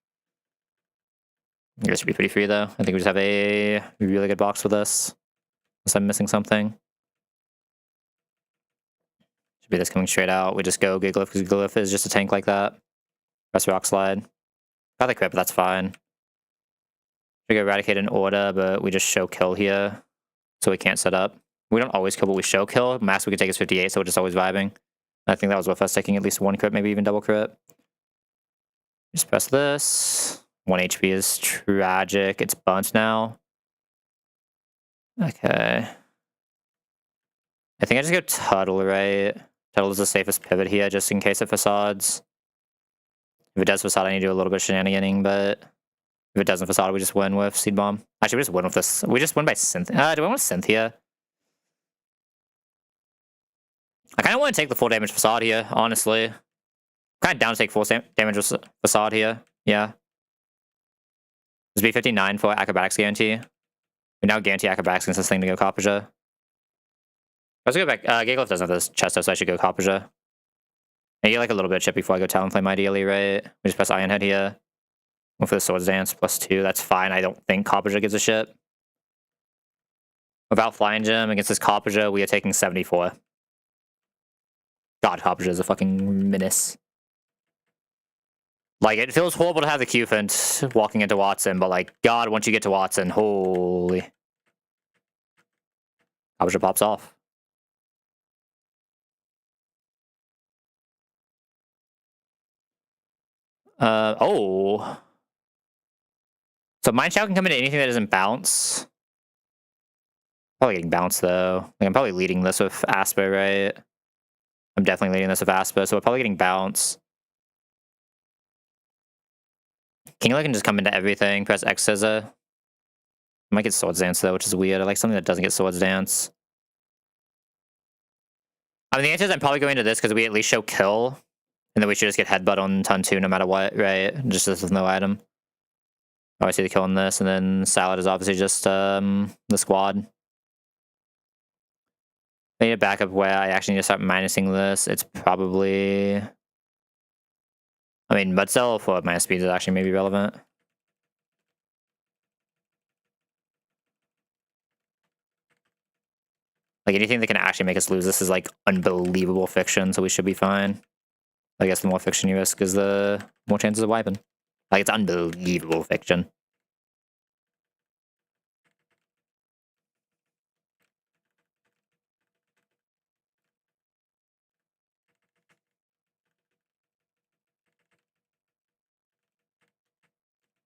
This should be pretty free though. I think we just have a really good box for this. Unless I'm missing something. Should be this coming straight out. We just go Gigalith because Gigalith is just a tank like that. Press Rock Slide. Got the crit, but that's fine. We go Eradicate in order, but we just show kill here. So we can't set up. We don't always kill, but we show kill. Max we could take is 58, so we're just always vibing. I think that was worth us taking at least one crit, maybe even double crit. Just press this. 1 HP is tragic. It's bunt now. Okay. I think I just go Tuttle, right? Tuttle is the safest pivot here, just in case it facades. If it does facade, I need to do a little bit of shenaniganing, but if it doesn't facade, we just win with Seed Bomb. Actually, we just win with this. We just win by Synth. Do I want Synth here? I kind of want to take the full damage facade here, honestly. Kind of down to take full damage facade here. Yeah. This B59 for Acrobatics guarantee. We now guarantee Acrobatics against this thing to go Copperja. Let's go back. Gigalith doesn't have this Chesto, so I should go Copperja. I get like a little bit of chip before I go Talonflame ideally, right? We just press Iron Head here. Go for the Swords Dance, +2. That's fine. I don't think Copperja gives a shit. Without Flying Gem against this Copperja, we are taking 74. God, Copperja is a fucking menace. Like, it feels horrible to have the Q-Fint walking into Watson, but like, God, once you get to Watson, holy. Copperja pops off. Oh. So Mind Shout can come into anything that doesn't bounce. Probably getting bounced, though. Like, I'm probably leading this with Aspa, right? I'm definitely leading this with Aspa, so we're probably getting bounce. Kingler can just come into everything, press X Scissor. Might get Swords Dance, though, which is weird. I like something that doesn't get Swords Dance. I mean, the answer is I'm probably going to this because we at least show kill. And then we should just get Headbutt on turn 2 no matter what, right? Just with no item. Oh, I see the kill on this, and then Salad is obviously just the squad. I need a backup where I actually need to start minusing this. It's probably... I mean, Mudcell for minus speed is actually maybe relevant. Like, anything that can actually make us lose this is, like, unbelievable fiction, so we should be fine. I guess the more fiction you risk is the more chances of wiping. Like, it's unbelievable fiction.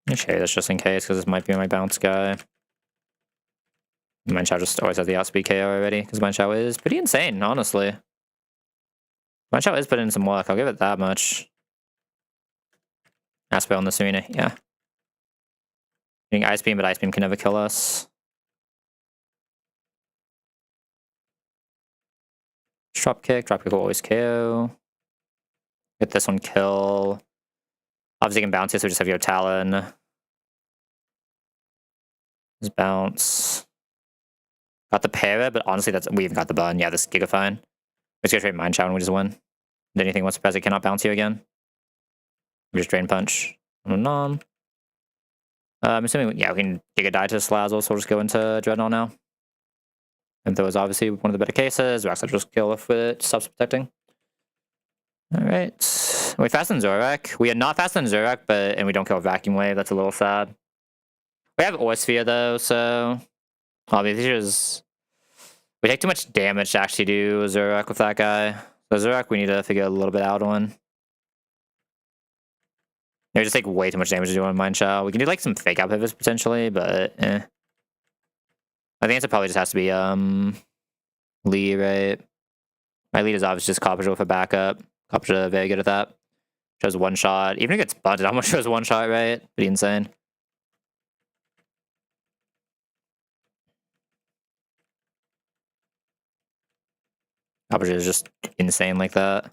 Let me show you this just in case, because this might be my bounce guy. Mind Shout just always has the outspeed KO already, because Mind Shout is pretty insane, honestly. Mind Shout is putting in some work, I'll give it that much. Asper on this arena, yeah. Getting Ice Beam, but Ice Beam can never kill us. Drop kick will always KO. Get this one kill. Obviously can bounce here, so we just have your Talon. Just bounce. Got the para, but honestly, we even got the bun. Yeah, this is Gigafine. We just go trade Mind Shout and we just win. Did anything once surprised it cannot bounce here again? We just Drain Punch. I'm assuming, yeah, we can Giga Die to Slazzle, so we'll just go into Dreadnought now. And that was obviously one of the better cases. Rex will just kill if it stops protecting. Alright. We fasten Zorak. We are not fasten Zorak, and we don't kill Vacuum Wave. That's a little sad. We have Orsphere though, so obviously we take too much damage to actually do Zorak with that guy. So Zorak we need to figure a little bit out on. We just take way too much damage to do on Mind Shout. We can do like some fake out pivots potentially, but I think it probably just has to be Lee, right? My lead is obviously just Copperja with a backup. Copperja very good at that. Shows one shot. Even if it gets bunted, almost shows one shot, right? Pretty insane. Copperja is just insane like that.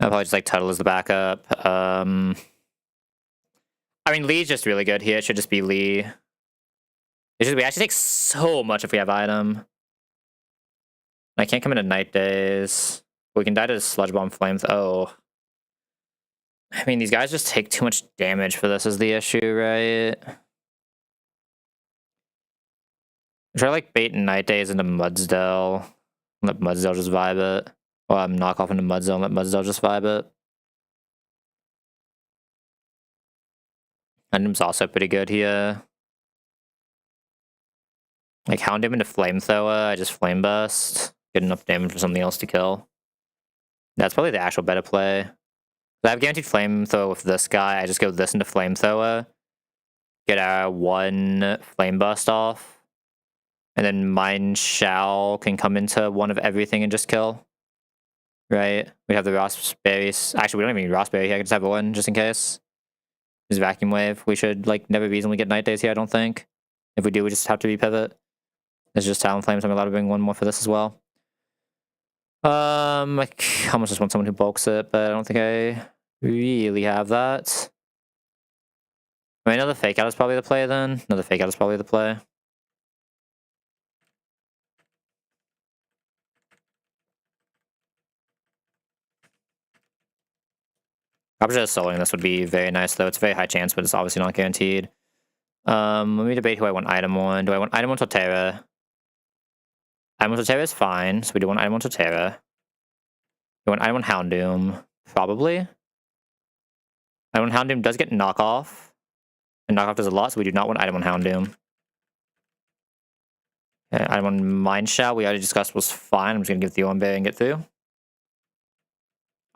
I'll probably just like Tuttle as the backup. I mean, Lee's just really good here. It should just be Lee. It's just, we actually take so much if we have item. I can't come into Night Days. We can die to Sludge Bomb Flames. Oh. I mean, these guys just take too much damage for this is the issue, right? Try like bait Night Days into Mudsdale. Let Mudsdale just vibe it. Or knock off into Mudsdale and let Mudsdale just vibe it. Houndoom's also pretty good here. Like Houndoom into Flamethrower, I just Flame Burst. Get enough damage for something else to kill. That's probably the actual better play. I have guaranteed Flamethrower with this guy. I just go this into Flamethrower. Get our one Flame Burst off. And then Mine Shao can come into one of everything and just kill. Right? We have the Raspberries. Actually, we don't even need Raspberry here. I can just have one just in case. Just Vacuum Wave. We should like never reasonably get Night Days here, I don't think. If we do, we just have to repivot. It's just Talon Flames. I'm allowed to bring one more for this as well. I almost just want someone who bulks it, but I don't think I really have that. I mean, another Fake Out is probably the play then. Another Fake Out is probably the play. Probably just soloing this would be very nice though. It's a very high chance, but it's obviously not guaranteed. Let me debate who I want item on. Do I want item on Torterra? Item on Torterra is fine, so we do want item on Torterra. We want item on Houndoom, probably. Item on Houndoom does get knockoff. And knockoff does a lot, so we do not want item on Houndoom. Okay, item on Mine Shao, we already discussed was fine. I'm just gonna give the Orm Berry and get through.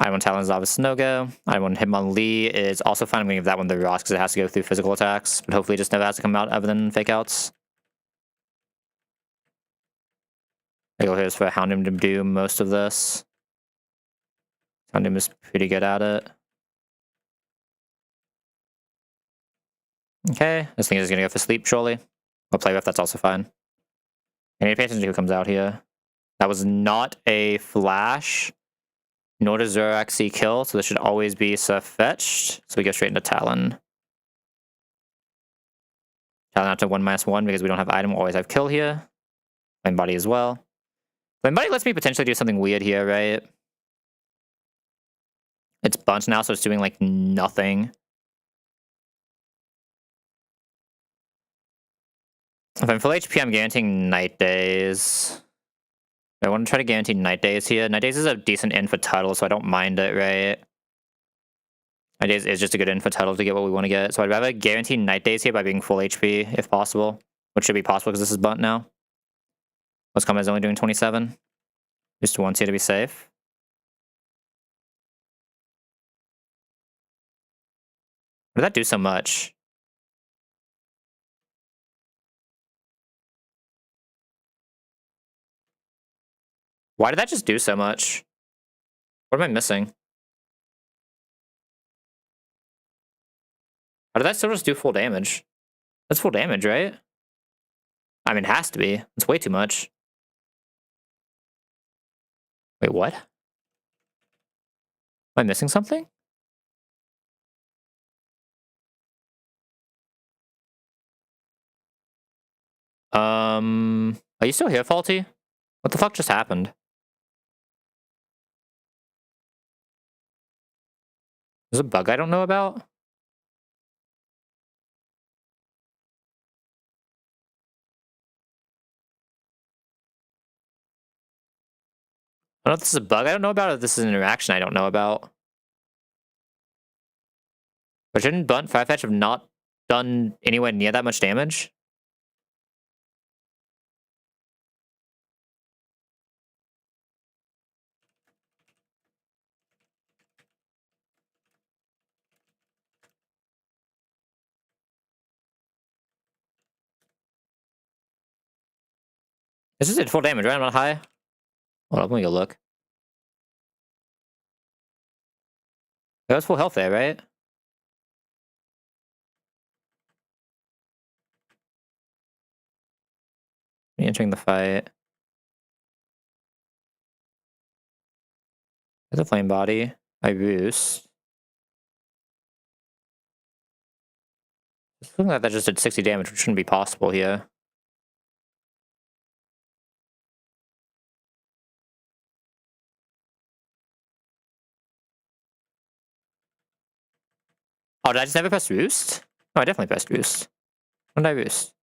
Item on Talon is obviously no-go. Item on Hitmonlee is also fine. I'm gonna give that one the Ross because it has to go through physical attacks, but hopefully it just never has to come out other than fake outs. My goal here is for Houndoom to do most of this. Houndoom is pretty good at it. Okay, this thing is gonna go for sleep, surely. I'll play rough, that's also fine. I need to pay attention to who comes out here. That was not a flash, nor does Zorak see kill, so this should always be Surf-fetched. So we go straight into Talon. Talon out to 1/1 because we don't have item, we'll always have kill here. Flame Body as well. Flame Body lets me potentially do something weird here, right? It's bunched now, so it's doing like nothing. If I'm full HP, I'm guaranteeing Night Days. I want to try to guarantee Night Days here. Night Days is a decent in for Tuttle, so I don't mind it, right? Night Days is just a good in for Tuttle to get what we want to get. So I'd rather guarantee Night Days here by being full HP, if possible. Which should be possible because this is bunt now. Most Combat is only doing 27. Just once here to be safe. Why did that do so much? Why did that just do so much? What am I missing? How did that still just do full damage? That's full damage, right? I mean, it has to be. It's way too much. Wait, what? Am I missing something? Are you still here, Faulty? What the fuck just happened? There's a bug I don't know about? I don't know if this is a bug I don't know about or if this is an interaction I don't know about. But shouldn't Bunt Firefetch have not done anywhere near that much damage? This is at full damage, right? I'm not high. Hold up, let me go look. That was full health there, right? Entering the fight. There's a flame body. I boost. It's looking like that just did 60 damage, which shouldn't be possible here. Oh, did I just never press boost? No, I definitely pressed boost. When did I boost?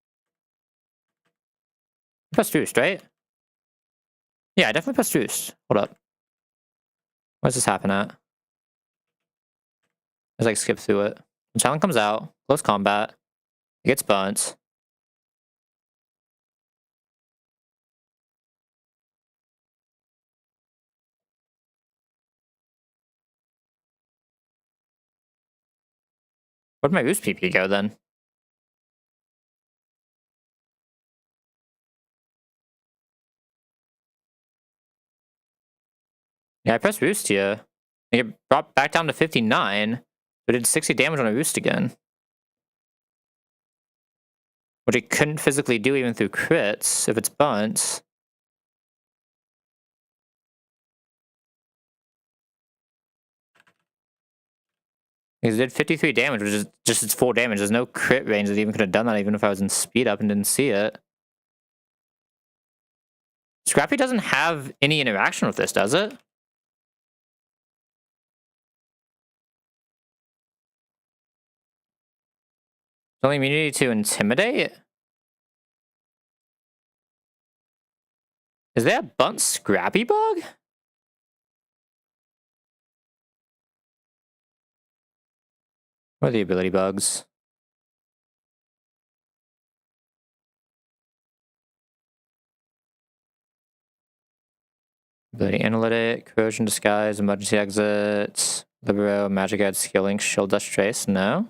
I pressed boost, right? Yeah, I definitely pressed boost. Hold up. What does this happen at? Let's like skip through it. Talon comes out. Close combat. It gets bunt. Where'd my Roost PP go then? Yeah, I pressed Roost here. It brought back down to 59. But it did 60 damage on a Roost again. Which it couldn't physically do even through crits if it's bunt. Because it did 53 damage, which is just its full damage. There's no crit range that even could have done that even if I was in speed up and didn't see it. Scrappy doesn't have any interaction with this, does it? It's only immunity to Intimidate? Is there a bunt Scrappy bug? What are the ability bugs? Ability Analytic, Corrosion Disguise, Emergency Exit, Libero, Magic Edge, Skill Link, Shield Dust Trace. No?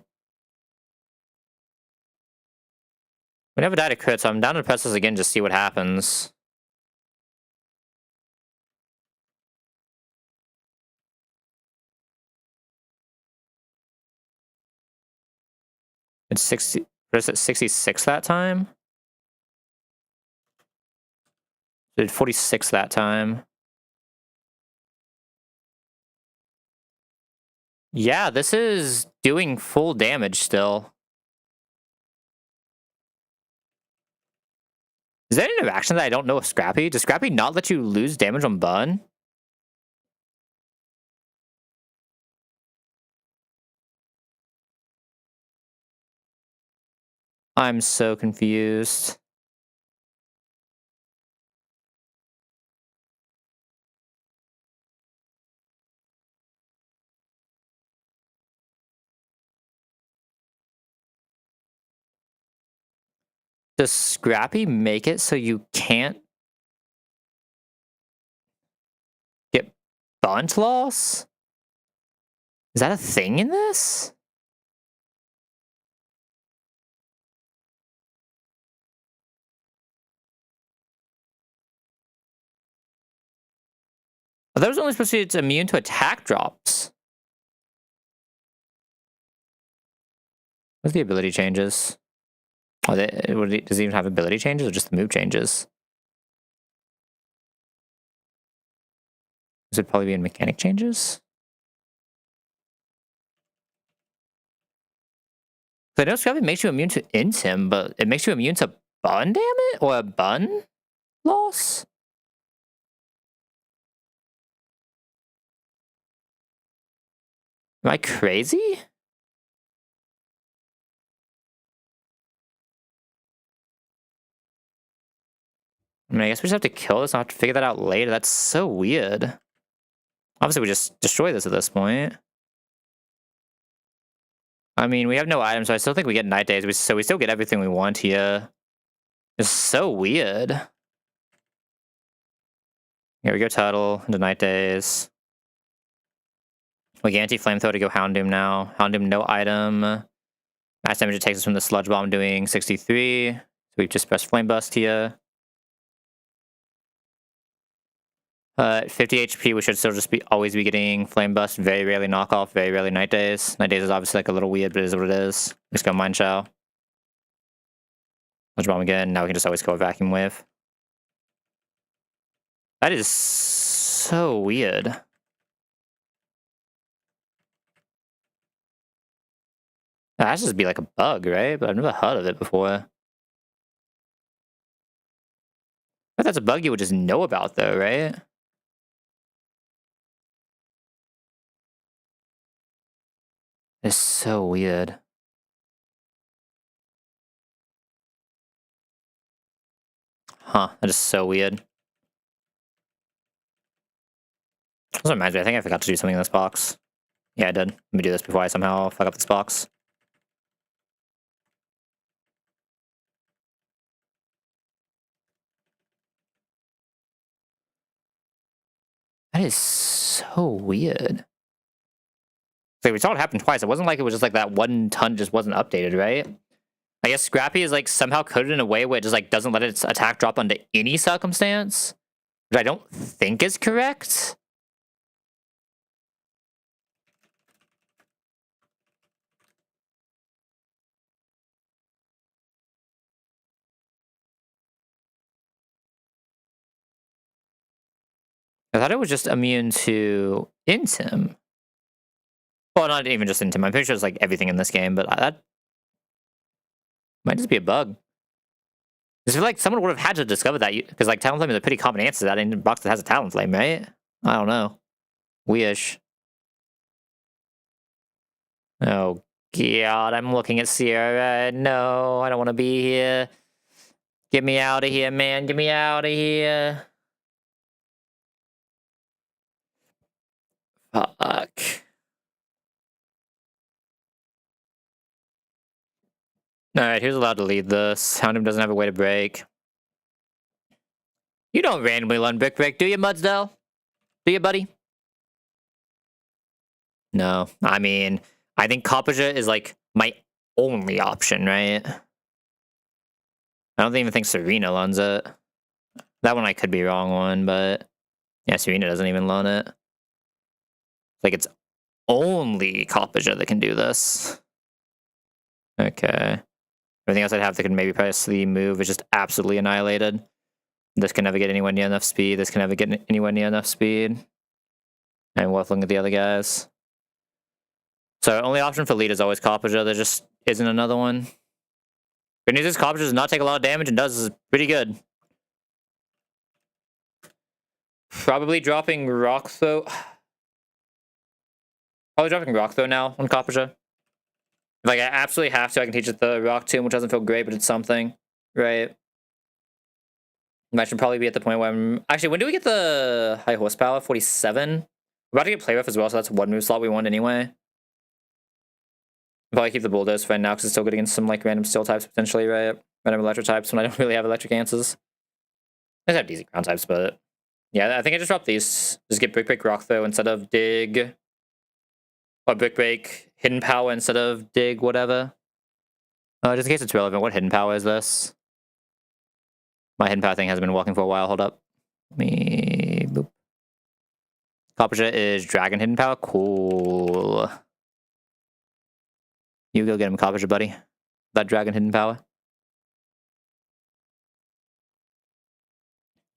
We never died to crit, so I'm down to press this again just to see what happens. It's 60. What is it? 66 that time? It did 46 that time. Yeah, this is doing full damage still. Is that an interaction that I don't know of Scrappy? Does Scrappy not let you lose damage on Bun? I'm so confused. Does Scrappy make it so you can't get bunt loss? Is that a thing in this? I thought it was only supposed to be it's immune to attack drops. What's the ability changes? Oh, does it even have ability changes or just the move changes? This would probably be in mechanic changes. I know Scrappy makes you immune to Intim, but it makes you immune to Bun damage? Or a Bun loss? Am I crazy? I mean, I guess we just have to kill this. I'll have to figure that out later. That's so weird. Obviously, we just destroy this at this point. I mean, we have no items, so I still think we get Night Days. So we still get everything we want here. It's so weird. Here we go, Turtle into Night Days. We get anti-flamethrower to go Houndoom now. Houndoom, no item. Max damage it takes us from the Sludge Bomb doing 63. So we've just pressed Flame Bust here. 50 HP, we should still just always be getting Flame Bust. Very rarely Knockoff, very rarely Night Days. Night Days is obviously like a little weird, but it is what it is. Let's go Mind Shell. Sludge Bomb again. Now we can just always go a Vacuum Wave. That is so weird. That has to just be like a bug, right? But I've never heard of it before. But that's a bug you would just know about, though, right? It's so weird. Huh, that is so weird. This reminds me, I think I forgot to do something in this box. Yeah, I did. Let me do this before I somehow fuck up this box. That is so weird. So we saw it happen twice. It wasn't like it was just like that one ton just wasn't updated, right? I guess Scrappy is like somehow coded in a way where it just like doesn't let its attack drop under any circumstance, which I don't think is correct. I thought it was just immune to Intim. Well, not even just Intim. I'm pretty sure it's like everything in this game, but that might just be a bug. I feel like someone would have had to discover that, because like Talonflame is a pretty common answer to that in a box that has a Talonflame, right? I don't know. Weird. Oh god, I'm looking at Sierra. No, I don't want to be here. Get me out of here, man. Get me out of here. Fuck. Alright, who's allowed to lead this? Houndoom doesn't have a way to break. You don't randomly learn Brick Break, do you, Mudsdale? Do you, buddy? No. I mean, I think Copperja is like my only option, right? I don't even think Serena learns it. That one I could be wrong on, but yeah, Serena doesn't even learn it. Like it's only Copperja that can do this. Okay. Everything else I'd have that could maybe press the move is just absolutely annihilated. This can never get anywhere near enough speed. This can never get anywhere near enough speed. And worth looking at the other guys. So only option for lead is always Copperja. There just isn't another one. Good news is Copperja does not take a lot of damage and does pretty good. Probably dropping Rock Throw. Probably dropping Rock Throw now on Copperja. If like, I absolutely have to, I can teach it the Rock Tomb, which doesn't feel great, but it's something. Right? I should probably be at the point where I'm... Actually, when do we get the high horsepower? 47? We're about to get Play Rough as well, so that's one move slot we want anyway. Probably keep the Bulldoze for now, because it's still good against some like random Steel types, potentially, right? Random Electric types when I don't really have Electric answers. I just have decent ground types, but... Yeah, I think I just dropped these. Just get Brick Break Rock Throw instead of Dig. Or Brick Break Hidden Power instead of Dig, whatever. Just in case it's relevant, what Hidden Power is this? My Hidden Power thing has been walking for a while, hold up. Let me... Boop. Copperja is Dragon Hidden Power, cool. You go get him, Copperja, buddy. That Dragon Hidden Power.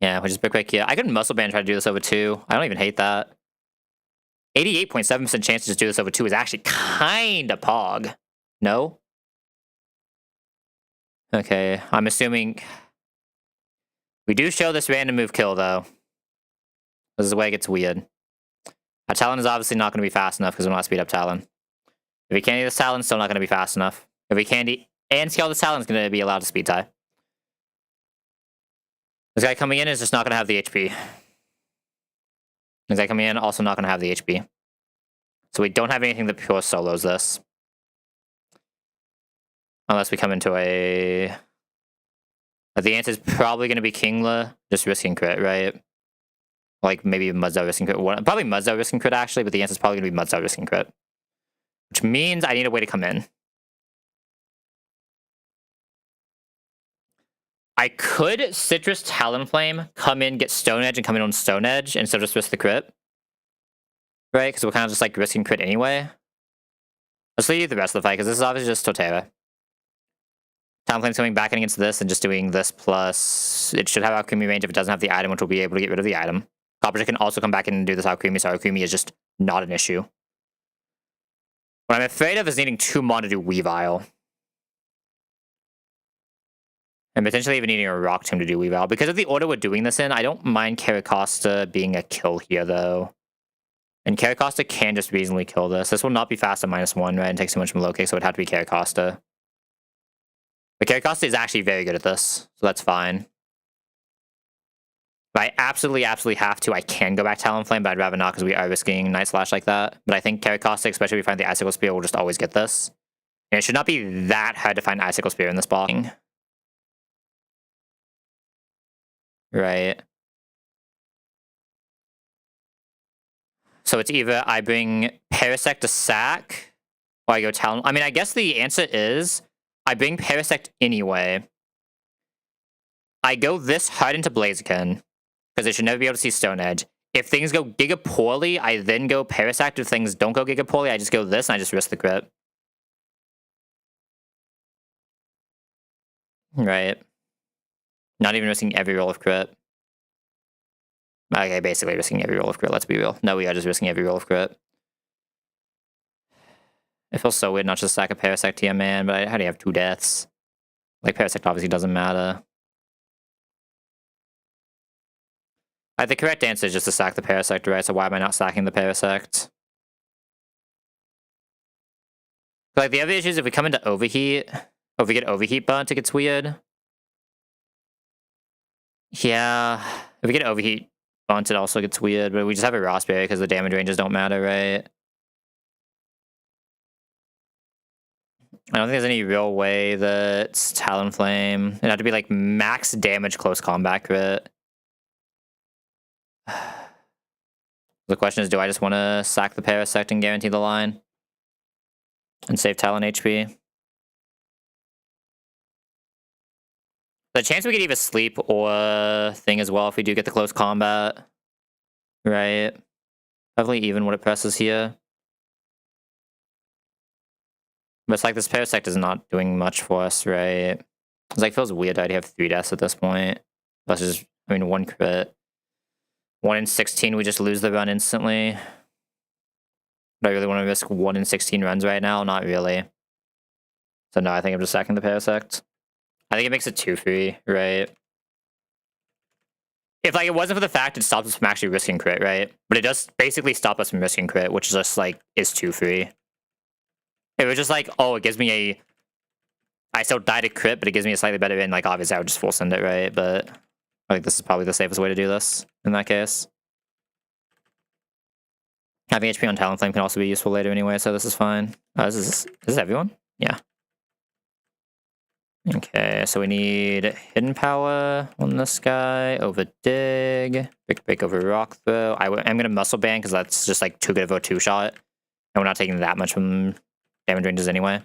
Yeah, which is Brick Break here. I could Muscle Band try to do this over 2. I don't even hate that. 88.7% chance to just do this over 2 is actually kinda pog. No? Okay, I'm assuming... We do show this random move kill, though. This is the way it gets weird. Our Talon is obviously not going to be fast enough because we're not speed up Talon. If we candy this Talon, still not going to be fast enough. If we candy and scale this Talon, it's going to be allowed to speed tie. This guy coming in is just not going to have the HP. This guy coming in also not going to have the HP. So we don't have anything that pure solos this. Unless we come into a... The answer is probably going to be Kingler, just risking crit, right? Like maybe Mudsdale risking crit. Probably Mudsdale risking crit actually, but the answer is probably going to be Mudsdale risking crit. Which means I need a way to come in. I could Citrus Talonflame, come in, get Stone Edge, and come in on Stone Edge instead of just risk the crit. Right? Because we're kind of just like risking crit anyway. Let's leave the rest of the fight, because this is obviously just Torterra. Talonflame's coming back in against this and just doing this plus... It should have Alchemy range if it doesn't have the item, which will be able to get rid of the item. Copperja can also come back in and do this Alchemy, so Alchemy is just not an issue. What I'm afraid of is needing 2 mana to do Weavile. And potentially even needing a Rock Tomb to do Weavile. Because of the order we're doing this in, I don't mind Caracosta being a kill here, though. And Caracosta can just reasonably kill this. This will not be fast at -1, right? And takes too much from low kick, so it would have to be Caracosta. But Caracosta is actually very good at this, so that's fine. If I absolutely have to, I can go back Talonflame, but I'd rather not because we are risking Night Slash like that. But I think Caracosta, especially if we find the Icicle Spear, will just always get this. And it should not be that hard to find Icicle Spear in this box. Right. So it's either I bring Parasect to sack, or I go Talon. I mean, I guess the answer is I bring Parasect anyway. I go this hard into Blaziken, because I should never be able to see Stone Edge. If things go Giga poorly, I then go Parasect. If things don't go Giga poorly, I just go this and I just risk the crit. Right. Not even risking every roll of crit. Okay, basically risking every roll of crit, let's be real. No, we are just risking every roll of crit. It feels so weird not just sack a Parasect here, man, but how do you have 2 deaths? Like, Parasect obviously doesn't matter. The correct answer is just to sack the Parasect, right? So why am I not sacking the Parasect? Like, the other issue is if we come into Overheat, or if we get Overheat burnt, it gets weird. Yeah, if we get Overheat burnt, it also gets weird, but we just have a Raspberry because the damage ranges don't matter, right? I don't think there's any real way that Talonflame... It'd have to be, like, max damage close combat crit. The question is, do I just want to sack the Parasect and guarantee the line? And save Talon HP? The chance we could either sleep or thing as well if we do get the close combat. Right? Probably even what it presses here. But it's like this Parasect is not doing much for us, right? It's like, feels weird I'd have 3 deaths at this point. Versus, I mean, 1 crit. 1 in 16, we just lose the run instantly. Do I really want to risk 1 in 16 runs right now? Not really. So no, I think I'm just sacking the Parasect. I think it makes it 2-free, right? If like it wasn't for the fact it stops us from actually risking crit, right? But it does basically stop us from risking crit, which is just like is 2-free. It was just like, oh, it gives me a... I still die to crit, but it gives me a slightly better in. Like, obviously, I would just full send it, right? But I think this is probably the safest way to do this in that case. Having HP on Talonflame can also be useful later anyway, so this is fine. Is this everyone? Yeah. Okay, so we need Hidden Power on this guy, over Dig, Big Break over Rock Throw. I'm going to Muscle Band because that's just like too good of a 2-shot. And we're not taking that much from damage ranges anyway.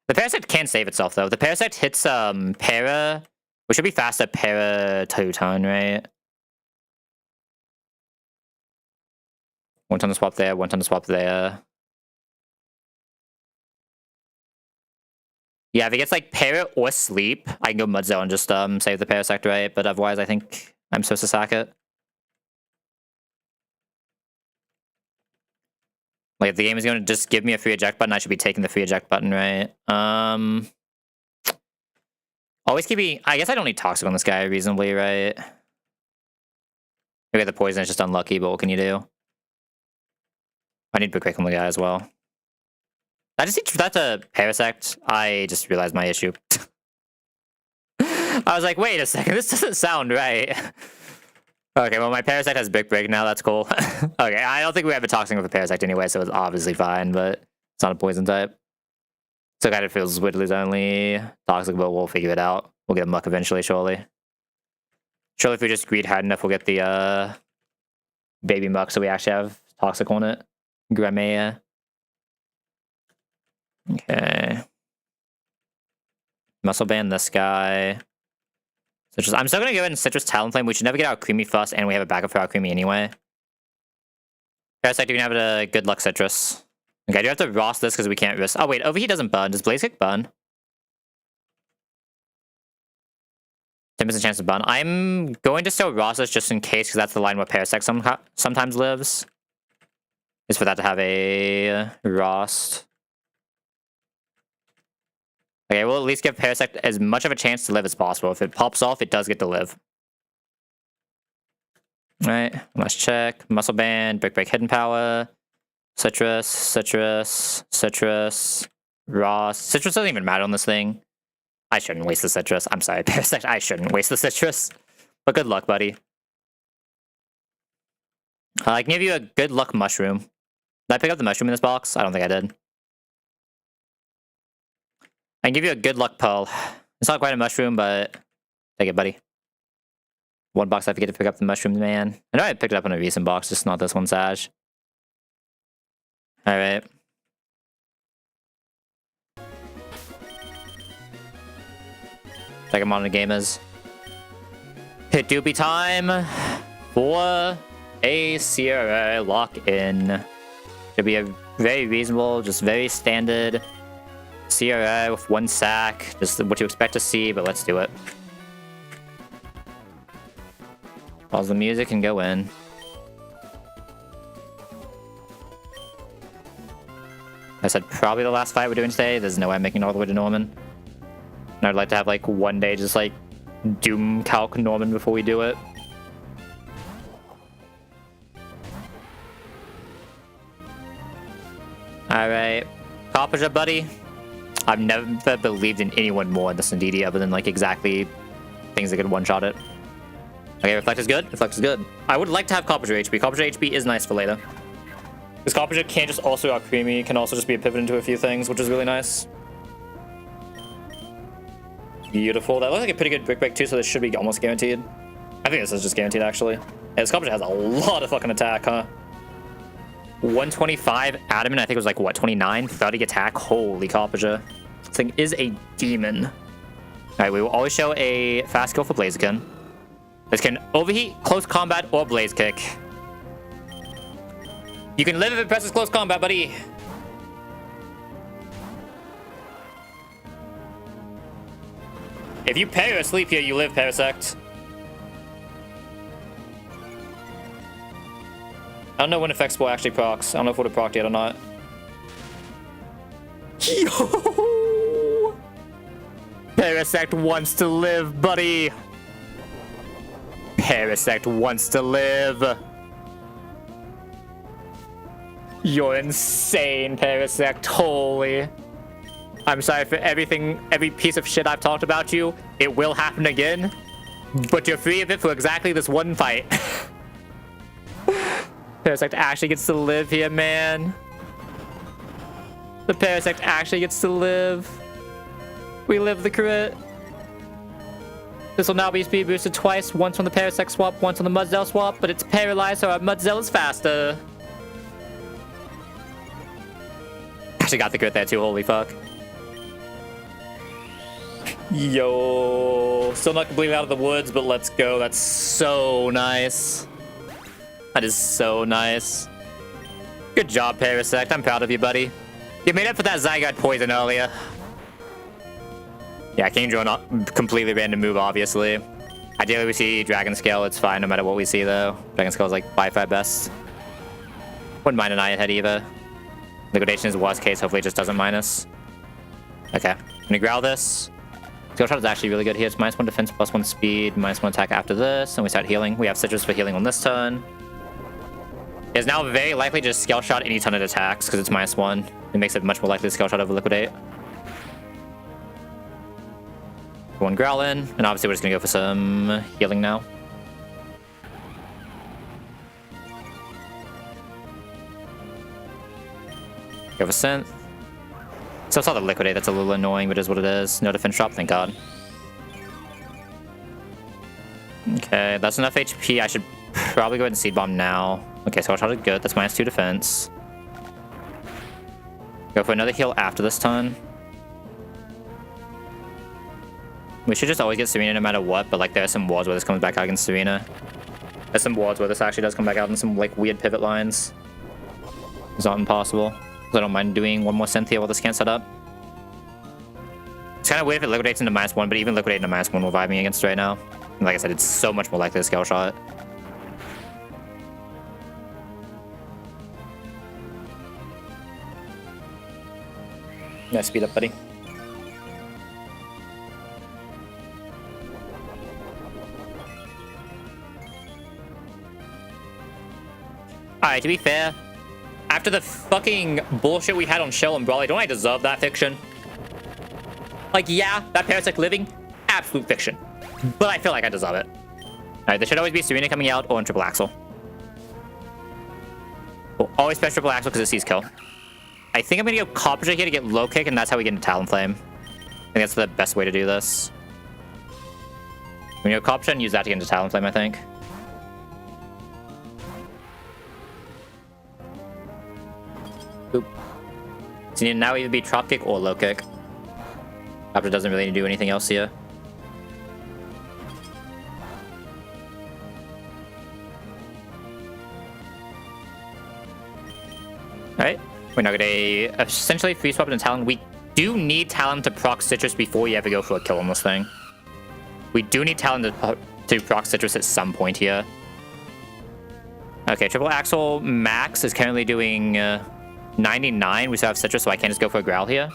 The Parasect can save itself though. The Parasect hits Para, which should be faster Para 2-turn, right? 1 ton to swap there, 1 ton to swap there. Yeah, if it gets like Para or Sleep, I can go Mud Zone and just save the Parasect, right? But otherwise, I think I'm supposed to sack it. Like, if the game is going to just give me a free eject button, I should be taking the free eject button, right? Always keeping... I guess I don't need Toxic on this guy reasonably, right? Maybe the poison is just unlucky, but what can you do? I need Big Break on the guy as well. I just need that's a Parasect. I just realized my issue. I was like, wait a second, this doesn't sound right. Okay, well, my Parasect has Big Break now, that's cool. Okay, I don't think we have a Toxic with a Parasect anyway, so it's obviously fine, but it's not a poison type. So it kind of feels Whittler's only Toxic, but we'll figure it out. We'll get a Muck eventually, surely. Surely if we just greed hard enough, we'll get the Baby Muck, so we actually have Toxic on it. Gramea. Okay. Muscle Band this guy. Citrus. I'm still gonna go ahead and Citrus Talonflame. We should never get out Creamy Fuss, and we have a backup for our Creamy anyway. Parasect, you can have a good luck Citrus. Okay, I do have to Ross this because we can't risk. Oh wait, Overheat doesn't burn. Does Blaze Kick burn? 10% chance to burn. I'm going to still Ross this just in case, because that's the line where Parasect sometimes lives. Is for that to have a Rost. Okay, we'll at least give Parasect as much of a chance to live as possible. If it pops off, it does get to live. Alright, let's check. Muscle Band, Brick Break Hidden Power, Citrus, Citrus, Citrus, Ross. Citrus doesn't even matter on this thing. I shouldn't waste the Citrus. I'm sorry, Parasect, I shouldn't waste the Citrus. But good luck, buddy. I can give you a good luck Mushroom. Did I pick up the Mushroom in this box? I don't think I did. I can give you a good luck Pearl. It's not quite a Mushroom, but Take it, buddy. One box I forget to pick up the mushrooms, man. I know I picked it up in a recent box, just not this one, Saj. Alright. Take him on the gamers. Hit doopy time for a Sierra lock-in. Should be a very reasonable, just very standard Sierra with one sack. Just what you expect to see, but let's do it. Pause the music and go in. I said probably the last fight we're doing today. There's no way I'm making it all the way to Norman. And I'd like to have like one day just like doom calc Norman before we do it. Alright. Carpenter, buddy. I've never believed in anyone more in this Indeedee other than like exactly things that could one-shot it. Okay, Reflect is good. Reflect is good. I would like to have Carpenter HP. Carpenter HP is nice for later. Because Carpenter can't just also out creamy, it can also just be a pivot into a few things, which is really nice. Beautiful. That looks like a pretty good brick break too, so this should be almost guaranteed. I think this is just guaranteed actually. Yeah, this Carpenter has a lot of fucking attack, huh? 125 adamant, I think it was like what, 29? 30 attack. Holy Carpenter. This thing is a demon. Alright, we will always show a fast kill for Blaziken. This can overheat, close combat, or blaze kick. You can live if it presses close combat, buddy. If you parry or sleep here, you live, Parasect. I don't know when Effect Spore actually procs. I don't know if it would have procced yet or not. Yo! Parasect wants to live, buddy. Parasect wants to live. You're insane, Parasect. Holy. I'm sorry for everything, every piece of shit I've talked about you. It will happen again. But you're free of it for exactly this one fight. Parasect actually gets to live here, man. The Parasect actually gets to live. We live the crit. This will now be speed boosted twice, once on the Parasect swap, once on the Mudsdale swap, but it's paralyzed, so our Mudsdale is faster. Actually got the crit there too, holy fuck. Yo, still not completely out of the woods, but let's go. That's so nice. That is so nice. Good job, Parasect. I'm proud of you, buddy. You made up for that Zygarde poison earlier. Yeah, King Drone, not completely random move, obviously. Ideally, we see Dragon Scale. It's fine no matter what we see, though. Dragon Scale is like 5/5 best. Wouldn't mind an Eye Ahead either. Liquidation is worst case. Hopefully, it just doesn't minus. Okay, I'm gonna growl this. Skill Shot is actually really good here. It's -1 defense, +1 speed, -1 attack after this, and we start healing. We have Citrus for healing on this turn. It's now very likely to just Skill Shot any ton of attacks because it's -1. It makes it much more likely to Skill Shot over Liquidate. One growl in, and obviously we're just gonna go for some healing now. Go for Synth. So I saw the Liquidate, that's a little annoying, but it is what it is. No defense drop, thank god. Okay, that's enough HP. I should probably go ahead and Seed Bomb now. Okay, so I'll try to good. That's -2 defense. Go for another heal after this turn. We should just always get Serena no matter what, but like there are some wards where this comes back out against Serena. There's some wards where this actually does come back out in some like weird pivot lines. It's not impossible. I don't mind doing one more Synth here while this can't set up. It's kind of weird if it liquidates into -1, but even liquidating into -1 will vibe me against right now. And like I said, it's so much more likely to Scale Shot. Nice speed up, buddy. Alright, to be fair, after the fucking bullshit we had on Shell and Brawley, don't I deserve that fiction? Like, yeah, that Parasect living, absolute fiction. But I feel like I deserve it. Alright, there should always be Serena coming out or in Triple Axle. We'll always press Triple Axle because it sees kill. I think I'm going to go Carpenter here to get low kick, and that's how we get into Talonflame. I think that's the best way to do this. When you have Coption, use that to get into Talonflame, I think. Boop. So you now either be Drop Kick or Low Kick. Coption doesn't really need to do anything else here. Alright, we're now gonna essentially free swap into Talon. We do need Talon to proc Citrus before you ever go for a kill on this thing. We do need Talon to proc Citrus at some point here. Okay, Triple Axle Max is currently doing 99. We still have Citrus, so I can't just go for a Growl here.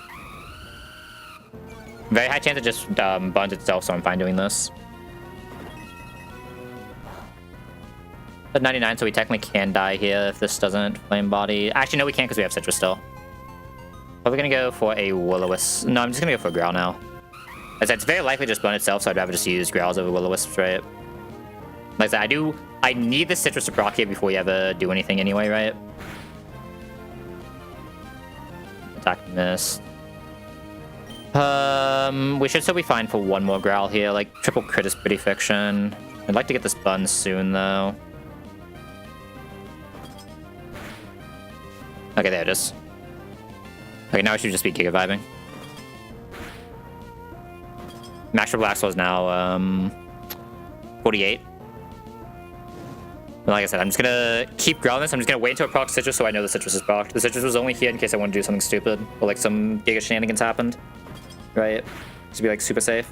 Very high chance it just buns itself, so I'm fine doing this. At 99, so we technically can die here if this doesn't Flame Body. Actually, no, we can't because we have Citrus still. Probably gonna go for a Will-O-Wisp. No, I'm just gonna go for a Growl now. As it's very likely just bun itself, so I'd rather just use Growls over Will-O-Wisps, right? Like I said, I need the Citrus to proc here before you ever do anything anyway, right? Attack miss. We should still be fine for one more Growl here. Like, triple crit is pretty fiction. I'd like to get this bun soon, though. Okay, there it is. Okay, now I should just be Giga Vibing. Max Triple Axle is now 48. But like I said, I'm just gonna keep growling this. I'm just gonna wait until it procs Citrus so I know the Citrus is procced. The Citrus was only here in case I want to do something stupid or like some Giga shenanigans happened. Right? Just be like super safe.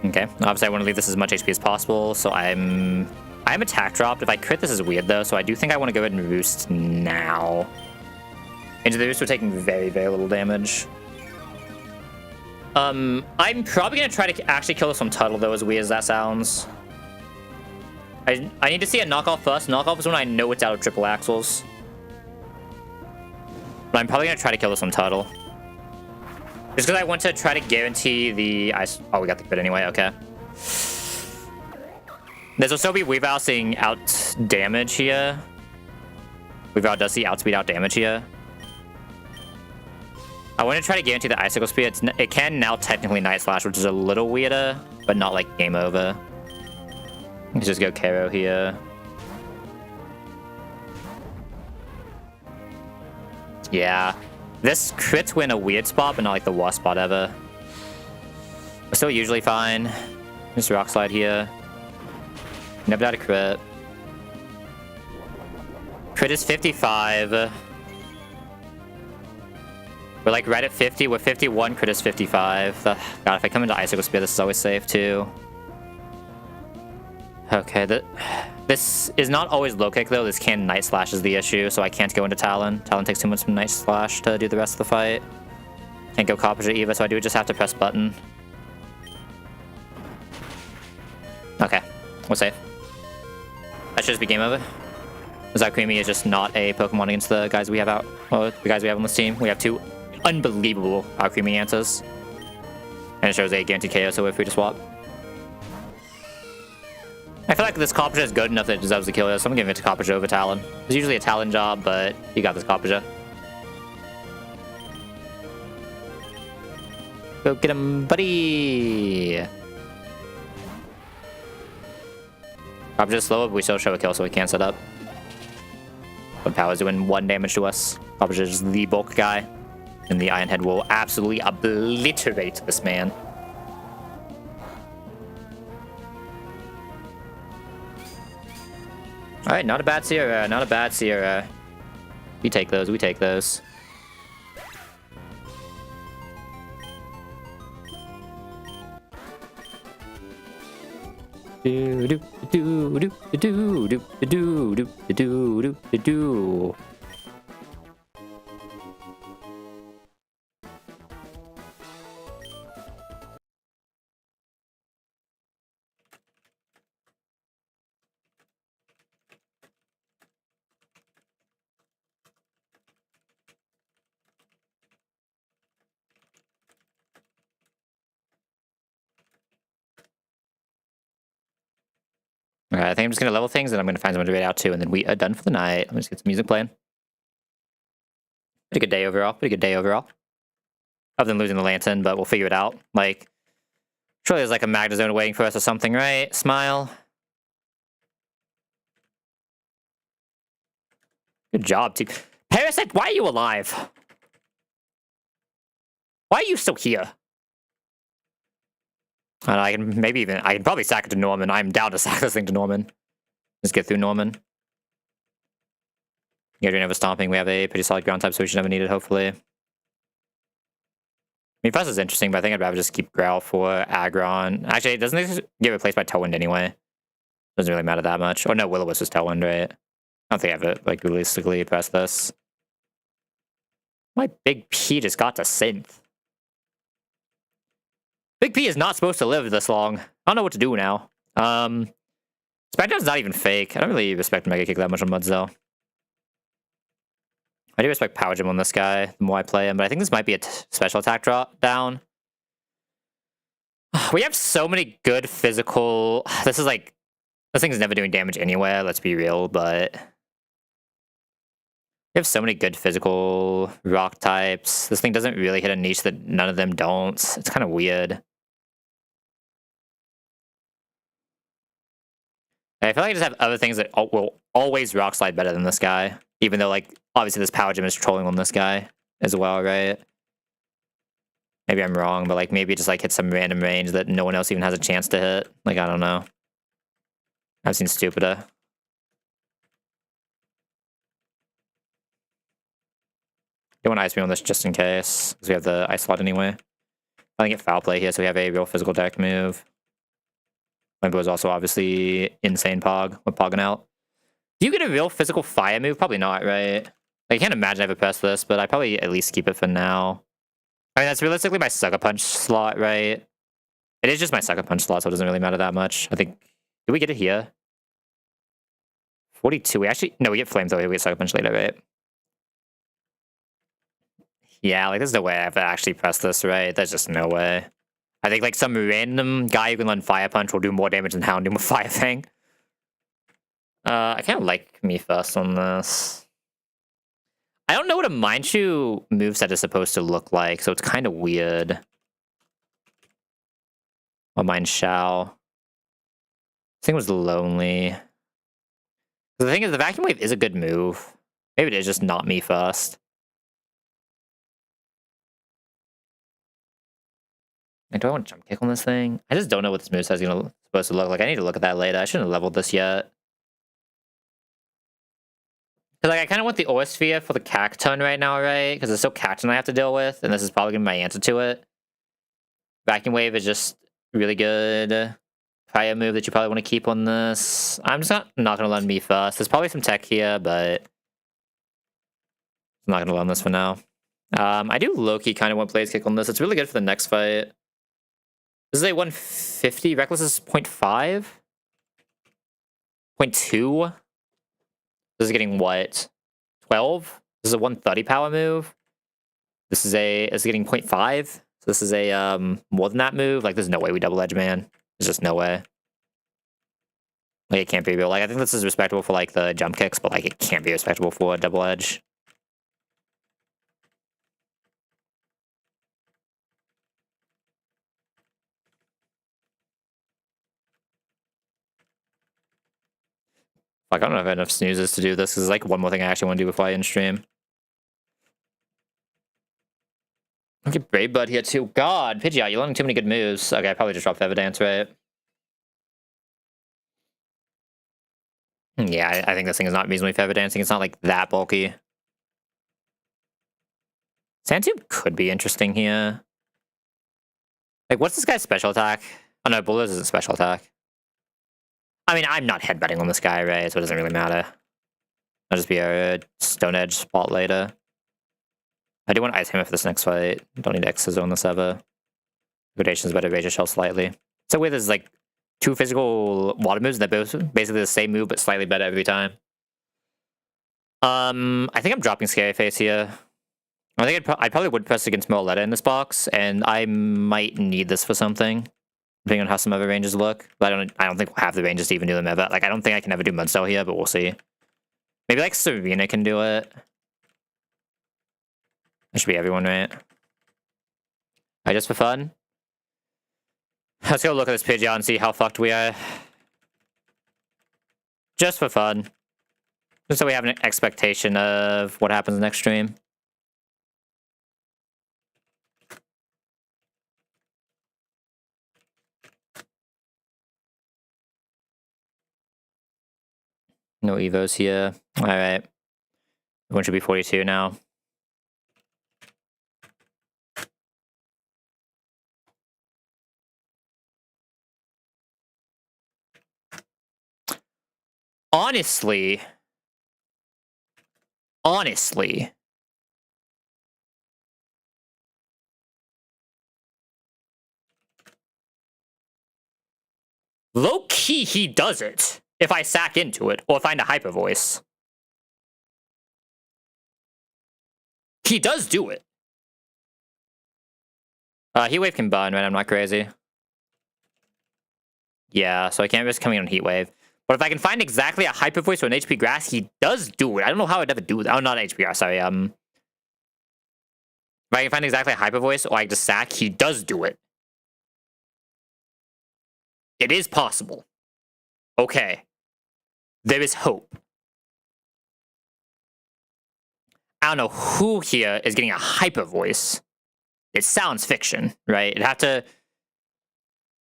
Okay, obviously I want to leave this as much HP as possible, so I'm attack dropped. If I crit, this is weird though, so I do think I want to go ahead and roost now. Into the roost, we're taking very, very little damage. I'm probably going to try to actually kill this from Tuttle though, as weird as that sounds. I need to see a knockoff first. Knockoff is when I know it's out of triple axles. But I'm probably going to try to kill this from Tuttle. Just because I want to try to guarantee the ice. Oh, we got the crit anyway. Okay. There's also be Weavile seeing out damage here. Weavile does see outspeed out damage here. I want to try to guarantee the icicle speed. It can now technically Night Slash, which is a little weirder, but not like game over. Let's just go Kero here. Yeah. This crits win a weird spot, but not like the worst spot ever. We're still usually fine. Just Rock Slide here. Never died a crit. Crit is 55. We're like right at 50. We're 51. Crit is 55. God, if I come into Icicle Spear, this is always safe too. Okay, this is not always low kick though. This can Night Slash is the issue, so I can't go into Talon. Talon takes too much from Night Slash to do the rest of the fight. Can't go Copper to Eva, so I do just have to press button. Okay, we're safe. That should just be game over. Zakreamy is just not a Pokemon against the guys we have out. Well, the guys we have on this team. We have two unbelievable Alcremie answers. And it shows a guaranteed KO, so we're free to swap. I feel like this Copperja is good enough that it deserves the kill, so I'm giving it to Copperja over Talon. It's usually a Talon job, but you got this Copperja. Go get him, buddy! Copperja's slow, but we still show a kill, so we can't set up. But Power's doing 1 damage to us. Copperja is the bulk guy. And the Iron Head will absolutely obliterate this man. Alright, not a bad Sierra, not a bad Sierra. We take those, we take those. Do do do do do do do do do do do. Alright, I think I'm just gonna level things and I'm gonna find someone to raid out to, and then we are done for the night. Let me just get some music playing. Pretty good day overall. Pretty good day overall. Other than losing the lantern, but we'll figure it out. Like, surely there's like a Magna Zone waiting for us or something, right? Smile. Good job, team. Parasite, why are you alive? Why are you still here? And I can probably sack it to Norman. I'm down to sack this thing to Norman. Let's get through Norman. Yeah, we're never stomping. We have a pretty solid ground type, so we should never need it, hopefully. I mean, Fuss is interesting, but I think I'd rather just keep Growl for Aggron. Actually, doesn't this get replaced by Tailwind anyway? Doesn't really matter that much. Oh no, Will-O-Wisp is Tailwind, right? I don't think I have it, like, realistically press this. My Big P just got to Synth. Big P is not supposed to live this long. I don't know what to do now. Spectre's not even fake. I don't really respect Mega Kick that much on Muds, though. I do respect Power Gem on this guy, the more I play him, but I think this might be a special attack drop down. We have so many good physical... This thing's never doing damage anywhere, let's be real, but... We have so many good physical rock types. This thing doesn't really hit a niche that none of them don't. It's kind of weird. I feel like I just have other things that will always rock slide better than this guy. Even though, like, obviously this Power Gem is trolling on this guy as well, right? Maybe I'm wrong, but, like, maybe just, like, hit some random range that no one else even has a chance to hit. Like, I don't know. I've seen stupider. You want to Ice Beam on this just in case, because we have the Ice Slot anyway. I think get Foul Play here, so we have a real physical deck move. Limbo is also obviously insane Pog. We're pogging out. Do you get a real physical fire move? Probably not, right? I can't imagine I ever press this, but I probably at least keep it for now. I mean, that's realistically my Sucker Punch slot, right? It is just my Sucker Punch slot, so it doesn't really matter that much. I think... Do we get it here? 42. We actually... No, we get Flamethrower here. We get Sucker Punch later, right? Yeah, like, there's no way I have to actually press this, right? There's just no way. I think, like, some random guy who can learn Fire Punch will do more damage than Houndoom with Fire Fang. I kind of like me first on this. I don't know what a Mindshu moveset is supposed to look like, so it's kind of weird. Oh, Mind Shao. This thing was lonely. The thing is, the Vacuum Wave is a good move. Maybe it is just not me first. Like, do I want to jump kick on this thing? I just don't know what this moveset is supposed to look like. I need to look at that later. I shouldn't have leveled this yet. Because, like, I kind of want the Aura Sphere for the Cacturn right now, right? Because there's still Cacturn I have to deal with, and this is probably going to be my answer to it. Vacuum Wave is just really good. Fire move that you probably want to keep on this. I'm just not going to learn me first. There's probably some tech here, but I'm not going to learn this for now. I do low-key kind of want Blaze Kick on this. It's really good for the next fight. This is a 150. Reckless is 0.5? 0.2? This is getting what? 12? This is a 130 power move. This is getting 0.5. So this is a more than that move. Like, there's no way we double edge, man. There's just no way. Like, it can't be real. Like, I think this is respectable for, like, the jump kicks, but, like, it can't be respectable for a double edge. Like, I don't have enough snoozes to do this. This is like one more thing I actually want to do before I end stream. Look at Brave Bud here too. God, Pidgeot, you're learning too many good moves. Okay, I probably just dropped Feather Dance, right? Yeah, I think this thing is not reasonably Feather Dancing. It's not like that bulky. Sandtube could be interesting here. Like, what's this guy's special attack? Oh no, Bulldoze is a special attack. I mean, I'm not headbutting on this guy, right? So it doesn't really matter. I'll just be a Stone Edge spot later. I do want to Ice Hammer for this next fight. Don't need X's on this ever. Liquidation is better, Razor Shell slightly. So weird, there's like two physical water moves, and they're both basically the same move, but slightly better every time. I think I'm dropping Scary Face here. I think I probably would press against Morletta in this box, and I might need this for something. depending on how some other ranges look. But I don't think we'll have the ranges to even do them ever. Like, I don't think I can ever do Mudstyle here, but we'll see. Maybe, like, Serena can do it. That should be everyone, right? Alright, just for fun. Let's go look at this Pidgeot and see how fucked we are. Just for fun. Just so we have an expectation of what happens next stream. No Evos here. Alright. Everyone should be 42 now. Honestly, low-key, he does it if I sack into it or find a Hyper Voice. He does do it. Heat Wave can bun, right? I'm not crazy. Yeah, so I can't risk coming on Heat Wave. But if I can find exactly a Hyper Voice or an HP Grass, he does do it. I don't know how I'd ever do that. Oh, not HP Grass, sorry. If I can find exactly a Hyper Voice or I just sack, he does do it. It is possible. Okay. There is hope. I don't know who here is getting a Hyper Voice. It sounds fiction, right? It'd have to...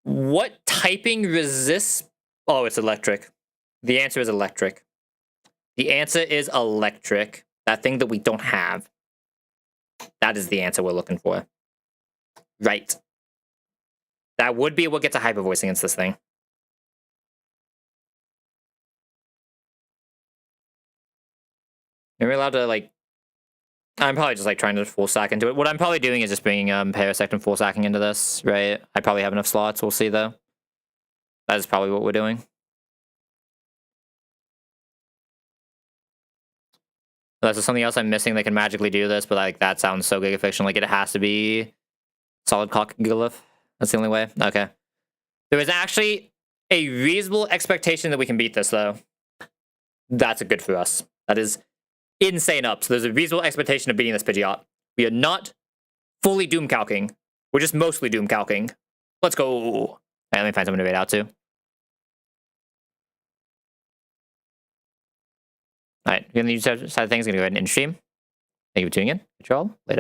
What typing resists... Oh, it's electric. The answer is electric. The answer is electric. That thing that we don't have. That is the answer we're looking for. Right. That would be what gets a Hyper Voice against this thing. Are we allowed to, like... I'm probably just, like, trying to full stack into it. What I'm probably doing is just bringing Parasect and full stacking into this, right? I probably have enough slots. We'll see, though. That is probably what we're doing. Unless there's something else I'm missing that can magically do this, but, like, that sounds so Giga Fiction. Like, it has to be Solid Cock Gigalith. That's the only way. Okay. There is actually a reasonable expectation that we can beat this, though. That's a good for us. That is insane up. So there's a reasonable expectation of beating this Pidgeot. We are not fully doom calcing. We're just mostly doom calcing. Let's go. All right, let me find someone to raid out to. All right, we're gonna use side of things. Gonna go ahead and end stream. Thank you for tuning in. Catch you all later.